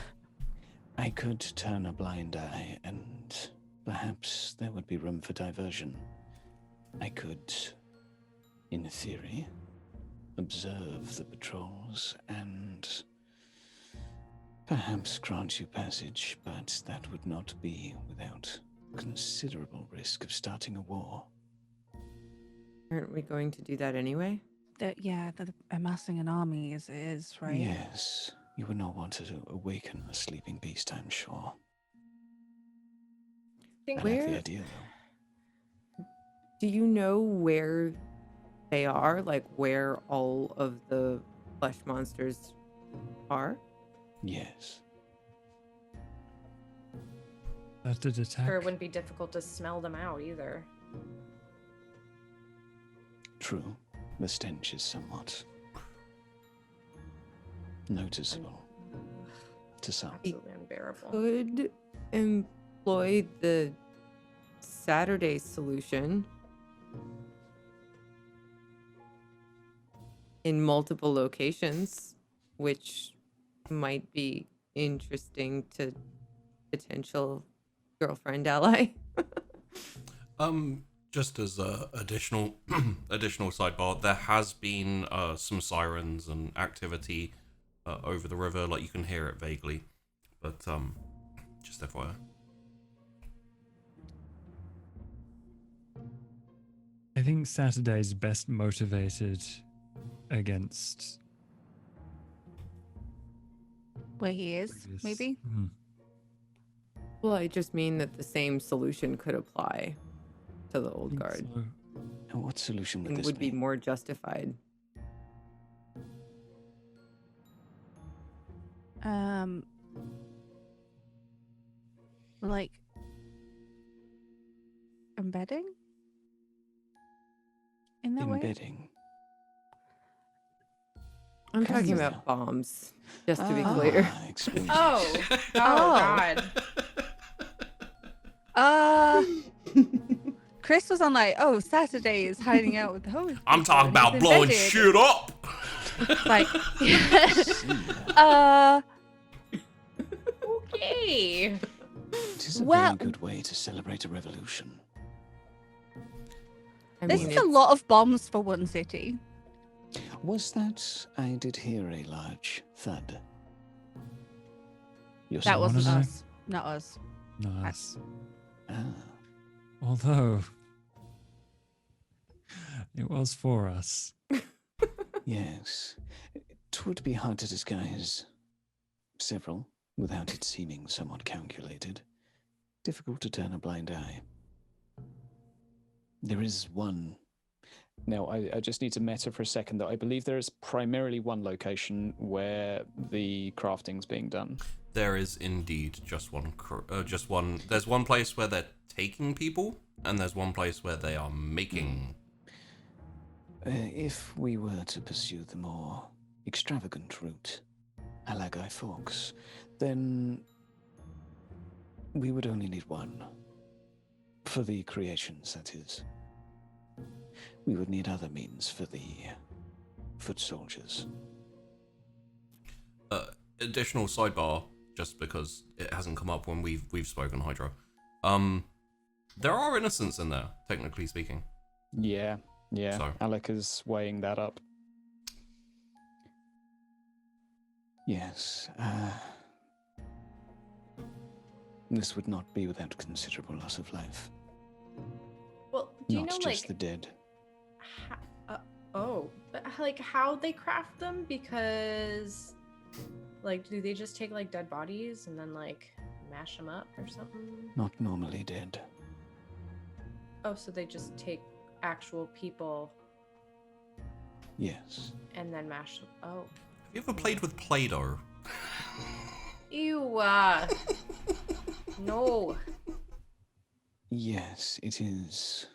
I could turn a blind eye, and perhaps there would be room for diversion. I could, in theory, observe the patrols and perhaps grant you passage, but that would not be without considerable risk of starting a war. Aren't we going to do that anyway? Yeah, the amassing an army is right. Yes, you would not want to awaken a sleeping beast, I'm sure. think I like Where- the idea, though. Do you know where they are? Like where all of the flesh monsters are? Yes. That did attack. Sure, it wouldn't be difficult to smell them out either. True. The stench is somewhat noticeable to some. Absolutely unbearable. Could employ the Saturday solution in multiple locations, which might be interesting to potential girlfriend ally. Just as a additional additional sidebar, there has been some sirens and activity over the river. Like you can hear it vaguely, but just FYI. I think Saturday's best motivated against Where he is, previous- maybe? Mhm. Well, I just mean that the same solution could apply to the I old think guard so. Now, what solution would and this would be be? more justified. Like embedding in that way. Embedding. I'm Kind talking of. about bombs, just to be clear. Explosives. Oh, oh, Oh. God. Chris was on like, oh, Saturday is hiding out with the homies. I'm talking about blowing shit up. Like, Okay. It is a Well- very good way to celebrate a revolution. I this mean, is a lot of bombs for one city. Was that? I did hear a large thud. That Someone wasn't in there? us. Not us. Nice. Ah, Although it was for us. yes. It would be hard to disguise several without it seeming somewhat calculated. Difficult to turn a blind eye. There is one. Now, I just need to meta for a second, though. I believe there is primarily one location where the crafting's being done. There is indeed just one. There's one place where they're taking people, and there's one place where they are making. If we were to pursue the more extravagant route, a la Guy Fawkes, then we would only need one. For the creations, that is. We would need other means for the foot soldiers. Additional sidebar, just because it hasn't come up when we've spoken Hydra. There are innocents in there, technically speaking. Yeah. So- Alec is weighing that up. Yes, this would not be without considerable loss of life. Well, do you Not know just like the dead. like how they craft them? Because like, do they just take like dead bodies and then like mash them up or something? Not normally dead. Oh, so they just take actual people Yes. and then mash them. Oh, Have you ever played with Play-Doh? ew. No. Yes, it is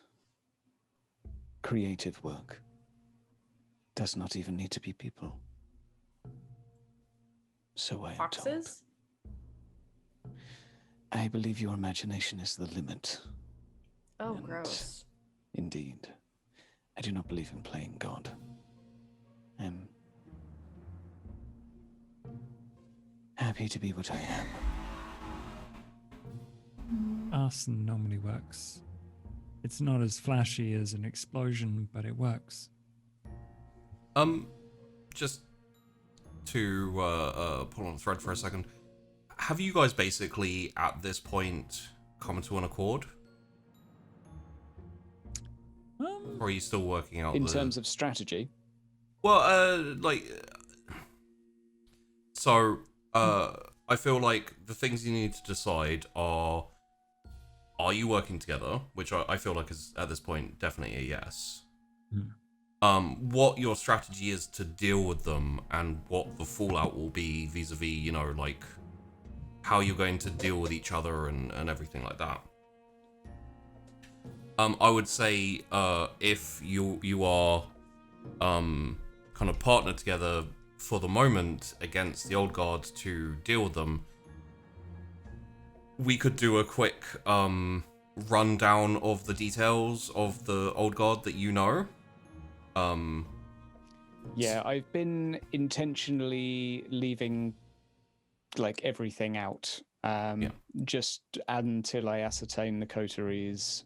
creative work. Does not even need to be people. So I am told. Foxes? I believe your imagination is the limit. Oh, And- gross. Indeed. I do not believe in playing God. I'm happy to be what I am. Arson normally works. It's not as flashy as an explosion, but it works. Just to pull on the thread for a second. Have you guys basically at this point come to an accord, or are you still working out In the... terms of strategy, Well, so, I feel like the things you need to decide are you working together? Which I feel like is, at this point, definitely a yes. What your strategy is to deal with them and what the fallout will be vis-a-vis, you know, like, how you're going to deal with each other and everything like that. I would say, if you are, kind of partnered together for the moment against the old guard to deal with them, we could do a quick rundown of the details of the old guard that you know. yeah, I've been intentionally leaving like everything out, just until I ascertain the coteries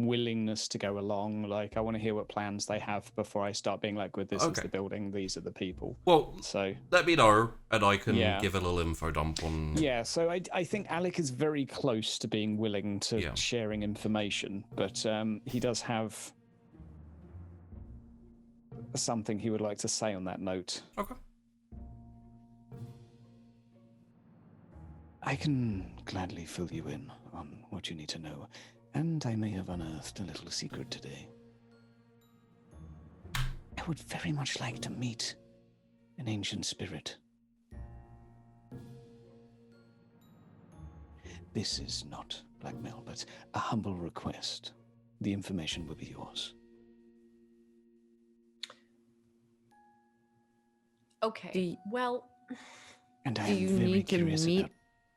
willingness to go along. Like, I want to hear what plans they have before I start being like, "With this is Okay. the building, these are the people." Well, So let me know, and I can Yeah. give a little info dump on. yeah, so I think Alec is very close to being willing to Yeah. sharing information, but he does have something he would like to say on that note. Okay. I can gladly fill you in on what you need to know, and I may have unearthed a little secret today. I would very much like to meet an ancient spirit. This is not blackmail, but a humble request. The information will be yours. Okay. Well, And I Do am you very need to curious meet about...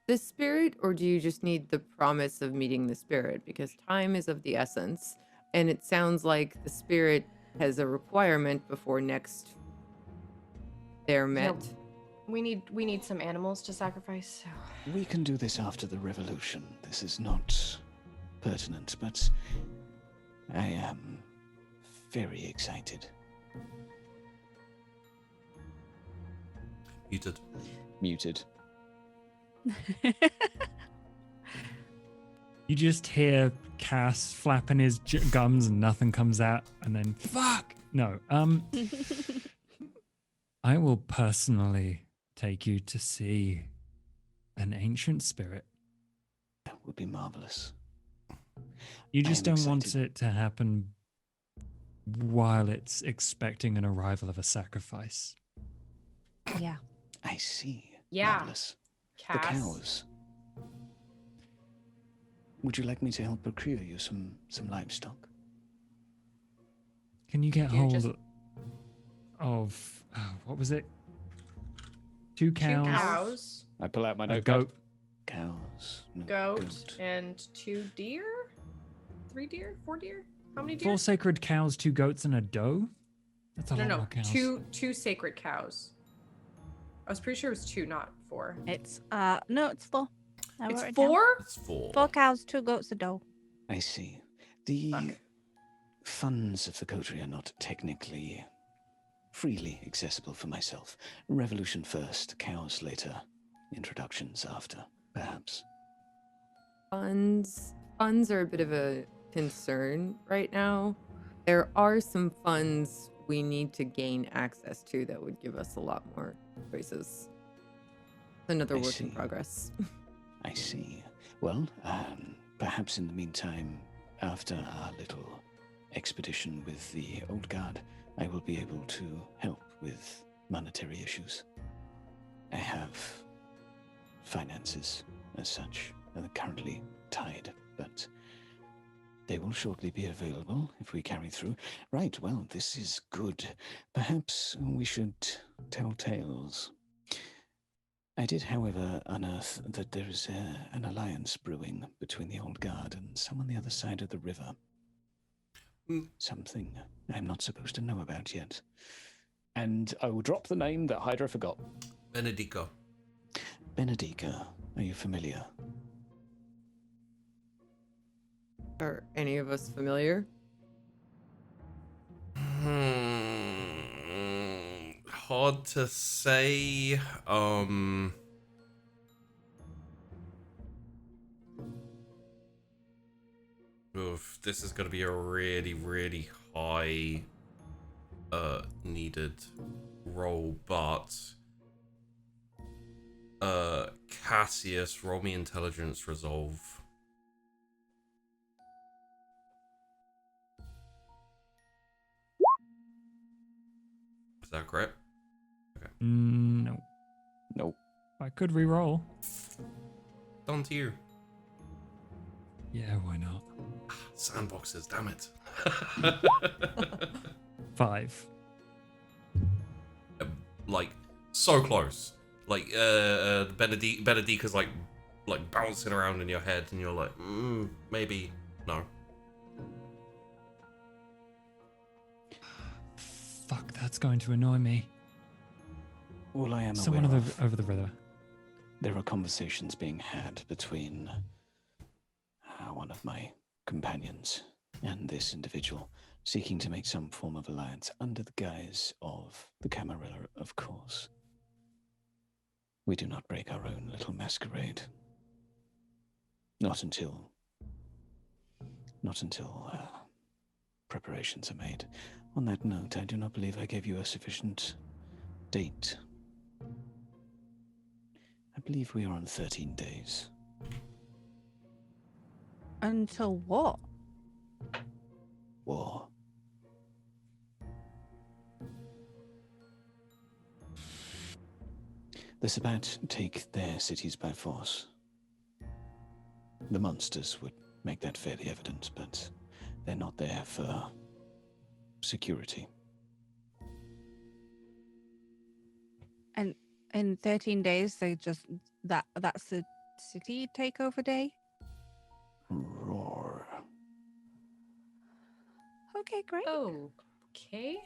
the spirit, or do you just need the promise of meeting the spirit? Because time is of the essence, and it sounds like the spirit has a requirement before next they're met. we need some animals to sacrifice. So. We can do this after the revolution. This is not pertinent, but I am very excited. Muted. You just hear Cass flapping his gums and nothing comes out, and then fuck. No. I will personally take you to see an ancient spirit. That would be marvelous. You just am don't want excited. it to happen while it's expecting an arrival of a sacrifice. Yeah. I see. Yeah. Marvelous. Cass. The cows. Would you like me to help procure you some livestock? Can you get You hold just- of what was it? Two cows, Two cows, I pull out my a notepad. goat. Cows. No, goat, and 2 deer. 3 deer? 4 deer? How many deer? 4 sacred cows, 2 goats, and a doe. That's a lot No, more cows. two sacred cows. I was pretty sure it was 2, not 4. It's no, it's 4. I It's wrote it down. 4? It's 4. 4 cows, 2 goats, a doe. I see. The Fuck. funds of the coterie are not technically freely accessible for myself. Revolution first, cows later, introductions after, perhaps. Funds are a bit of a concern right now. There are some funds we need to gain access to that would give us a lot more choices. Another I work in see. progress. I see. Well, perhaps in the meantime, after our little expedition with the old guard, I will be able to help with monetary issues. I have finances, as such, that are currently tied, but they will shortly be available if we carry through. Right, well, this is good. Perhaps we should tell tales. I did, however, unearth that there is an alliance brewing between the old guard and some on the other side of the river. Something I'm not supposed to know about yet. And I will drop the name that Hydra forgot. Benedica. Benedica, are you familiar? Are any of us familiar? Hard to say. Oof, this is gonna be a really, really high needed roll, but Cassius, roll me intelligence resolve. Is that correct? No. Nope. I could re-roll. Done to you. Yeah, why not? Sandboxes, damn it. 5. Like, so close. Like, Benedica's like bouncing around in your head, and you're like, maybe, no. Fuck, that's going to annoy me. All I am Someone aware over the river. there are conversations being had between one of my companions and this individual seeking to make some form of alliance under the guise of the Camarilla, of course. We do not break our own little masquerade. Not until preparations are made. On that note, I do not believe I gave you a sufficient date. I believe we are on 13 days. Until what? War. The Sabbat take their cities by force. The monsters would make that fairly evident, but they're not there for security. And in 13 days, they just that's the city takeover day. Roar. Okay, great. Okay.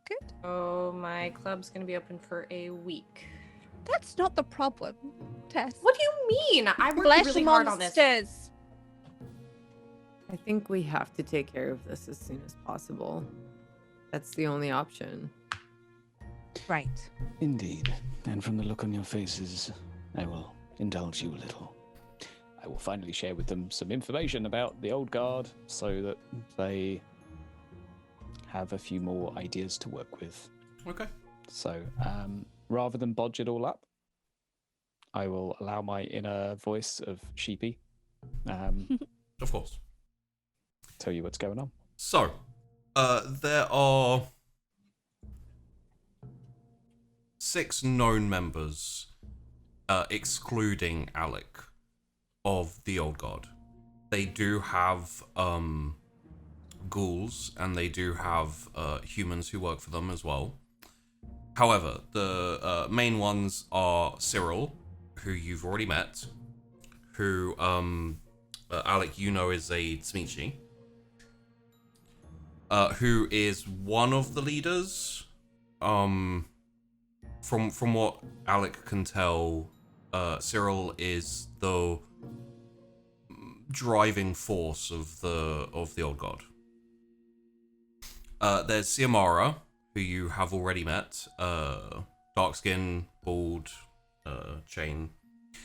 Good. Oh, my club's gonna be open for a week. That's not the problem, Tess. What do you mean? I worked Flesh really hard on this. monsters. I think we have to take care of this as soon as possible. That's the only option. Right. Indeed. And from the look on your faces, I will indulge you a little. I will finally share with them some information about the old guard so that they have a few more ideas to work with. Okay. So rather than bodge it all up, I will allow my inner voice of Sheepy Of course. tell you what's going on. So, there are 6 known members, excluding Alec, of the Old Guard. They do have ghouls, and they do have humans who work for them as well. However, the main ones are Cyril, who you've already met, who Alec, you know, is a Tzmichi, who is one of the leaders. From what Alec can tell, Cyril is the driving force of the Old Guard. There's Siamara, who you have already met. Dark skin, bald, chain.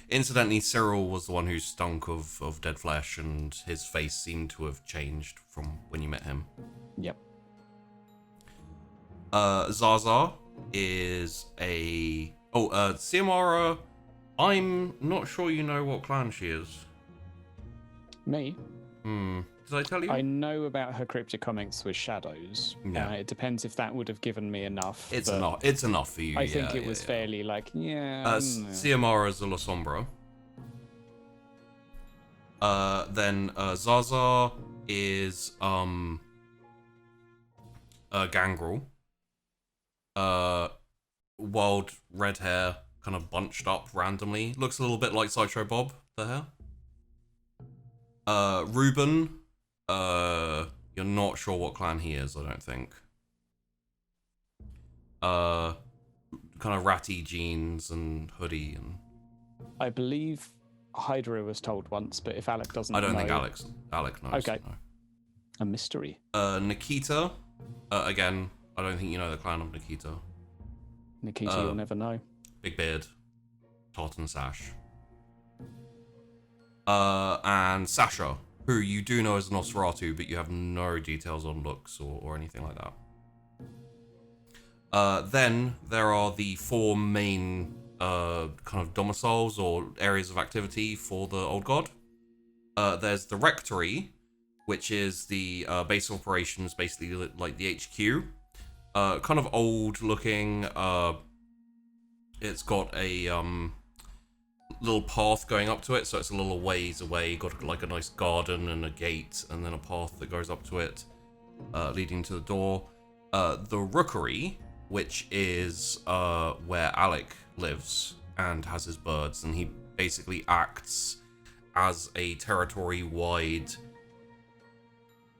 Incidentally, Cyril was the one who stunk of dead flesh, and his face seemed to have changed from when you met him. Yep. Zaza is a... Siamara, I'm not sure you know what clan she is. Me? Did I tell you? I know about her cryptic comments with shadows. Yeah. It depends if that would have given me enough. It's but enough. It's enough for you. I think it was fairly like, yeah. Siamara is a La Sombra. Then Zaza is Gangrel. Wild red hair, kind of bunched up randomly. Looks a little bit like Sideshow Bob, the hair. Reuben, you're not sure what clan he is, I don't think. Kind of ratty jeans and hoodie, and I believe Hydra was told once, but if Alec doesn't I don't know, think Alec knows. Okay. No. A mystery. Nikita, again, I don't think you know the clan of Nikita. Nikita, you'll never know. Big beard, tartan sash. And Sasha, who you do know as Nosferatu, but you have no details on looks or anything like that. Then there are the 4 main kind of domiciles or areas of activity for the Old God. There's the Rectory, which is the base of operations, basically like the HQ. Kind of old looking. It's got a little path going up to it, so it's a little ways away. Got like a nice garden and a gate, and then a path that goes up to it, leading to the door. The Rookery, which is where Alec lives and has his birds, and he basically acts as a territory-wide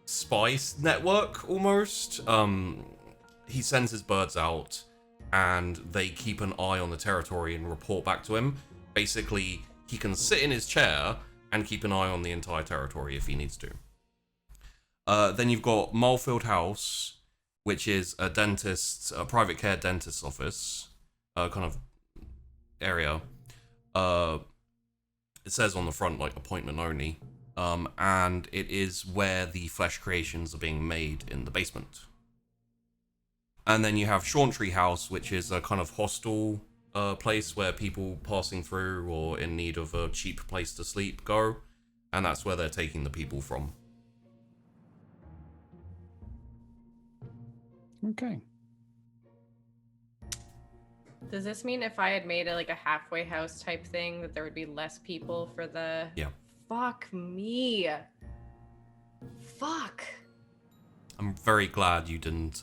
spy network almost. He sends his birds out, and they keep an eye on the territory and report back to him. Basically, he can sit in his chair and keep an eye on the entire territory if he needs to. Then you've got Molefield House, which is a dentist's, a private care dentist's office, kind of area. It says on the front, like, appointment only. And it is where the flesh creations are being made in the basement. And then you have Chauntry House, which is a kind of hostel place where people passing through or in need of a cheap place to sleep go. And that's where they're taking the people from. Okay. Does this mean if I had made it like a halfway house type thing that there would be less people for the... Yeah. Fuck me. Fuck. I'm very glad you didn't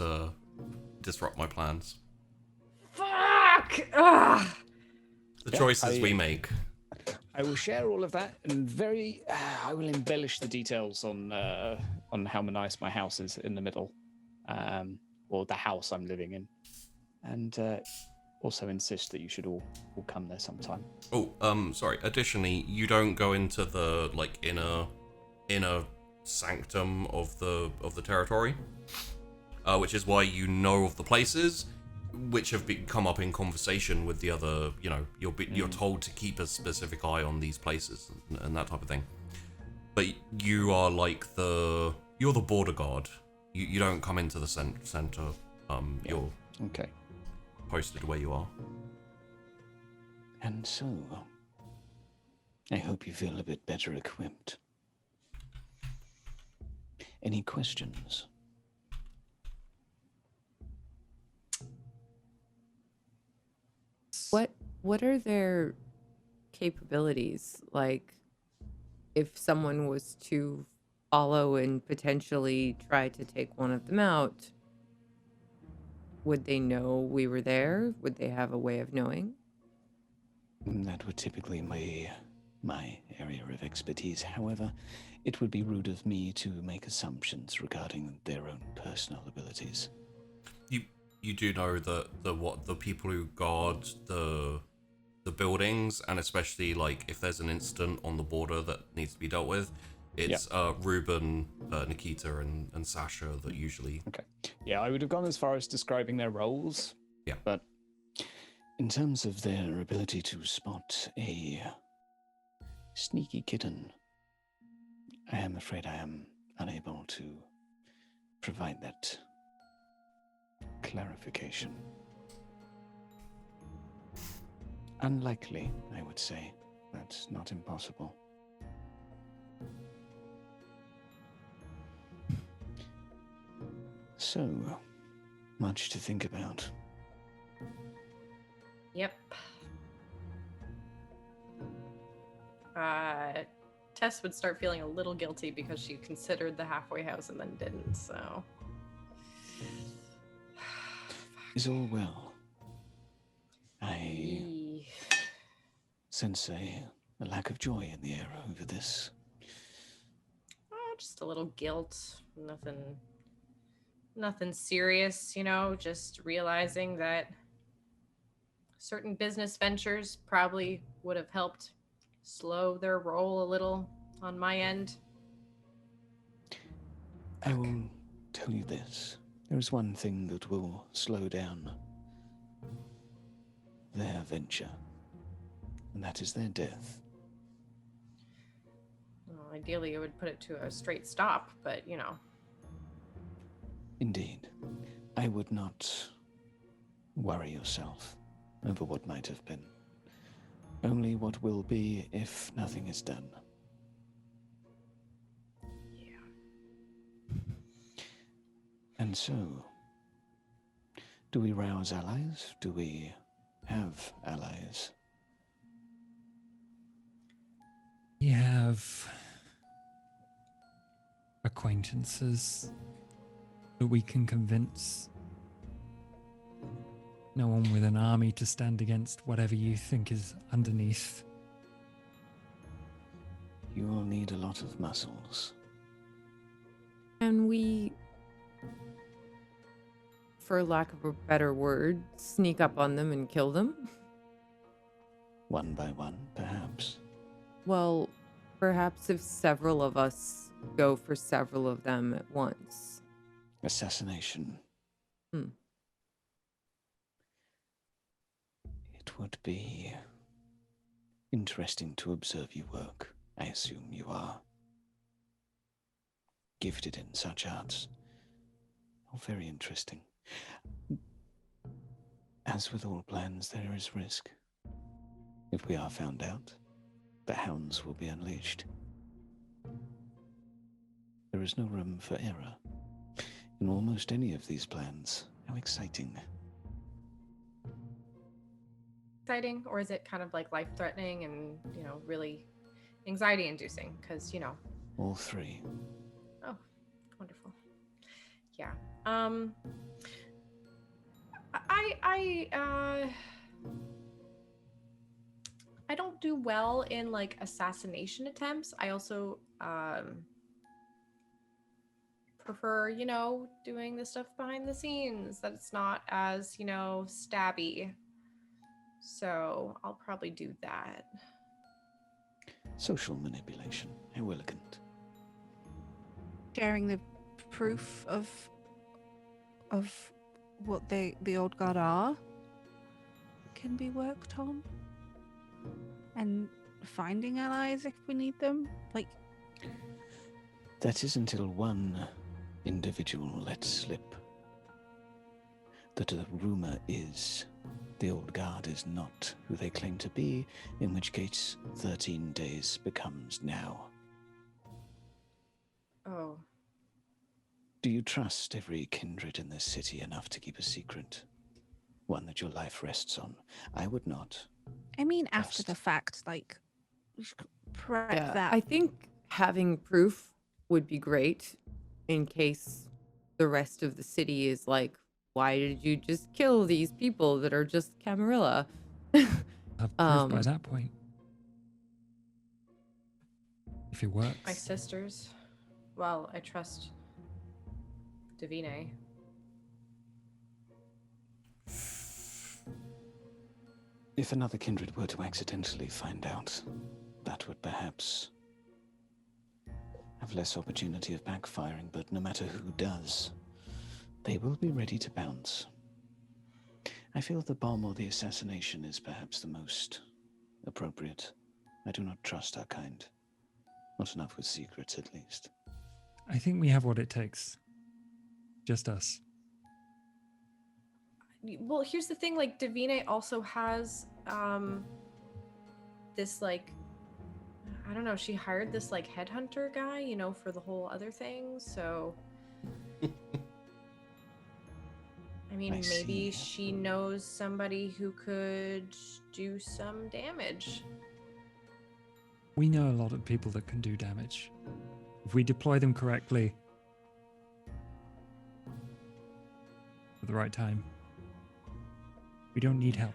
disrupt my plans. Fuck. Ugh. The Yeah, choices we make. I will share all of that, and I will embellish the details on how nice my house is in the middle, or the house I'm living in, and also insist that you should all come there sometime. Oh, sorry. Additionally, you don't go into the like inner sanctum of the territory, which is why you know of the places which have come up in conversation with the other. You know, you're told to keep a specific eye on these places and that type of thing. But you are like you're the border guard. You don't come into the center. You're Okay. posted where you are. And so, I hope you feel a bit better equipped. Any questions? What are their capabilities? Like, if someone was to follow and potentially try to take one of them out, would they know we were there? Would they have a way of knowing? That would typically be my area of expertise. However, it would be rude of me to make assumptions regarding their own personal abilities. You do know that the people who guard the buildings, and especially like if there's an incident on the border that needs to be dealt with, it's Ruben, Nikita, and Sasha that usually. Okay. Yeah, I would have gone as far as describing their roles. Yeah. But In terms of their ability to spot a sneaky kitten, I am afraid I am unable to provide that clarification. Unlikely, I would say. That's not impossible. So, much to think about. Yep. Tess would start feeling a little guilty because she considered the halfway house and then didn't, so. Is all well? I sense a lack of joy in the air over this. Oh, just a little guilt. Nothing serious, just realizing that certain business ventures probably would have helped slow their roll a little on my end. I will tell you this. There is one thing that will slow down their venture, and that is their death. Well, ideally, it would put it to a straight stop, but Indeed. I would not worry yourself over what might have been. Only what will be if nothing is done. Yeah. And so, do we rouse allies? Do we have allies? We have acquaintances that we can convince. No one with an army to stand against whatever you think is underneath. You will need a lot of muscles. And we, for lack of a better word, sneak up on them and kill them? One by one, perhaps. Well, perhaps if several of us go for several of them at once? Assassination. Hmm. It would be interesting to observe you work. I assume you are gifted in such arts. Oh, very interesting. As with all plans, there is risk. If we are found out, the hounds will be unleashed. There is no room for error in almost any of these plans. How exciting. Exciting, or is it kind of like life-threatening and, really anxiety-inducing? Because, All three. Oh, wonderful. Yeah. I don't do well in like assassination attempts. I also prefer, doing the stuff behind the scenes that it's not as, stabby. So I'll probably do that. Social manipulation. How elegant. Sharing the proof of what the old god are can be worked on, and finding allies if we need them. Like, that is until one individual lets slip that the rumor is the old guard is not who they claim to be, in which case 13 days becomes now. Oh. Do you trust every kindred in this city enough to keep a secret? One that your life rests on? I would not. I mean, after Just- the fact, like, we should prep Yeah, that. I think having proof would be great in case the rest of the city is like, why did you just kill these people that are just Camarilla? Have proof by that point. If it works. My sisters. Well, I trust Davine. If another kindred were to accidentally find out, that would perhaps have less opportunity of backfiring, but no matter who does, they will be ready to pounce. I feel the bomb or the assassination is perhaps the most appropriate. I do not trust our kind. Not enough with secrets, at least. I think we have what it takes. Just us. Well, here's the thing, like Davine also has this like, I don't know, she hired this like headhunter guy, for the whole other thing. So I mean, I maybe see. she knows somebody who could do some damage. We know a lot of people that can do damage. If we deploy them correctly at the right time, we don't need help.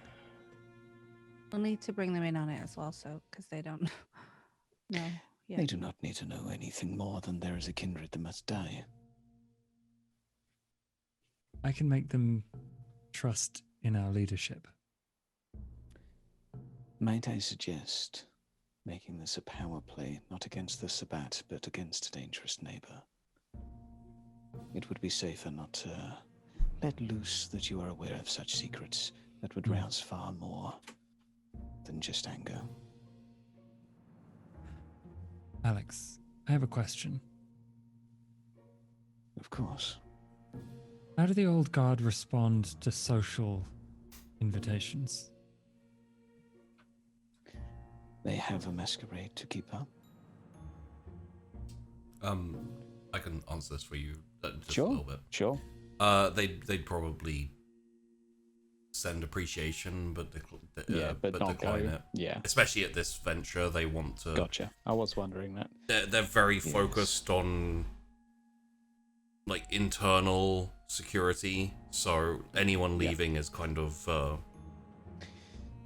We'll need to bring them in on it as well, so because they don't know. Yeah. They do not need to know anything more than there is a kindred that must die. I can make them trust in our leadership. Might I suggest making this a power play, not against the Sabbat, but against a dangerous neighbor? It would be safer not to let loose that you are aware of such secrets. That would rouse far more than just anger. Alex, I have a question. Of course. How do the old guard respond to social invitations? They have a masquerade to keep up. I can answer this for you just Sure. a little bit. Sure. They'd probably send appreciation, but But not decline go. it. Yeah. Especially at this venture, they want to. Gotcha. I was wondering that. They're very focused on like internal security, so anyone leaving is kind of.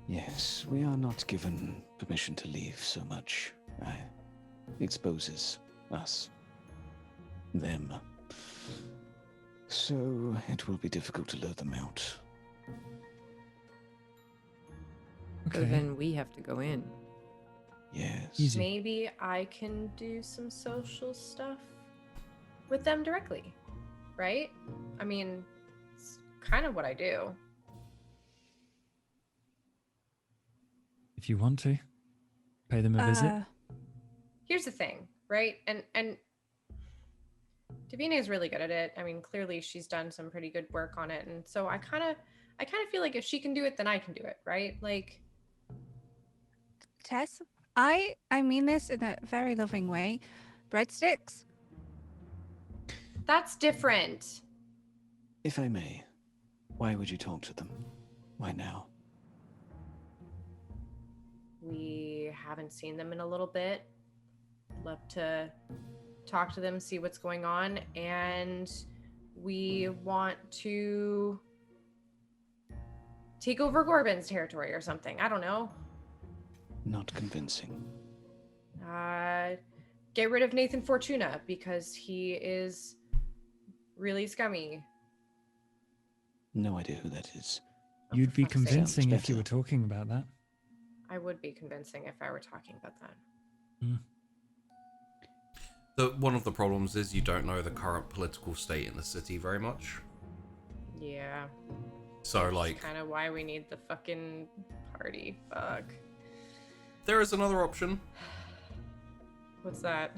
Yes, we are not given permission to leave so much. Exposes us. Them. So it will be difficult to lure them out. So Okay. then we have to go in. Yes. Easy. Maybe I can do some social stuff with them directly, right? I mean, it's kind of what I do. If you want to, pay them a visit. Here's the thing, right? And Davina is really good at it. I mean, clearly she's done some pretty good work on it, and so I kind of feel like if she can do it, then I can do it, right? Like, Tess, I mean this in a very loving way. Breadsticks? that's different. If I may, why would you talk to them? Why now? We haven't seen them in a little bit. Love to talk to them, see what's going on, and we want to take over Gorbin's territory or something. I don't know. Not convincing. Get rid of Nathan Fortuna because he is really scummy. No idea who that is. Oh, You'd for be fuck's sake. convincing Sounds if you were better. talking about that. I would be convincing if I were talking about that. One of the problems is you don't know the current political state in the city very much. Yeah. So, like, Kind of why we need the fucking party. Fuck. there is another option. What's that?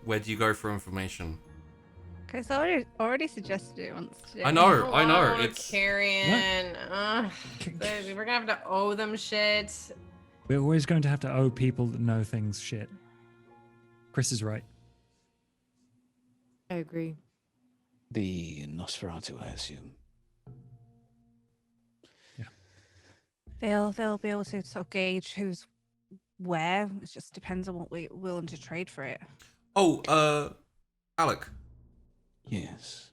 Where do you go for information? Chris already suggested it once today. I know. Oh, It's Carrion. Ugh. We're gonna have to owe them shit. We're always going to have to owe people that know things shit. Chris is right. I agree. The Nosferatu, I assume. They'll be able to sort of gauge who's where. It just depends on what we're willing to trade for it. oh, Alec. Yes.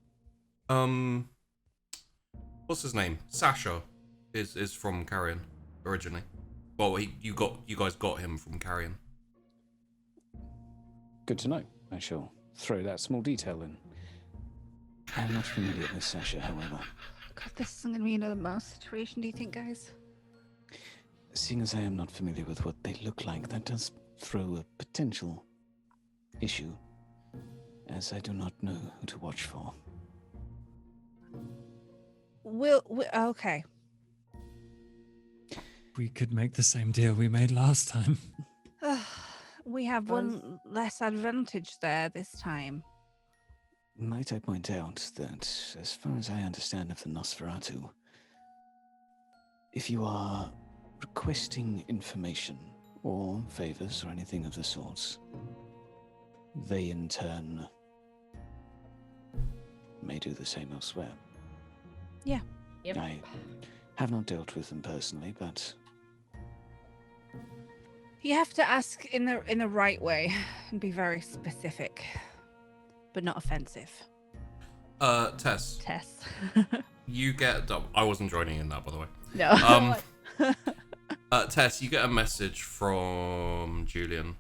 What's his name? Sasha is from Carrion originally. Well, you guys got him from Carrion. Good to know. I shall throw that small detail in. I'm not familiar with Sasha, however. God, this isn't gonna be another mouse situation, do you think, guys? Seeing as I am not familiar with what they look like, that does throw a potential issue, as I do not know who to watch for. Okay. We could make the same deal we made last time. We have one less advantage there this time. Might I point out that, as far as I understand of the Nosferatu, if you are requesting information or favors or anything of the sorts, they in turn may do the same elsewhere. Yeah. Yep. I have not dealt with them personally, but You have to ask in the right way and be very specific, but not offensive. Tess, Tess. you get. I wasn't joining in that, by the way. No. Tess, you get a message from Julian.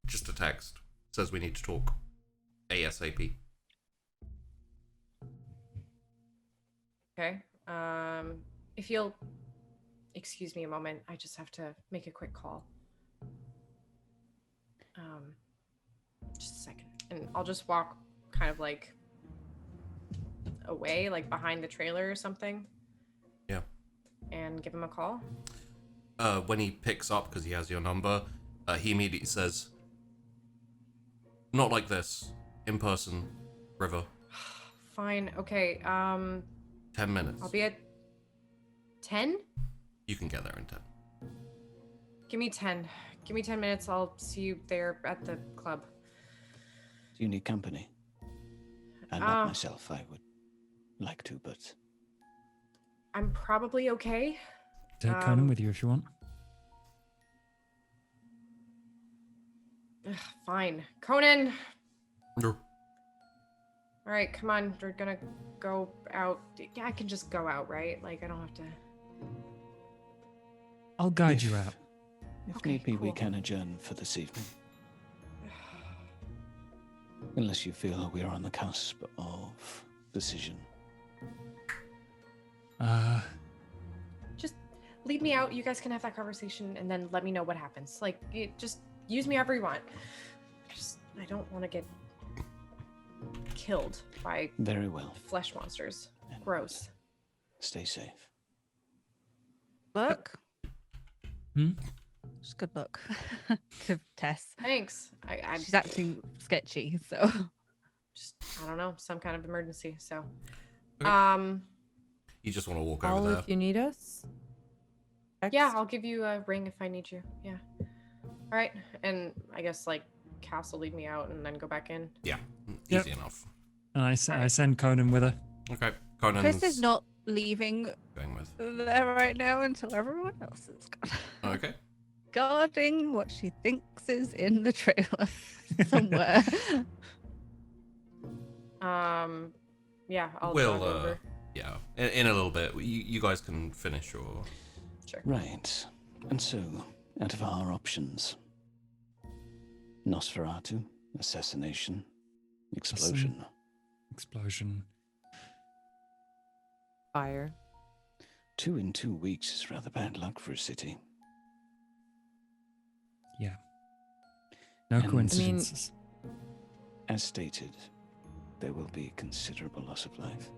Just a text. Says we need to talk. ASAP. Okay. If you'll excuse me a moment, I just have to make a quick call. Just a second. And I'll just walk kind of like away, like behind the trailer or something. Yeah. And give him a call. When he picks up, because he has your number, he immediately says, "Not like this. In person. River. Fine. Okay. 10 minutes. I'll be at 10? You can get there in 10. Give me 10. Give me 10 minutes. I'll see you there at the club. do you need company? And not myself, I would like to, but I'm probably okay. Take Conan with you if you want. Ugh, fine. Conan! No. All right, come on. We're gonna go out. Yeah, I can just go out, right? Like, I don't have to... I'll guide you out. if Okay, need be, we cool. can adjourn for this evening. Unless you feel we are on the cusp of decision. Just lead me out. You guys can have that conversation and then let me know what happens. Like, just use me however you want. I don't want to get killed by Very well. flesh monsters. Gross. Stay safe. Look. Hmm? Just good luck to Tess. Thanks. I'm She's acting sketchy, so. just, I don't know, some kind of emergency. So, Okay. You just want to walk All over there. if you need us. yeah, Text? I'll give you a ring if I need you. Yeah. All right. And I guess like Cass will lead me out and then go back in. Yeah, Yep. easy enough. And I send Conan with her. Okay, Conan's Chris is not leaving going with. there right now until everyone else is gone. Okay. Guarding what she thinks is in the trailer somewhere. Yeah, I'll We'll, jog over. Yeah, in a little bit. You guys can finish your. Sure. Right. And so, out of our options, Nosferatu, assassination, explosion. Explosion. Fire. 2 in 2 weeks is rather bad luck for a city. Yeah. No And- coincidences. As stated, there will be considerable loss of life.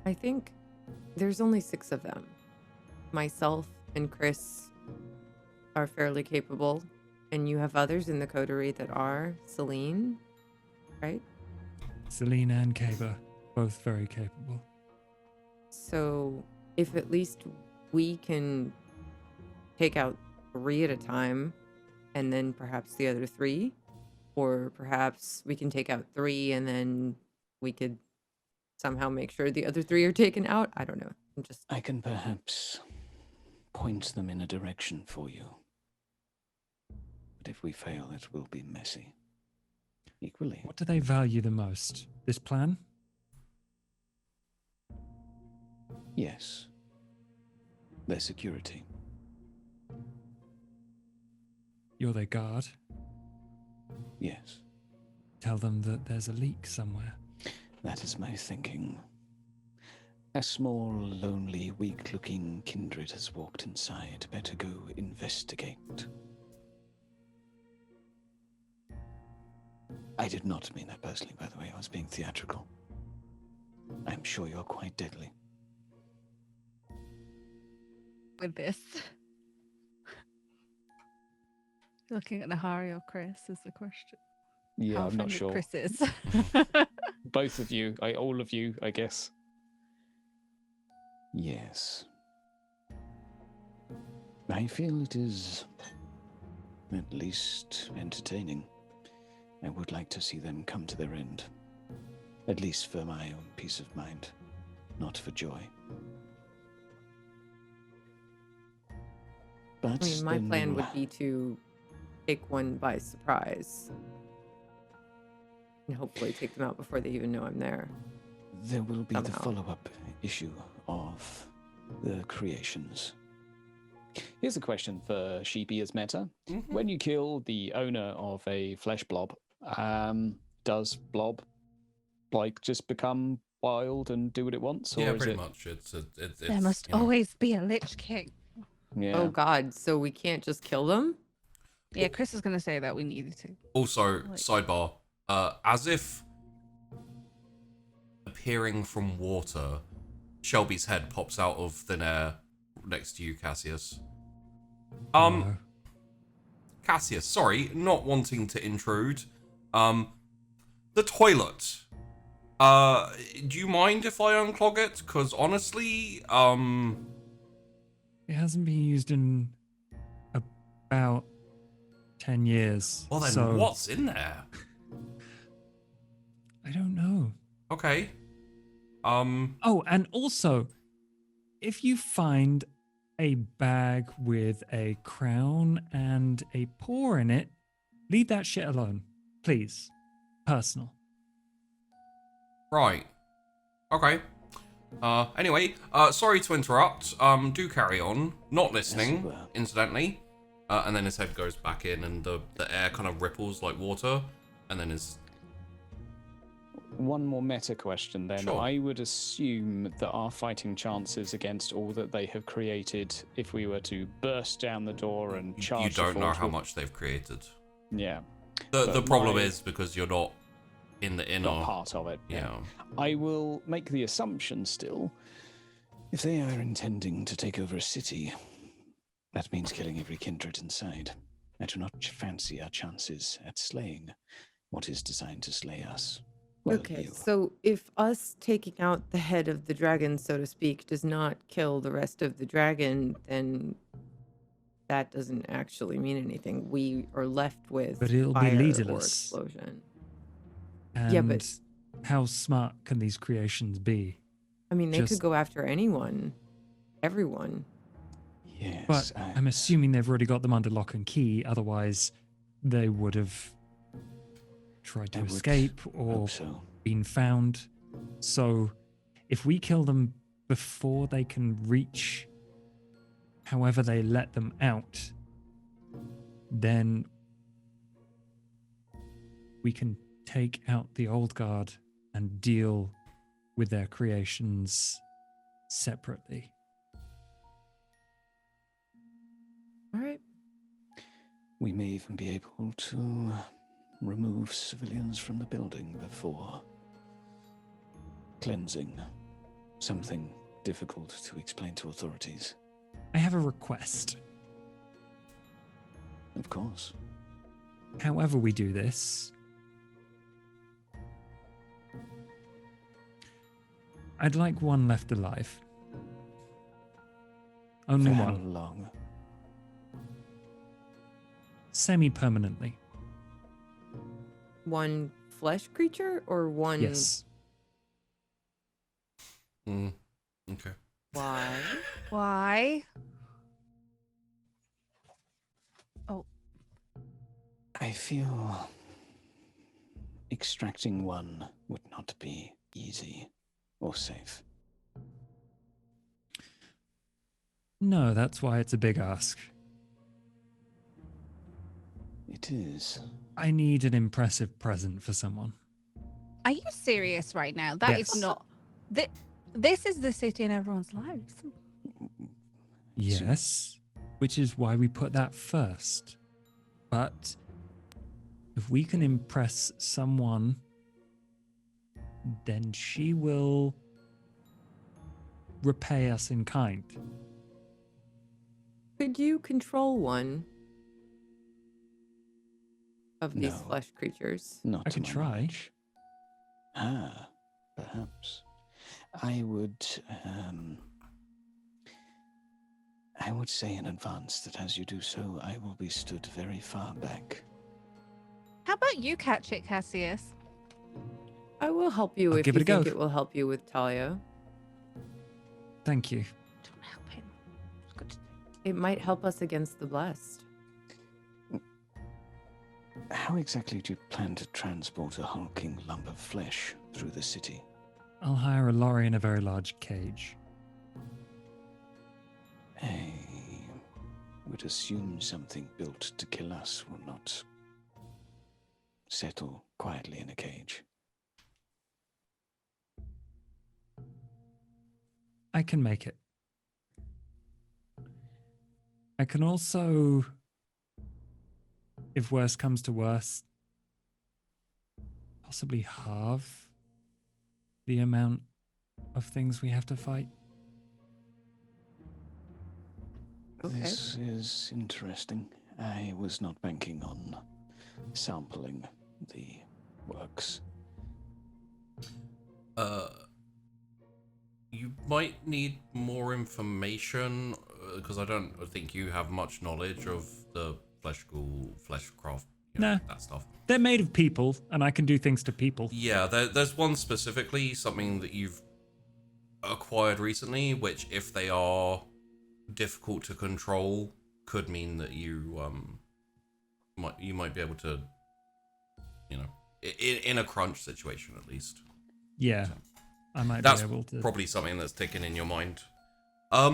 I think there's only 6 of them. Myself and Chrys are fairly capable, and you have others in the coterie that are. Celine, right? Celine and Kaba, both very capable. So if at least we can take out 3 at a time, and then perhaps the other 3, or perhaps we can take out 3 and then we could somehow make sure the other 3 are taken out. I don't know. I'm just I can perhaps point them in a direction for you. But if we fail, it will be messy. Equally. What do they value the most? This plan? Yes. Their security. You're their guard. Yes. Tell them that there's a leak somewhere. That is my thinking. A small, lonely, weak-looking kindred has walked inside. Better go investigate. I did not mean that personally, by the way. I was being theatrical. I'm sure you're quite deadly. With this. Looking at Nahari or Chris is the question. Yeah, How I'm not offended sure. Chris is. Both of you, all of you, I guess. Yes. I feel it is at least entertaining. I would like to see them come to their end. At least for my own peace of mind, not for joy. But I mean, my then plan we'll- would be to take one by surprise and hopefully take them out before they even know I'm there. There will be the somehow. follow-up issue of the creations. Here's a question for Sheepy as meta. Mm-hmm. When you kill the owner of a flesh blob, does blob like just become wild and do what it wants? Or Yeah, is pretty it... much. It's There must you know. always be a Lich King. Yeah. Oh God! So we can't just kill them? Yeah, Chris is going to say that we needed to. Also, Like- sidebar, as if appearing from water, Shelby's head pops out of thin air next to you, Cassius. No. Cassius, sorry, not wanting to intrude. The toilet. Do you mind if I unclog it? Because honestly, It hasn't been used in about 10 years. well then, so what's in there? I don't know. Okay. Oh, and also, if you find a bag with a crown and a paw in it, leave that shit alone. Please. Personal. Right. Okay. Anyway, sorry to interrupt. Do carry on. Not listening, Yes, well. incidentally. And then his head goes back in and the air kind of ripples like water. And then his... one more meta question then. Sure. I would assume that our fighting chances against all that they have created, if we were to burst down the door and charge You the don't know fort how would- much they've created. Yeah. The But problem my- is because you're not in the inner. Not part of it. Yeah. I will make the assumption still, if they are intending to take over a city, that means killing every kindred inside. I do not fancy our chances at slaying what is designed to slay us. Well, Okay, you. so if us taking out the head of the dragon, so to speak, does not kill the rest of the dragon, then that doesn't actually mean anything. We are left with But it'll be fire or leaderless. explosion. And Yeah, but- how smart can these creations be? I mean, they could Just- go after anyone, everyone. Yes, But I'm assuming they've already got them under lock and key. Otherwise, they would have tried to I would escape or hope so. been found. So, if we kill them before they can reach, however they let them out, then we can take out the old guard and deal with their creations separately. All right. We may even be able to remove civilians from the building before cleansing. Something difficult to explain to authorities. I have a request. Of course. However we do this, I'd like one left alive. Only For how one. long? Semi-permanently. One flesh creature or one? Yes. Okay. Why? Why? I feel extracting one would not be easy or safe. No, that's why it's a big ask. It is. I need an impressive present for someone. Are you serious right now? That is Yes. not. This is the city in everyone's lives. Yes, which is why we put that first. But if we can impress someone, then she will repay us in kind. Could you control one of these No. flesh creatures? Not I to could my try. knowledge. Ah, perhaps. I would say in advance that as you do so, I will be stood very far back. How about you catch it, Cassius? I will help you I'll if give you it a think go. it will help you with Talia. Thank you. Don't help him. It's good to- It might help us against the blessed. How exactly do you plan to transport a hulking lump of flesh through the city? I'll hire a lorry in a very large cage. I would assume something built to kill us will not settle quietly in a cage. I can make it. I can also, if worse comes to worse, possibly halve the amount of things we have to fight. Okay. This is interesting. I was not banking on sampling the works. You might need more information because I don't think you have much knowledge of the fleshcraft, Nah. that stuff. They're made of people, and I can do things to people. Yeah, there's one specifically, something that you've acquired recently, which if they are difficult to control, could mean that you might be able to, in a crunch situation at least. Yeah, I might That's be able to. probably something that's ticking in your mind. I'll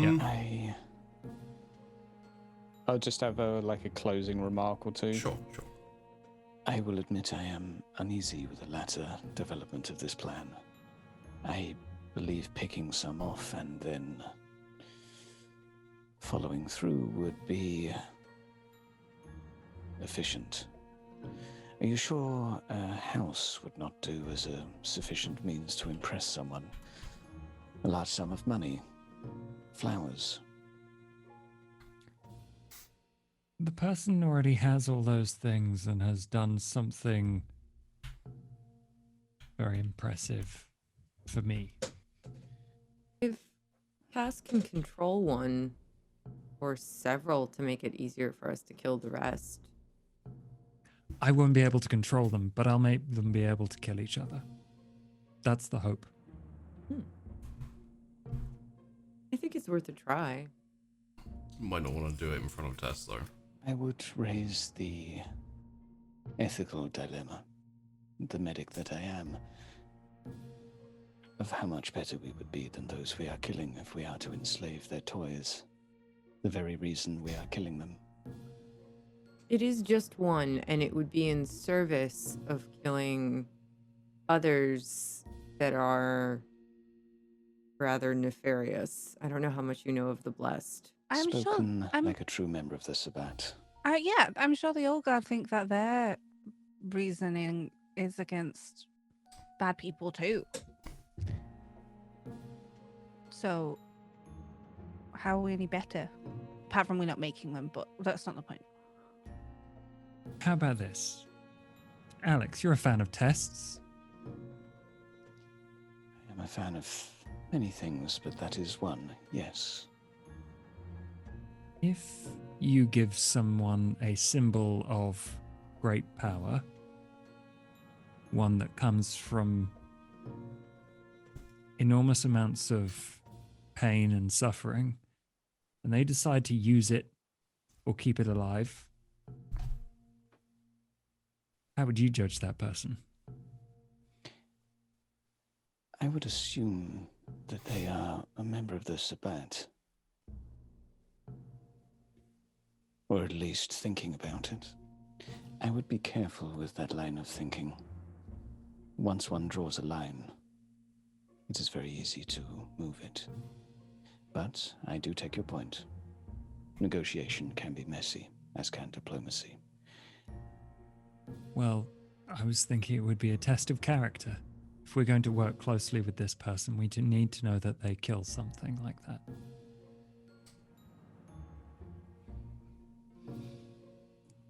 just have a closing remark or two. Sure. I will admit I am uneasy with the latter development of this plan. I believe picking some off and then following through would be efficient. Are you sure a house would not do as a sufficient means to impress someone? A large sum of money, flowers. The person already has all those things and has done something very impressive for me. If Cass can control one or several to make it easier for us to kill the rest. I won't be able to control them, but I'll make them be able to kill each other. That's the hope. I think it's worth a try. Might not want to do it in front of Tess, though. I would raise the ethical dilemma, the medic that I am, of how much better we would be than those we are killing if we are to enslave their toys. The very reason we are killing them. It is just one, and it would be in service of killing others that are rather nefarious. I don't know how much you know of the Blessed. I'm Spoken sure. like a true member of the Sabbat. Yeah, I'm sure the old guard think that their reasoning is against bad people too. So, how are we any better? Apart from we're not making them, but that's not the point. How about this? Alex, you're a fan of tests. I am a fan of many things, but that is one, yes. If you give someone a symbol of great power, one that comes from enormous amounts of pain and suffering, and they decide to use it or keep it alive, how would you judge that person? I would assume that they are a member of the Sabbat. Or at least thinking about it. I would be careful with that line of thinking. Once one draws a line, it is very easy to move it. But I do take your point. Negotiation can be messy, as can diplomacy. Well, I was thinking it would be a test of character. If we're going to work closely with this person, we do need to know that they kill something like that.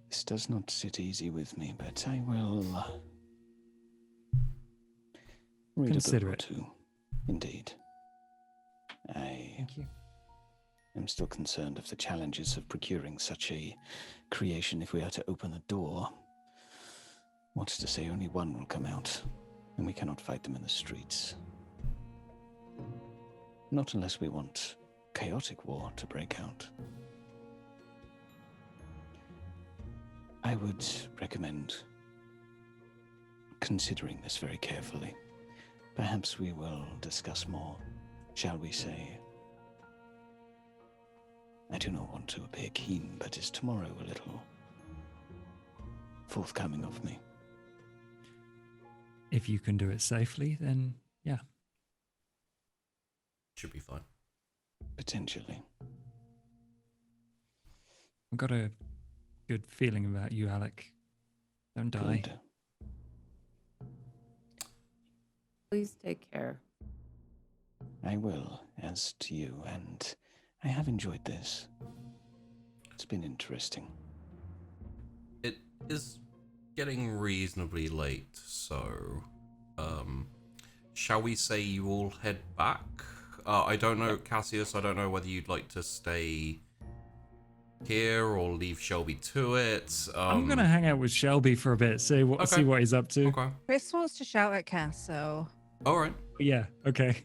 This does not sit easy with me, but I will read Consider a book it. or two. Indeed. I Thank you. am still concerned of the challenges of procuring such a creation if we are to open the door. What's to say only one will come out, and we cannot fight them in the streets. Not unless we want chaotic war to break out. I would recommend considering this very carefully. Perhaps we will discuss more, shall we say. I do not want to appear keen, but is tomorrow a little forthcoming of me? If you can do it safely, then yeah. Should be fine. Potentially. I've got a good feeling about you, Alec. Don't die. Good. Please take care. I will, as to you, and I have enjoyed this. It's been interesting. It is getting reasonably late, so shall we say you all head back? I don't know, Cassius, I don't know whether you'd like to stay here or leave Shelby to it. I'm gonna hang out with Shelby for a bit, see what he's up to. Okay. Chris wants to shout at Cass, so All right. Yeah, okay.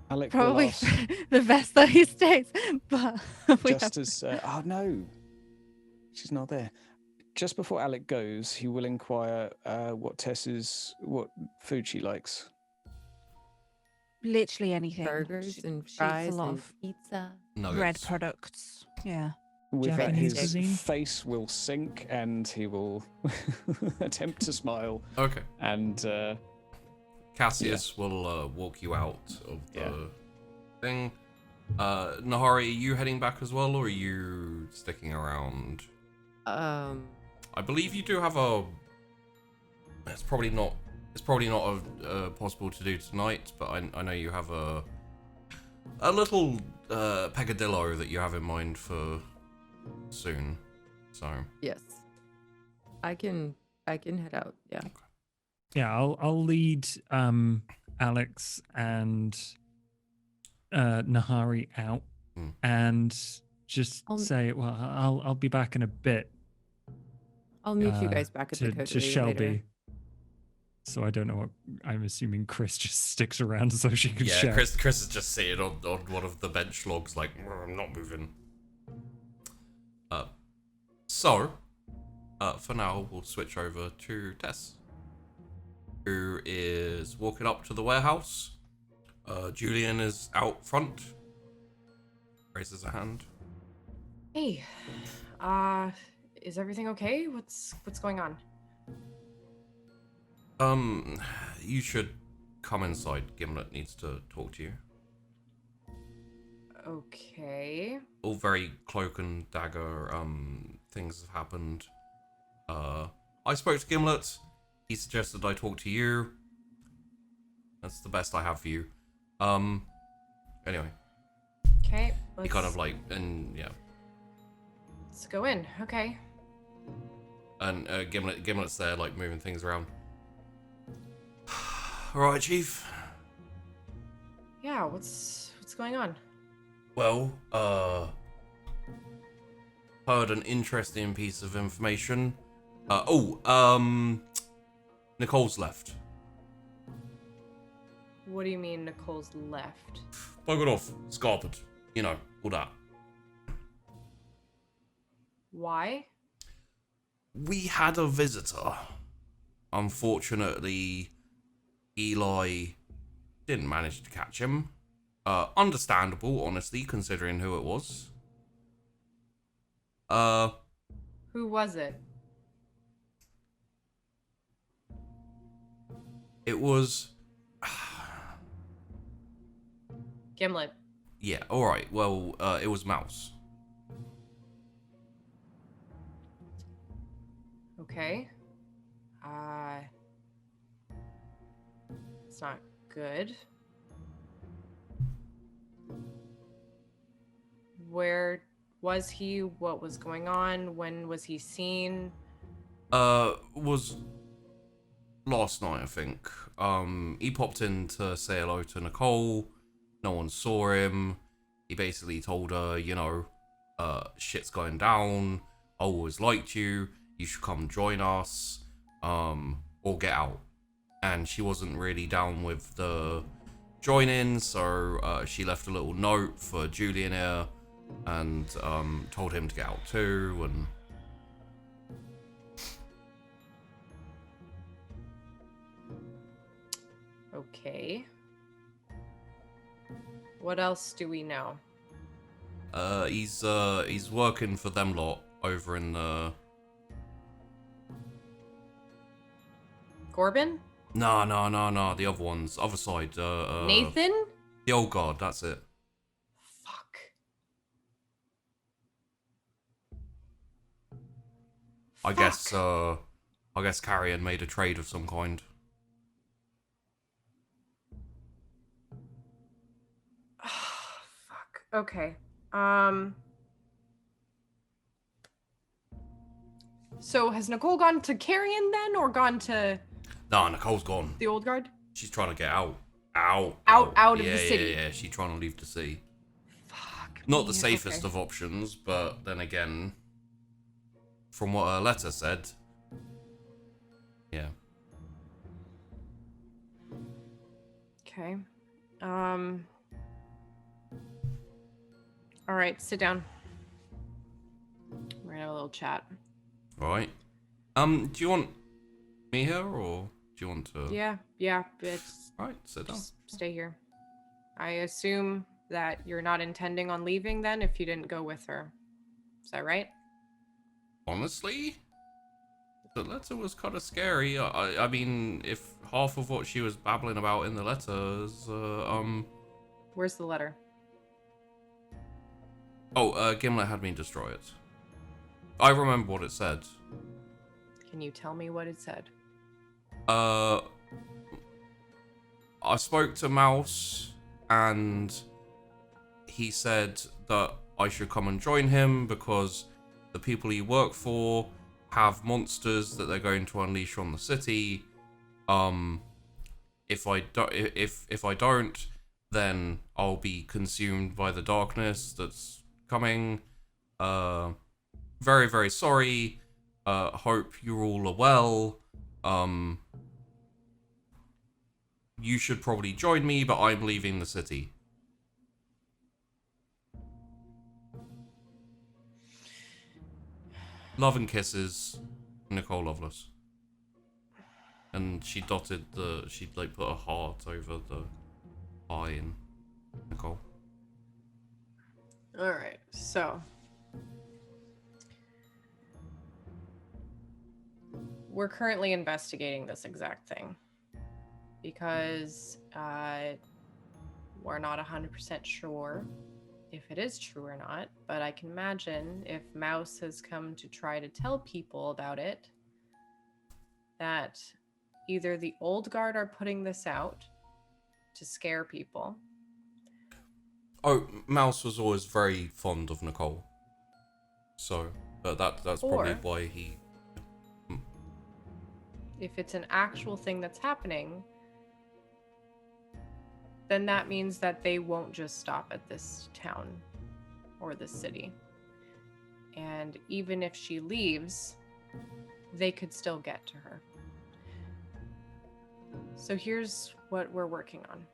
Alec will probably ask, the best that he stays. But we have just as oh no, she's not there. Just before Alec goes, he will inquire what food she likes. literally anything. Burgers She and eats fries a lot and of pizza. Nuggets. bread products. Yeah. With that, Japanese his cuisine? face will sink and he will attempt to smile. Okay. And Cassius will walk you out of the Yeah. thing. Nahari, are you heading back as well, or are you sticking around? I believe you do have a. It's probably not possible to do tonight, but I know you have a little peccadillo that you have in mind for soon. So yes, I can head out. Yeah. Yeah, I'll lead Alex and Nahari out and just say, well, I'll be back in a bit. I'll meet you guys back at the to coterie Shelby. later. So I don't know what I'm assuming. Chrys just sticks around so she can shout. Chrys is just sitting on one of the bench logs, like I'm not moving. So for now we'll switch over to Tess, who is walking up to the warehouse. Julian is out front. Raises a hand. Hey, is everything okay? What's going on? You should come inside. Gimlet needs to talk to you. Okay. All very cloak and dagger things have happened. I spoke to Gimlet. He suggested I talk to you. That's the best I have for you. Anyway. Okay. He kind of like, and yeah. Let's go in. Okay. And Gimlet's there, like moving things around. All right, Chief. Yeah. What's going on? Well, heard an interesting piece of information. Nicole's left. What do you mean Nicole's left? Buggered off, scarpered, you know, all that. Why? We had a visitor. Unfortunately, Eli didn't manage to catch him. Understandable, honestly, considering who it was. Who was it? It was... Gimlet. Yeah, alright, well, it was Mouse. Okay. It's not good. Where was he? What was going on? When was he seen? Was last night, I think. He popped in to say hello to Nicole. No one saw him. He basically told her, you know, shit's going down. I always liked you. You should come join us. Or get out. And she wasn't really down with the join-in, so she left a little note for Julian here and told him to get out too. And Okay. What else do we know? he's working for them lot over in the... Corbin? No, the other ones, other side. Nathan? The old guard, that's it. Fuck. I guess Carrion made a trade of some kind. Fuck. Okay. So has Nicole gone to Carrion then, or gone to Nah, Nicole's gone. the old guard? She's trying to get out. Out of yeah, the city. Yeah, she's trying to leave the city. Fuck. Not me, the safest okay. of options, but then again, from what her letter said, yeah. Okay. All right, sit down. We're gonna have a little chat. All right. Do you want me here, or do you want to? Yeah, it's All right, sit down. just stay here. I assume that you're not intending on leaving then if you didn't go with her. Is that right? Honestly, the letter was kind of scary. I mean, if half of what she was babbling about in the letter is, Where's the letter? Gimlet had me destroy it. I remember what it said. Can you tell me what it said? I spoke to Mouse, and he said that I should come and join him because the people he worked for have monsters that they're going to unleash on the city. If I don't, then I'll be consumed by the darkness that's coming. Very, very sorry. Hope you all are well. You should probably join me, but I'm leaving the city. Love and kisses, Nicole Lovelace. And she put a heart over the I in Nicole. All right, so we're currently investigating this exact thing because we're not 100% sure if it is true or not, but I can imagine if Mouse has come to try to tell people about it, that either the old guard are putting this out to scare people. Oh, Mouse was always very fond of Nicole. So, that's probably Or- why he... If it's an actual thing that's happening, then that means that they won't just stop at this town or this city. And even if she leaves, they could still get to her. So here's what we're working on.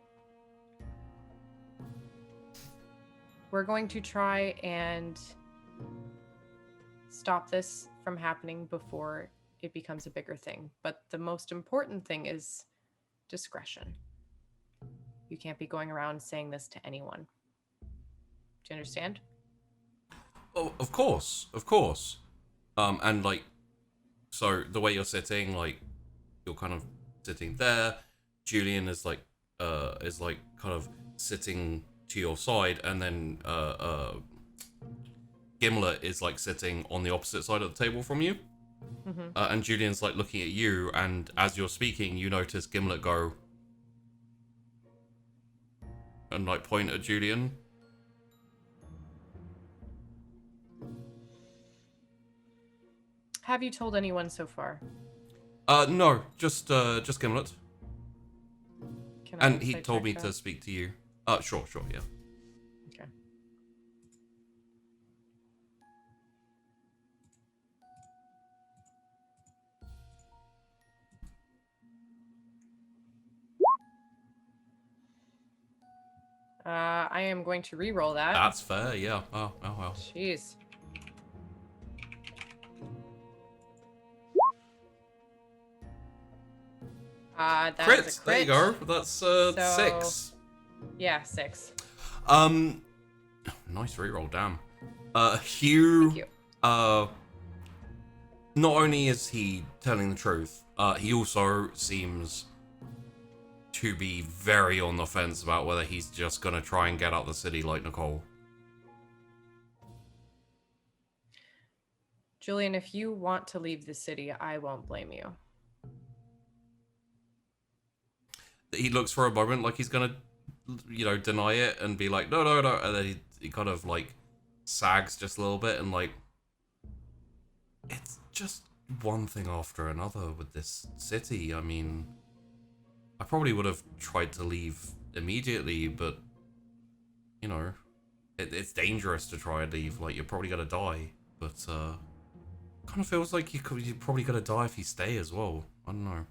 We're going to try and stop this from happening before it becomes a bigger thing. But the most important thing is discretion. You can't be going around saying this to anyone. Do you understand? Oh, of course. And so the way you're sitting, you're kind of sitting there. Julian is kind of sitting to your side, and then Gimlet is sitting on the opposite side of the table from you. Mm-hmm. And Julian's looking at you, and as you're speaking, you notice Gimlet go and point at Julian. Have you told anyone so far? No, just Gimlet. Can I And he insight told check me that? to speak to you. Sure, yeah. Okay. I am going to re-roll that. That's fair, yeah. Oh well. Jeez. That is a Crit! crit. There you go. That's 6. Yeah, 6. Nice reroll, damn. Hugh. Thank you. Not only is he telling the truth, he also seems to be very on the fence about whether he's just gonna try and get out the city like Nicole. Julian, if you want to leave the city, I won't blame you. He looks for a moment like he's gonna, deny it and be like, no, and then he kind of sags just a little bit and it's just one thing after another with this city. I mean, I probably would have tried to leave immediately, but it's dangerous to try and leave. You're probably gonna die, but kind of feels like you're probably gonna die if you stay as well. I don't know.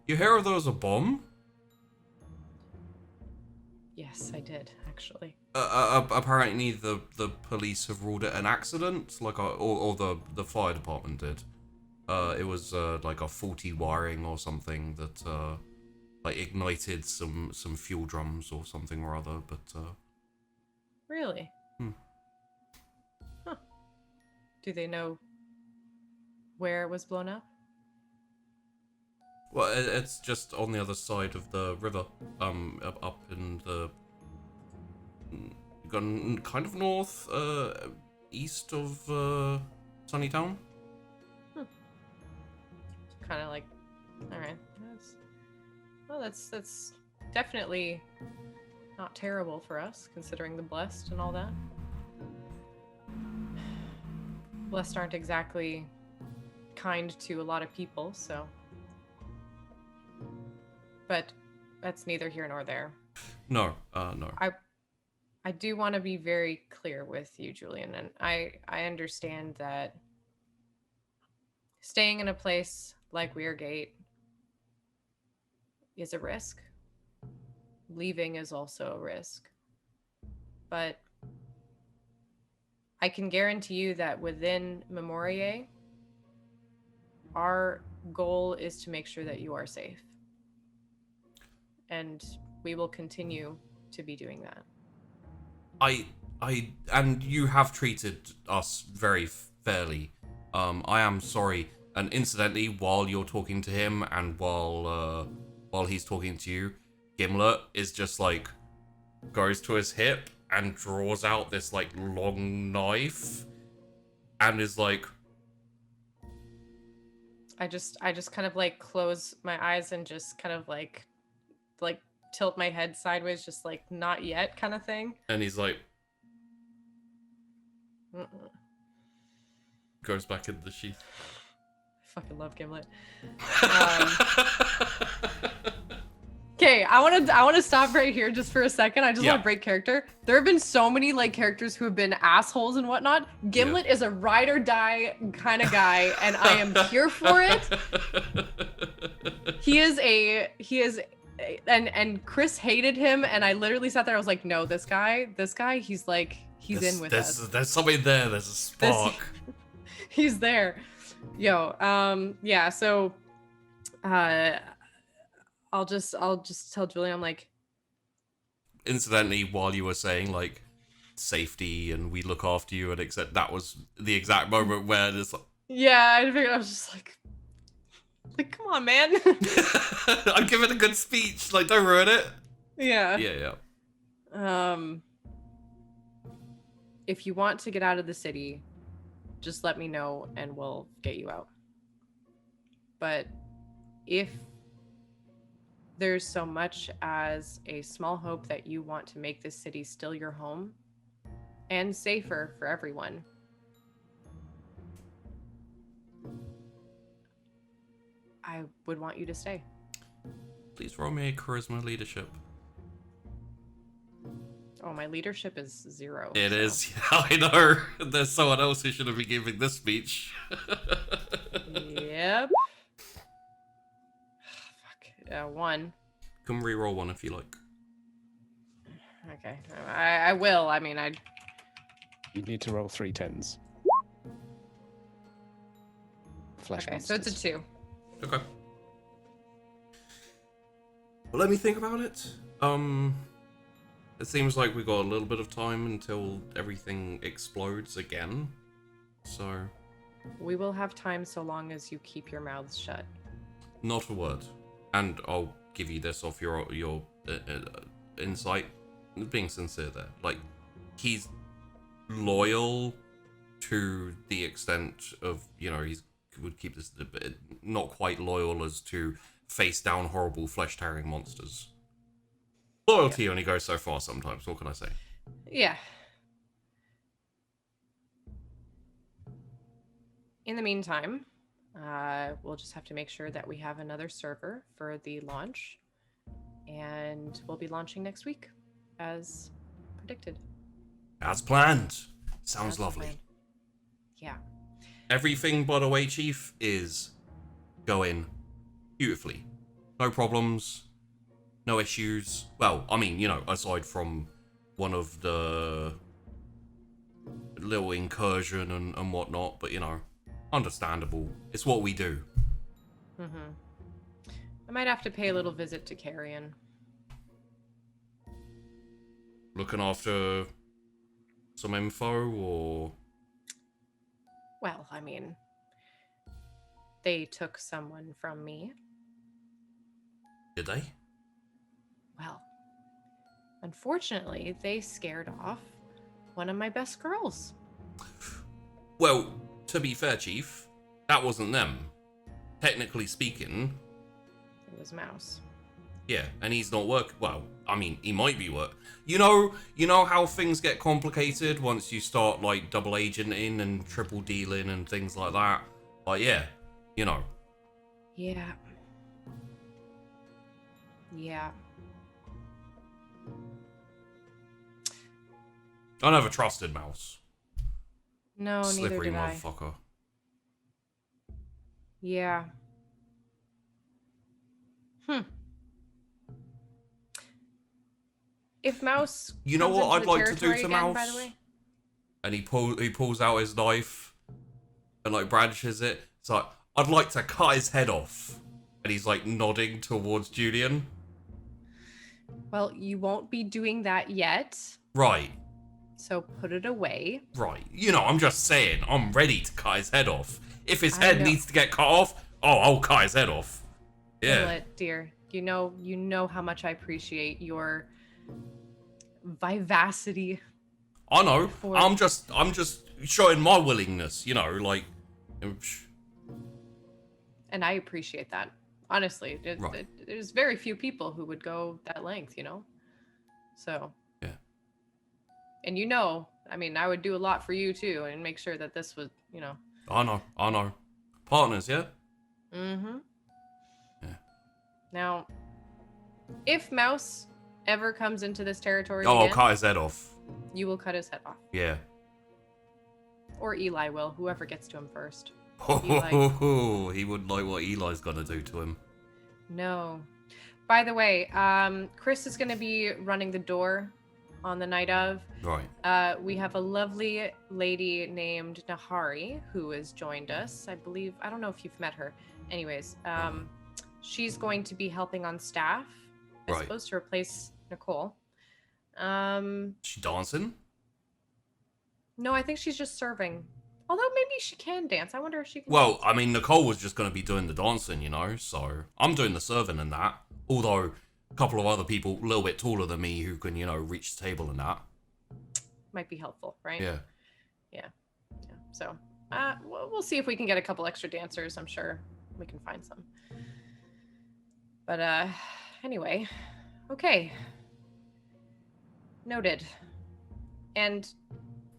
You hear there was a bomb? Yes, I did, actually. Apparently the police have ruled it an accident, or the fire department did. It was a faulty wiring or something that ignited some fuel drums or something or other. But Really? Hmm. Huh. Do they know where it was blown up? Well, it's just on the other side of the river, up in the gone kind of north, east of Sunnytown. Kind of like, all right. That's definitely not terrible for us, considering the blessed and all that. Blessed aren't exactly kind to a lot of people, so. But that's neither here nor there. No, no. I do want to be very clear with you, Julian, and I understand that staying in a place like Weirgate is a risk. Leaving is also a risk. But I can guarantee you that within Memoriae, our goal is to make sure that you are safe. And we will continue to be doing that. And you have treated us very fairly. I am sorry. And incidentally, while you're talking to him and while he's talking to you, Gimlet is just like goes to his hip and draws out this like long knife and is like, I just kind of like close my eyes and just kind of like tilt my head sideways, just like not yet kind of thing. and he's like, goes back into the sheath. I fucking love Gimlet. Okay, I want to stop right here just for a second. I just want to break character. There have been so many like characters who have been assholes and whatnot. Gimlet is a ride or die kind of guy, and I am here for it. He is, and Chrys hated him, and I literally sat there. I was like, no, this guy, he's like, he's in with us. There's something there. There's a spark. He's there. Yo, yeah. So, I'll just tell Julian, I'm like, incidentally, while you were saying like safety and we look after you and except that was the exact moment where it's like, yeah, I figured. I was just like, come on, man. I'm giving a good speech, like don't ruin it. Yeah. If you want to get out of the city, just let me know and we'll get you out. But if there's so much as a small hope that you want to make this city still your home and safer for everyone, I would want you to stay. Please roll me a charisma leadership. Oh, my leadership is 0. It is. Yeah, I know. There's someone else who should have been giving this speech. Yep. Fuck. 1. Can re-roll one if you like. Okay. I will. I mean, You need to roll 3 10s. Flesh okay, so it's a 2. Okay. Well, let me think about it. It seems like we got a little bit of time until everything explodes again. So. We will have time so long as you keep your mouths shut. Not a word. And I'll give you this off your insight. Being sincere there. Like, he's loyal to the extent of, he would keep this a bit, not quite loyal as to face down horrible flesh-tearing monsters. Loyalty only goes so far sometimes, what can I say? Yeah. In the meantime, we'll just have to make sure that we have another server for the launch. And we'll be launching next week, as predicted. As planned. Sounds As lovely. planned. Yeah. Everything, by the way, Chief, is going beautifully. No problems. No issues. Well, I mean, aside from one of the little incursion and whatnot, but, understandable. It's what we do. Mm-hmm. I might have to pay a little visit to Carrion. Looking after some info, or... Well, I mean, they took someone from me. Did they? Well, unfortunately, they scared off one of my best girls. Well, to be fair, Chief, that wasn't them. Technically speaking, It was Mouse. yeah, and he's not well, I mean, he might be you know how things get complicated once you start like double agenting and triple dealing and things like that. Like, yeah, you know. Yeah. Yeah. I never trusted Mouse. No, neither Slippery did I. motherfucker. Yeah. If Mouse You know comes what into I'd the like to do territory to again, Mouse? by the way? And he pulls out his knife and like brandishes it. It's like, I'd like to cut his head off. And he's like nodding towards Julian. Well, you won't be doing that yet, Right. so put it away. Right. You know, I'm just saying, I'm ready to cut his head off. If his I head know. needs to get cut off, I'll cut his head off. Yeah. Inlet, dear, you know how much I appreciate your vivacity. I know. For- I'm just showing my willingness, you know, like. And I appreciate that. Honestly, Right. there's very few people who would go that length, you know? So. Yeah. And I mean, I would do a lot for you too and make sure that this was, you know. I know. Partners, yeah? Mm-hmm. Yeah. Now, if Mouse ever comes into this territory I'll again, cut his head off. you will cut his head off. Yeah. Or Eli will, whoever gets to him first. He wouldn't like what Eli's gonna do to him. No. By the way, Chrys is going to be running the door on the night of. Right. We have a lovely lady named Nahari who has joined us. I believe, I don't know if you've met her. Anyways, she's going to be helping on staff, I Right. suppose, to replace Nicole. She dancing? No, I think she's just serving. Although maybe she can dance. I wonder if she can Well, dance. I mean, Nicole was just going to be doing the dancing, you know, so I'm doing the serving and that. Although, a couple of other people a little bit taller than me who can, you know, reach the table and that. Might be helpful, right? Yeah. Yeah. So, we'll see if we can get a couple extra dancers. I'm sure we can find some. But, anyway. Okay. Noted. And,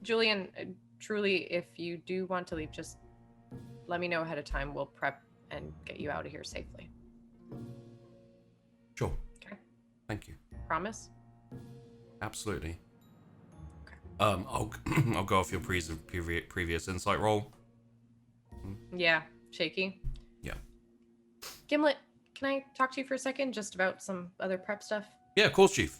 Julian, truly, if you do want to leave, just let me know ahead of time. We'll prep and get you out of here safely. Sure. Okay. Thank you. Promise? Absolutely. Okay. I'll go off your previous insight roll. Yeah. Shaky? Yeah. Gimlet, can I talk to you for a second just about some other prep stuff? Yeah, of course, Chief.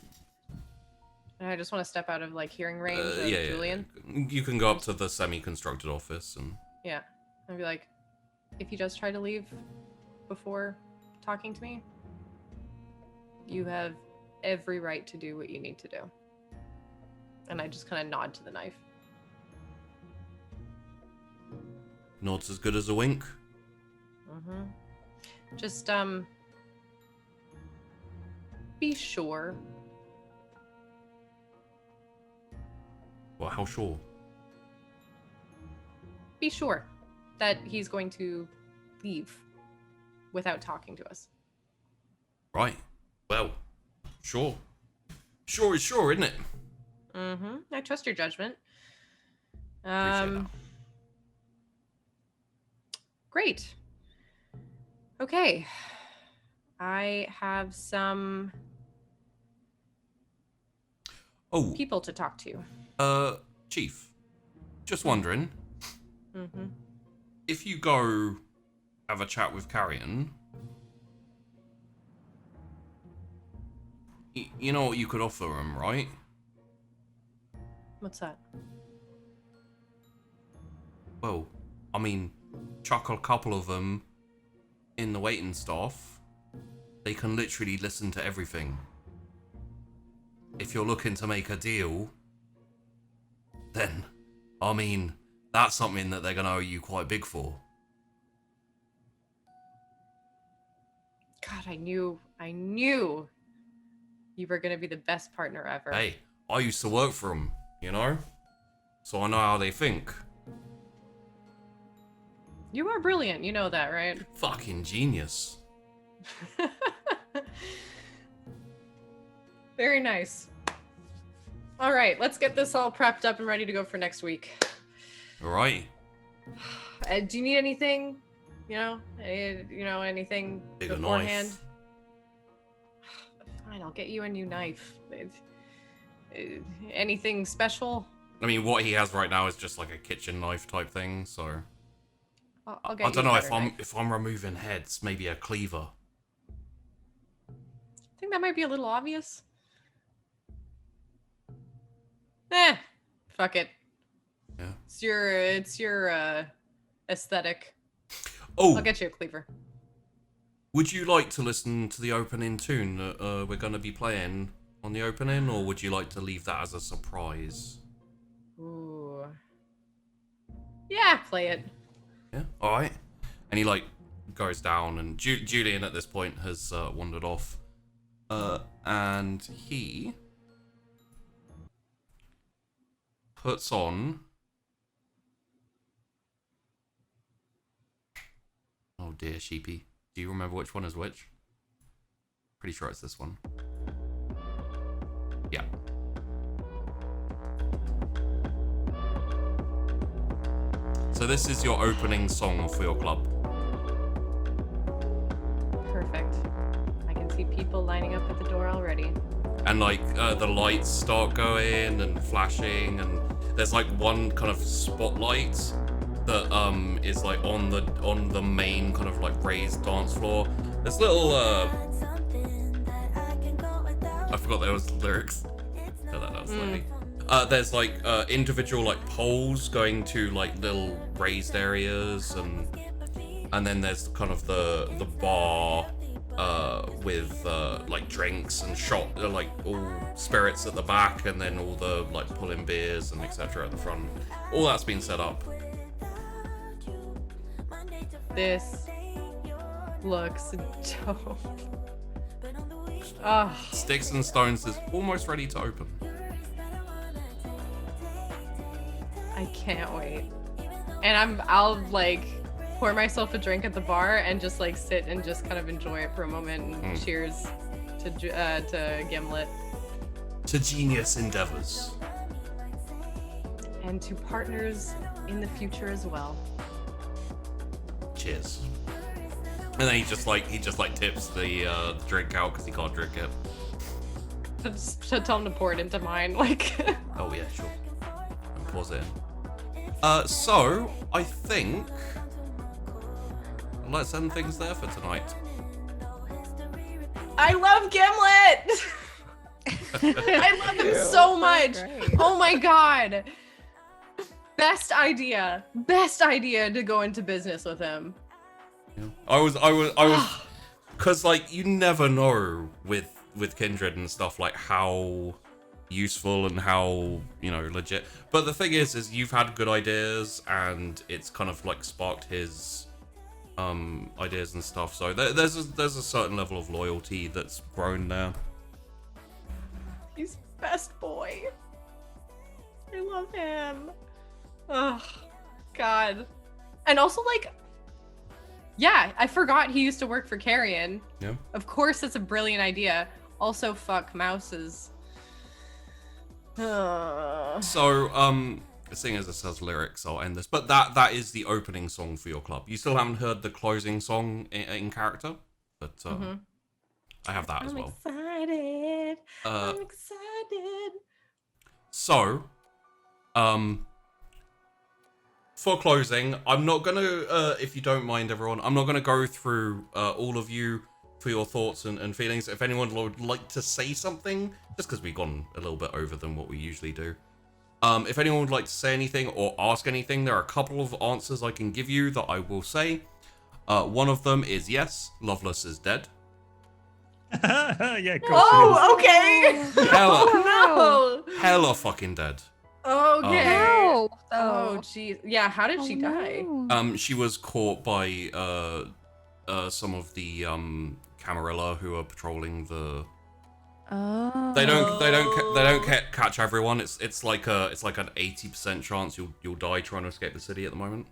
And I just want to step out of like hearing range of Yeah. Julian. You can go up to the semi-constructed office and... Yeah. I'd be like, if he does try to leave before talking to me, you have every right to do what you need to do. And I just kind of nod to the knife. Nod's as good as a wink. Mm-hmm. Just, be sure. Well, how sure? Be sure that he's going to leave without talking to us. Right. Well, sure. Sure is sure, isn't it? Mm-hmm. I trust your judgment. Appreciate that. Great. Okay. I have some Oh, people to talk to. Chief. Just wondering, Mm-hmm. if you go have a chat with Carrion, you know what you could offer him, right? What's that? Well, I mean, chuck a couple of them in the waiting staff. They can literally listen to everything. If you're looking to make a deal, then, I mean, that's something that they're going to owe you quite big for. God, I knew you were gonna be the best partner ever. Hey, I used to work for them, you know? So I know how they think. You are brilliant, you know that, right? Fucking genius. Very nice. All right, let's get this all prepped up and ready to go for next week. All right. Do you need anything? Anything Bigger beforehand? knife. Fine, I'll get you a new knife. Anything special? I mean, what he has right now is just like a kitchen knife type thing, so... I'll get I don't you a know better if I'm removing heads, maybe a cleaver. I think that might be a little obvious. Fuck it. Yeah. It's your aesthetic. Oh, I'll get you a cleaver. would you like to listen to the opening tune that we're going to be playing on the opening, or would you like to leave that as a surprise? Ooh. Yeah, play it. Yeah, all right. And he like goes down, and Julian at this point has wandered off, and he puts on. Oh dear, Sheepy. Do you remember which one is which? Pretty sure it's this one. Yeah. So this is your opening song for your club. Perfect. I can see people lining up at the door already. And like the lights start going and flashing, and there's like one kind of spotlight that is like on the main kind of like raised dance floor. There's little I forgot there was lyrics. Turn that down slightly. There's like individual like poles going to like little raised areas, and then there's kind of the bar with like drinks and shot like all spirits at the back, and then all the like pulling beers and etc. at the front. All that's been set up. This looks dope. Oh, Sticks and Stones is almost ready to open. I can't wait. And I'll like pour myself a drink at the bar and just like sit and just kind of enjoy it for a moment. And cheers to Gimlet To genius endeavors. and to partners in the future as well. Cheers. And then he just tips the drink out because he can't drink it. Just to tell him to pour it into mine, like. Oh yeah, sure. And pause it in. So I think let's end things there for tonight. I love Gimlet. I love him so much. Oh my god. Best idea to go into business with him. Yeah. I was, because like you never know with Kindred and stuff like how useful and how legit. But the thing is you've had good ideas and it's kind of like sparked his ideas and stuff. So there's a certain level of loyalty that's grown there. He's best boy. I love him. Oh, God. And also, like, yeah, I forgot he used to work for Carrion. Yeah. Of course, that's a brilliant idea. Also, fuck mouses. So, seeing as this has lyrics, I'll end this. But that is the opening song for your club. You still haven't heard the closing song in character, but I have that as well. Excited. I'm excited. So, for closing, I'm not gonna, if you don't mind, everyone, I'm not gonna go through all of you for your thoughts and feelings. If anyone would like to say something, just because we've gone a little bit over than what we usually do. If anyone would like to say anything or ask anything, there are a couple of answers I can give you that I will say. One of them is yes, Loveless is dead. Yeah, of course. Oh, okay. Hella, Oh, hella fucking dead. no. Okay. How? Oh, jeez. Yeah, how did she die? No. She was caught by some of the Camarilla who are patrolling the. Oh. They don't catch everyone. It's like an 80% chance you'll die trying to escape the city at the moment.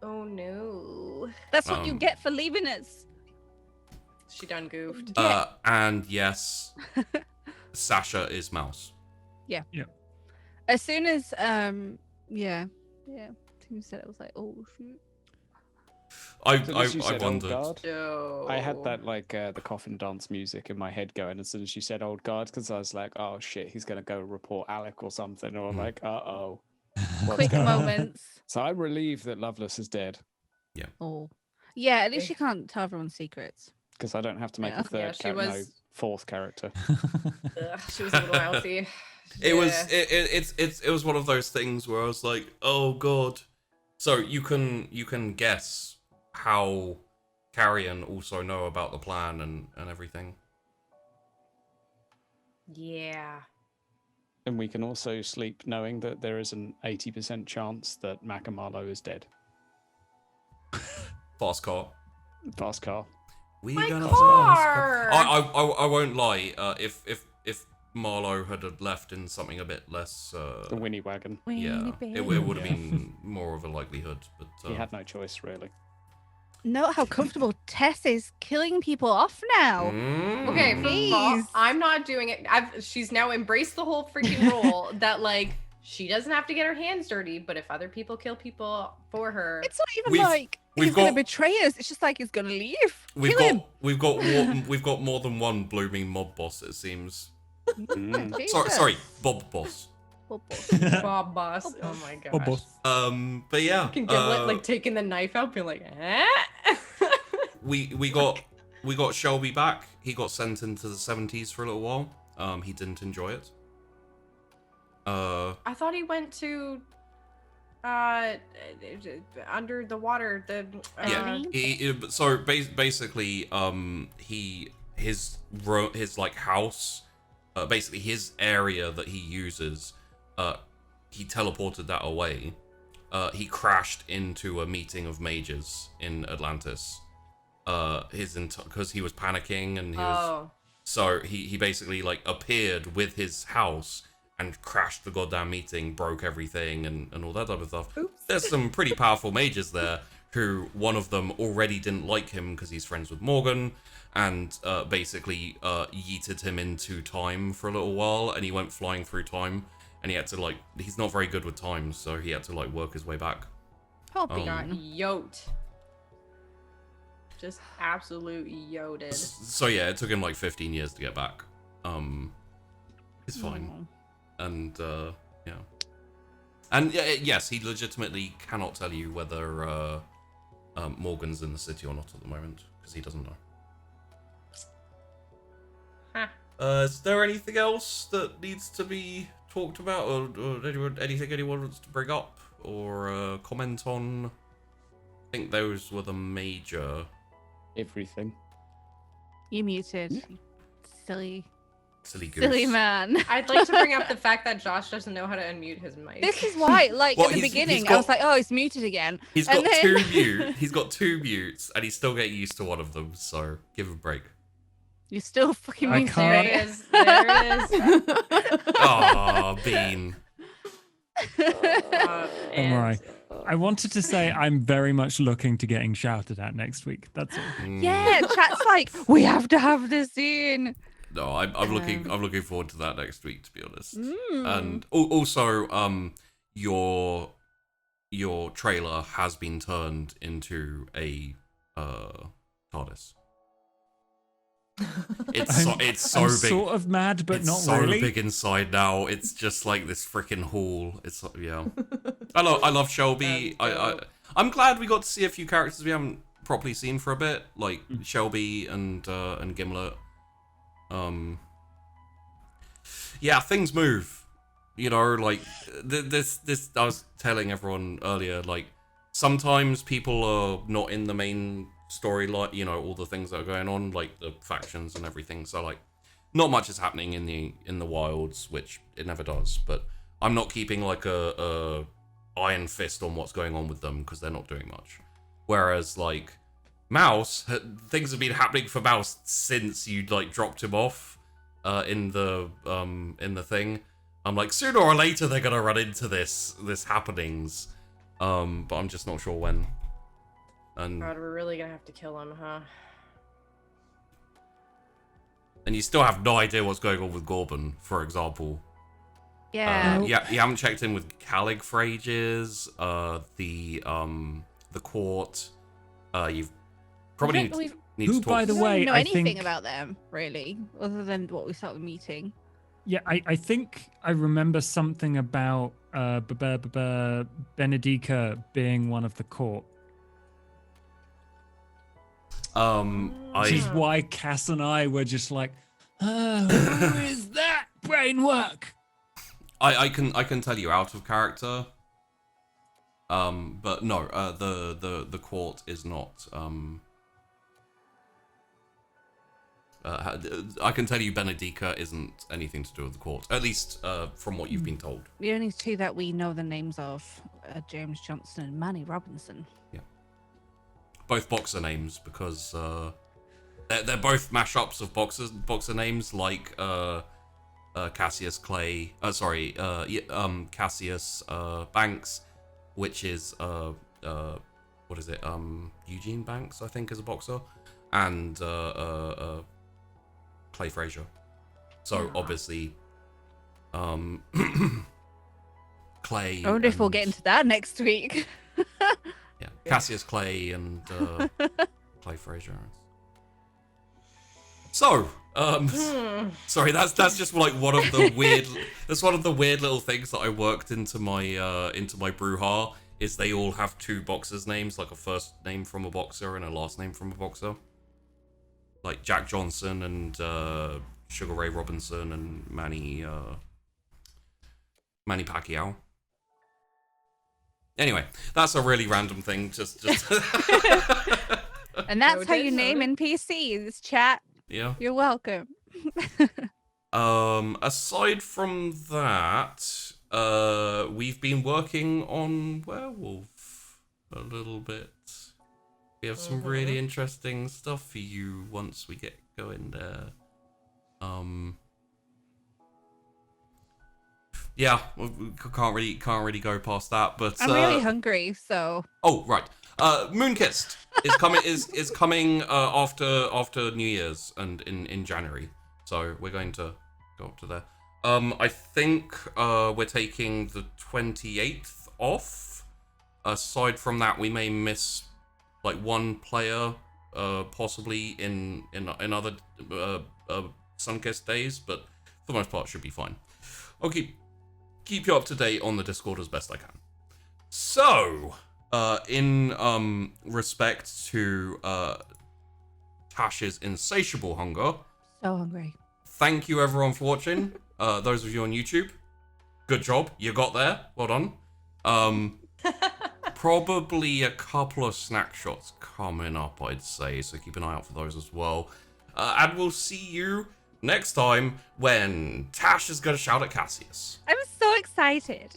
Oh no. That's what you get for leaving us. She done goofed. And yes, Sasha is Mouse. As soon as Tim said it, I was like, oh shoot. I As you said, Old wondered. Guard, No. I had that like the coffin dance music in my head going as soon as you said Old Guard, because I was like, oh shit, he's gonna go report Alec or something, or like, uh-oh. What's Quick going on? moments. So I'm relieved that Lovelace is dead, Oh. Yeah, at least you can't tell everyone's secrets. because I don't have to make Yeah. a third Yeah, she was- no, fourth character. Ugh, she was a little mouthy. It was Yeah. it was one of those things where I was like, oh god. So you can guess how Carrion also know about the plan and everything. Yeah. And we can also sleep knowing that there is an 80% chance that Mac and Marlowe is dead. Fast car. Fast car. We My gonna car! I won't lie. If Marlowe had left in something a bit less, The Winnie wagon. yeah, it would have been more of a likelihood. But He had no choice, really. Note how comfortable Tess is killing people off now. Okay, first of all, Please. I'm not doing it. She's now embraced the whole freaking role that like she doesn't have to get her hands dirty, but if other people kill people for her, It's not even We've- like we've he's gonna got- betray us. It's just like he's gonna leave. we've Kill got more than one blooming mob boss. It seems. him. Sorry, Bob boss. Bob Boss. Oh my gosh. Bob Boss. But yeah, Can Gimlet like taking the knife out, being like, eh? we got Shelby back. He got sent into the 70s for a little while. He didn't enjoy it. I thought he went to under the water. The Yeah. So basically, his like house, basically his area that he uses, he teleported that away. He crashed into a meeting of mages in Atlantis. Because he was panicking and he was. Oh. So he basically like appeared with his house and crashed the goddamn meeting, broke everything and all that type of stuff. Oops. There's some pretty powerful mages there who one of them already didn't like him because he's friends with Morgan and basically yeeted him into time for a little while and he went flying through time and he had to like, he's not very good with time, so he had to like work his way back. Probably Got not. yoked. Just absolute yoted. So yeah, it took him like 15 years to get back. It's fine. And yeah. And yes, he legitimately cannot tell you whether Morgan's in the city or not at the moment because he doesn't know. Huh. Is there anything else that needs to be talked about, or anything anyone wants to bring up or comment on? I think those were the major. Everything. You muted. You silly Silly goose. man. I'd like to bring up the fact that Josh doesn't know how to unmute his mic. This is why, like Well, at the he's beginning, got- I was like, "Oh, he's muted again." He's And got then- He's got two mutes, and he's still getting used to one of them. So give him a break. You're still fucking I muted. There can't- it is. There it is. Ah, Bean. Don't worry. I wanted to say I'm very much looking to getting shouted at next week. That's all. Yeah, chat's like, we have to have this scene. No, I'm looking forward to that next week, to be honest. Mm. And also, your trailer has been turned into a TARDIS. It's so I'm big. sort of mad, but it's not so really. big inside now. It's just like this freaking hall. It's yeah. I love Shelby. I'm glad we got to see a few characters we haven't properly seen for a bit, like Shelby and Gimlet. Yeah, things move. You know, like this. I was telling everyone earlier, like sometimes people are not in the main story, like you know all the things that are going on, like the factions and everything. So like, not much is happening in the wilds, which it never does. But I'm not keeping like a iron fist on what's going on with them because they're not doing much. Whereas like Mouse, things have been happening for Mouse since you like dropped him off in the thing. I'm like, sooner or later they're gonna run into this happenings, but I'm just not sure when. And God, we're really gonna have to kill him, huh? and you still have no idea what's going on with Gorban, for example. Yeah. Yeah, you haven't checked in with Calig for ages. The court. You've probably need Who, to talk. by the We don't way, know I anything think about them really, other than what we saw at the meeting. Yeah, I think I remember something about Benedica being one of the court. Which is why Cass and I were just like, who is that brainwork? I can tell you out of character. But no, the court is not. I can tell you Benedica isn't anything to do with the court, at least from what you've been told. The only two that we know the names of are James Johnson and Manny Robinson. Yeah. Both boxer names, because they're both mashups of boxer names, like Cassius Clay. Cassius Banks, which is what is it? Eugene Banks, I think, is a boxer, and Clay Frazier. So obviously, Clay. I wonder if we'll and- get into that next week. Yeah, Cassius Clay and Clay Frazier. So, sorry, that's just like one of the weird. That's one of the weird little things that I worked into my brouhaha. Is they all have two boxers' names, like a first name from a boxer and a last name from a boxer. Like Jack Johnson and Sugar Ray Robinson and Manny Pacquiao. Anyway, that's a really random thing. Just And that's how Noted, you name noted. NPCs, chat. yeah. You're welcome. Aside from that, we've been working on Werewolf a little bit. We have some really interesting stuff for you once we get going there. Yeah, we can't really go past that, but I'm really hungry, so oh right, Moonkissed is coming after New Year's and in January, so we're going to go up to there. I think we're taking the 28th off. Aside from that, we may miss like one player, possibly in other Sunkissed days, but for the most part, should be fine. I'll keep you up to date on the Discord as best I can. So, in respect to Tash's insatiable hunger, so hungry. thank you everyone for watching. Those of you on YouTube, good job, you got there. Well done. Probably a couple of snack shots coming up, I'd say, so keep an eye out for those as well. And we'll see you next time when Tash is going to shout at Cassius. I'm so excited.